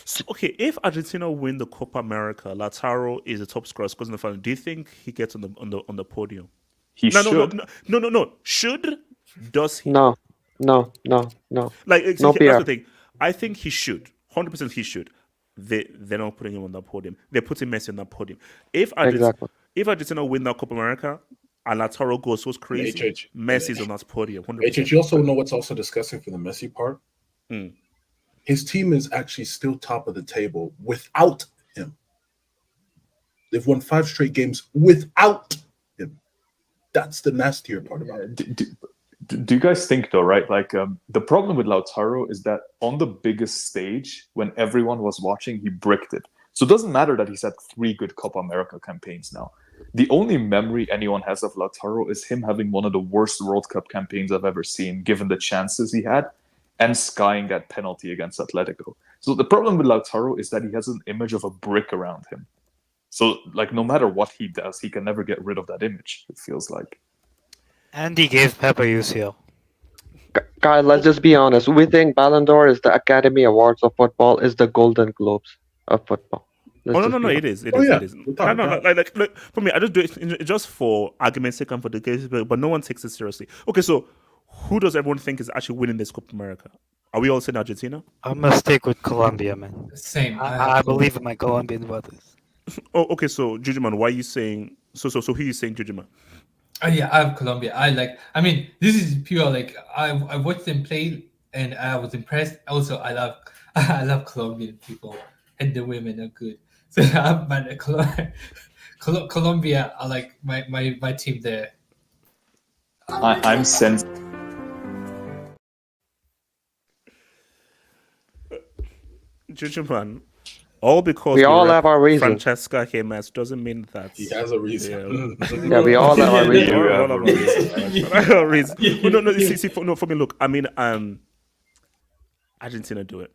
So, okay, if Argentina win the Copa America, Lautaro is the top scorer, scores in the final. Do you think he gets on the podium? He should. No. Should? Does he? No. Like, no that's PR. the thing. I think he should. 100% he should. They're not putting him on that podium. They're putting Messi on that podium. If Argentina win that Copa America and Lautaro goes so crazy, Messi's on that podium. 100%. You also know what's also disgusting for the Messi part? His team is actually still top of the table without him. They've won 5 straight games without him. That's the nastier part about it. Do you guys think though, right? Like the problem with Lautaro is that on the biggest stage, when everyone was watching, he bricked it. So it doesn't matter that he's had 3 good Copa America campaigns now. The only memory anyone has of Lautaro is him having one of the worst World Cup campaigns I've ever seen, given the chances he had, and skying that penalty against Atletico. So the problem with Lautaro is that he has an image of a brick around him. So like no matter what he does, he can never get rid of that image, it feels like. And he gave Pepe UCL. Guys, let's just be honest. We think Ballon d'Or is the Academy Awards of football, is the Golden Globes of football. No, it is. It is. No, like, for me, I just do it just for argument's sake and for the case, but no one takes it seriously. Okay, so who does everyone think is actually winning this Copa America? Are we all saying Argentina? I'm gonna stick with Colombia, man. Same. I believe in my Colombian brothers. Oh, okay. So, Jujuman, why are you saying? So who are you saying, Jujuman? Yeah, I have Colombia. This is pure. Like I watched them play and I was impressed. Also, I love Colombian people and the women are good. So Colombia are like my team there. I'm sensing. Juju man, all because We all rep have our reasons. Francesca Jimenez doesn't mean that He has a reason. Yeah, we all have our We reasons. all have our reasons. We all have our reasons. Well, no, see, for me, look, I mean, Argentina do it.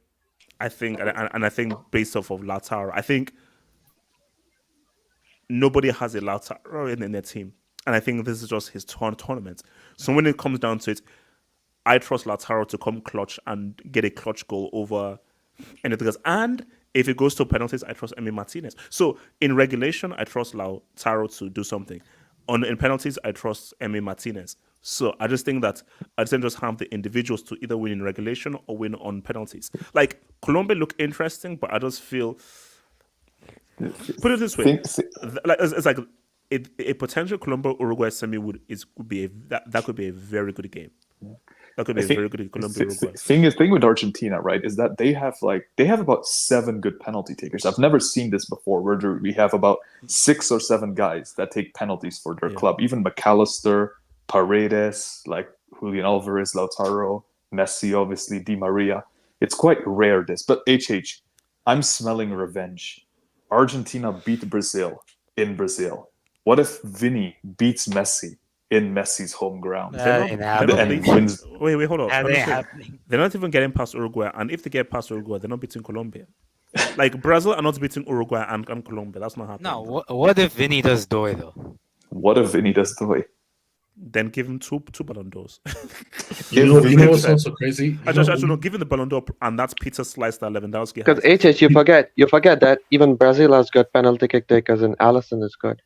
I think, and I think based off of Lautaro, I think nobody has a Lautaro in their team, and I think this is just his tournament. So when it comes down to it, I trust Lautaro to come clutch and get a clutch goal over anything else. And if it goes to penalties, I trust Emi Martinez. So in regulation, I trust Lautaro to do something. In penalties, I trust Emi Martinez. So I just think that Argentina just have the individuals to either win in regulation or win on penalties. Like Colombia look interesting, but I just feel. Put it this way, it's like a potential Colombia Uruguay semi could be that could be a very good game. That could be a very good Colombia Uruguay. Thing with Argentina, right, is that they have about 7 good penalty takers. I've never seen this before, where we have about 6 or 7 guys that take penalties for their club. Even McAllister, Paredes, like Julian Alvarez, Lautaro, Messi, obviously Di Maria. It's quite rare this, but I'm smelling revenge. Argentina beat Brazil in Brazil. What if Vini beats Messi in Messi's home ground? Wins. Wait, hold on. They're not even getting past Uruguay, and if they get past Uruguay, they're not beating Colombia. Like Brazil are not beating Uruguay and Colombia. That's not happening. No, what if Vinny does Doy though? What if Vinny does Doy? Then give him two Ballon d'Ors. You know what's also crazy? Actually, give him the Ballon d'Or, and that's Peter Slice that Lewandowski. Because you forget that even Brazil has got penalty kick takers, and Alisson is good.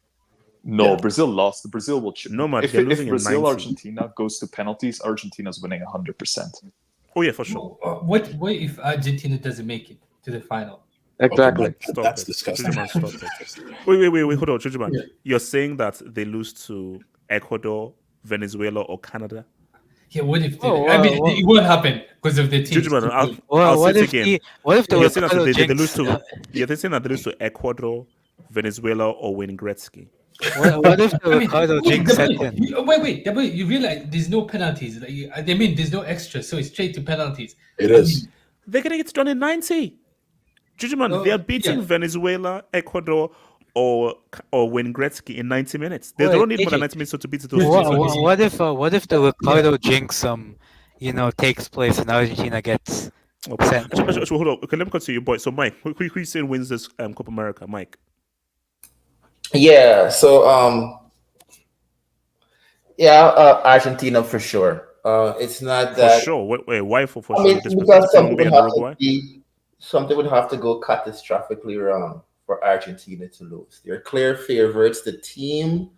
No, Brazil lost. Brazil will. No, man. If Brazil Argentina goes to penalties, Argentina's winning 100%. Oh yeah, for sure. What if Argentina doesn't make it to the final? Exactly. Okay, that's disgusting. Wait, hold on, Jujuman. Yeah. You're saying that they lose to Ecuador, Venezuela, or Canada? Yeah, what if they, it won't happen because of the team. Jujuman, I'll say it again. You're saying that they lose to? You're saying that they lose to Ecuador, Venezuela, or Wayne Gretzky? What if the Ricardo jinx set in? Wait, you realize there's no penalties. There's no extra, so it's straight to penalties. It is. They're gonna get done in 90. Jujuman, they are beating Venezuela, Ecuador, or Wayne Gretzky in 90 minutes. They don't need more than 90 minutes to beat those. What if the Ricardo jinx takes place and Argentina gets sent? Hold on. Okay, let me continue, boy. So Mike, who you saying wins this Copa America, Mike? Yeah. So Argentina for sure. It's not that for sure. Wait, why for sure? Because something would have to go catastrophically wrong for Argentina to lose. They're clear favorites. The team,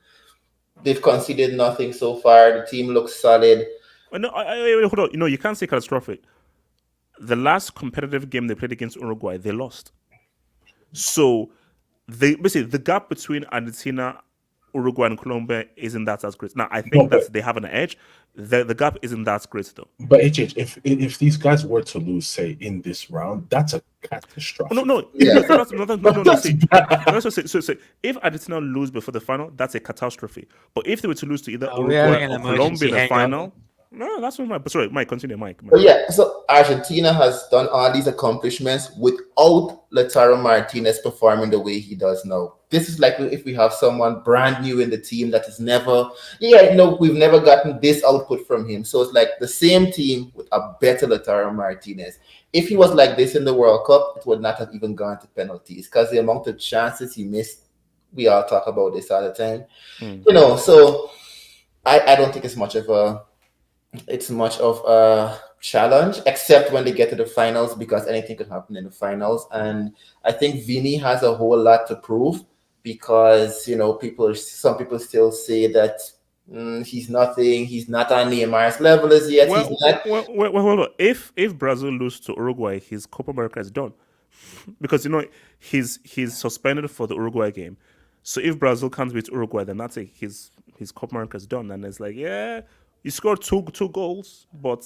they've conceded nothing so far. The team looks solid. No, hold on. You can't say catastrophic. The last competitive game they played against Uruguay, they lost. So, basically, the gap between Argentina, Uruguay, and Colombia isn't that as great. Now, I think that they have an edge. The gap isn't that great, though. But if these guys were to lose, say, in this round, that's a catastrophe. No. So if Argentina lose before the final, that's a catastrophe. But if they were to lose to either Uruguay or Colombia in the final, no, that's not right. But sorry, Mike, continue, Mike. But yeah, so Argentina has done all these accomplishments without Lautaro Martinez performing the way he does now. This is like if we have someone brand new in the team that is we've never gotten this output from him. So it's like the same team with a better Lautaro Martinez. If he was like this in the World Cup, it would not have even gone to penalties because the amount of chances he missed, we all talk about this all the time. So I don't think it's much of a challenge, except when they get to the finals, because anything could happen in the finals. And I think Vini has a whole lot to prove because, some people still say that he's nothing. He's not on Neymar's level as yet. Hold on. If Brazil lose to Uruguay, his Copa America is done because he's suspended for the Uruguay game. So if Brazil can't beat Uruguay, then that's it. His Copa America is done, and it's like you scored two goals, but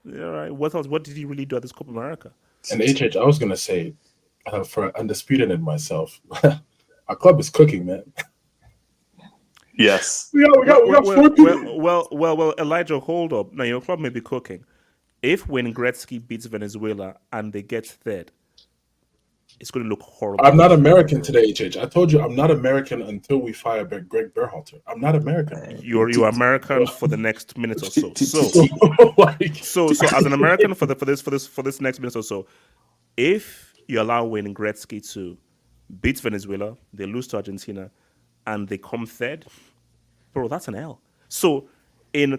right, what else? What did he really do at this Copa America? And I was gonna say, for Undisputed and myself, our club is cooking, man. Yes. We got 4 people. Well, Elijah, hold up. Now, your club may be cooking. If Wayne Gretzky beats Venezuela and they get third, it's going to look horrible. I'm not American today, HH. I told you I'm not American until we fire Greg Berhalter. I'm not American. You're American for the next minute or so. So as an American for this next minute or so, if you allow Wayne Gretzky to beat Venezuela, they lose to Argentina, and they come third, bro, that's an L. So in Wayne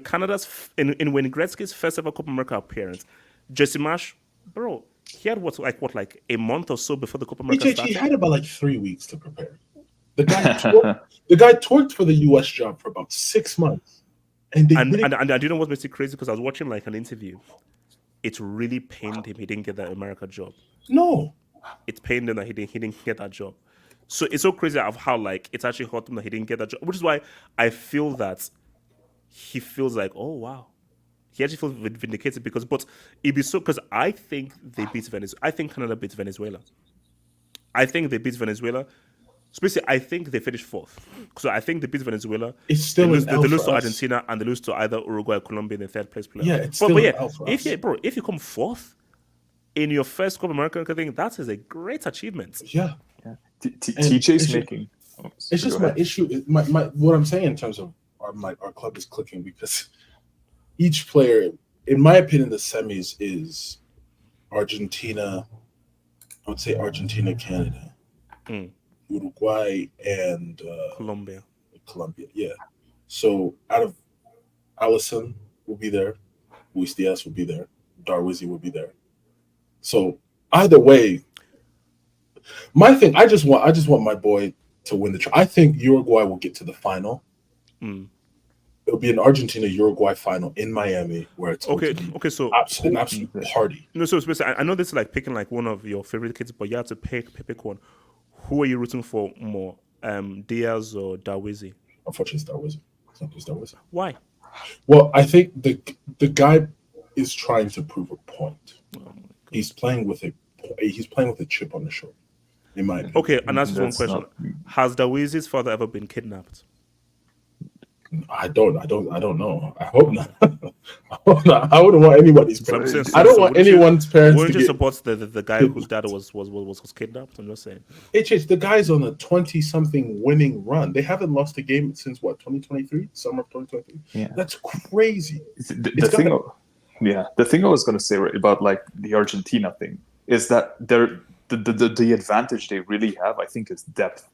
Gretzky's first ever Copa America appearance, Jesse Marsh, bro, he had like a month or so before the Copa America started. He had about like 3 weeks to prepare. The guy twerked for the US job for about 6 months. And I do know what makes it crazy, because I was watching like an interview. It really pained him he didn't get that America job. No. It pained him that he didn't get that job. So it's so crazy of how like it's actually hurt him that he didn't get that job, which is why I feel that he feels like, oh wow. He actually feels vindicated but it'd be so, because I think they beat Venezuela. I think Canada beats Venezuela. I think they beat Venezuela. So basically, I think they finished fourth. So I think they beat Venezuela. It's still they lose to Argentina, and they lose to either Uruguay or Colombia in the third place playoff. Yeah, it's still an L for us. If you come fourth in your first Copa America thing, that is a great achievement. Yeah. TJ's making. It's just my issue. My what I'm saying in terms of our club is clicking, because each player, in my opinion, the semis is Argentina. I would say Argentina, Canada, Uruguay, and Colombia. Yeah. So out of Allison will be there, Luis Diaz will be there, Darwizi will be there. So either way, my thing, I just want my boy to win the. I think Uruguay will get to the final. It'll be an Argentina-Uruguay final in Miami, where it's so an absolute party. No, so I know this is like picking like one of your favorite kids, but you have to pick one. Who are you rooting for more, Diaz or Darwizi? Unfortunately, it's Darwizi. Why? Well, I think the guy is trying to prove a point. He's playing with a chip on the shoulder, in my opinion. Okay, and that's one question: has Darwizi's father ever been kidnapped? I don't know. I hope not. I wouldn't want anybody's parents. I don't want anyone's parents. Wouldn't you support the guy whose dad was kidnapped? I'm just saying. The guy's on a 20-something winning run. They haven't lost a game since what, 2023, summer of 2023. Yeah, that's crazy. The thing I was going to say about like the Argentina thing is that the advantage they really have, I think, is depth,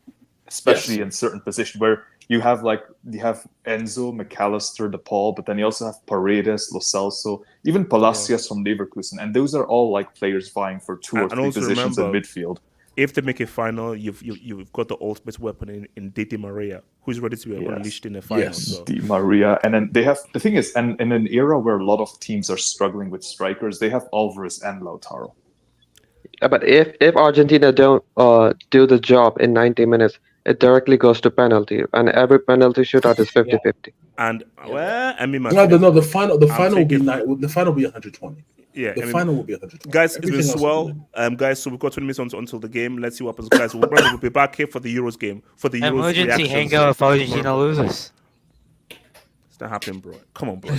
especially in certain positions where you have Enzo, McAllister, DePaul, but then you also have Paredes, Lo Celso, even Palacios from Leverkusen, and those are all like players vying for two or three positions in midfield. If they make a final, you've got the ultimate weapon in Di Maria, who's ready to be unleashed in a final. Yes, so. Di Maria, and then they have the thing is, and in an era where a lot of teams are struggling with strikers, they have Alvarez and Lautaro. Yeah, but if Argentina don't do the job in 90 minutes, it directly goes to penalty, and every penalty shootout is 50-50. And the final will be 120. Yeah, the final will be 120. Guys, it's been swell. Guys, so we've got 20 minutes until the game. Let's see what happens, guys. We'll be back here for the Euros game. For the Euros emergency hangout if Argentina loses. It's not happening, bro. Come on, bro.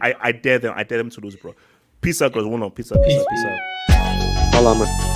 I dare them. I dare them to lose, bro. Peace out, guys. One on. Peace out. Salam.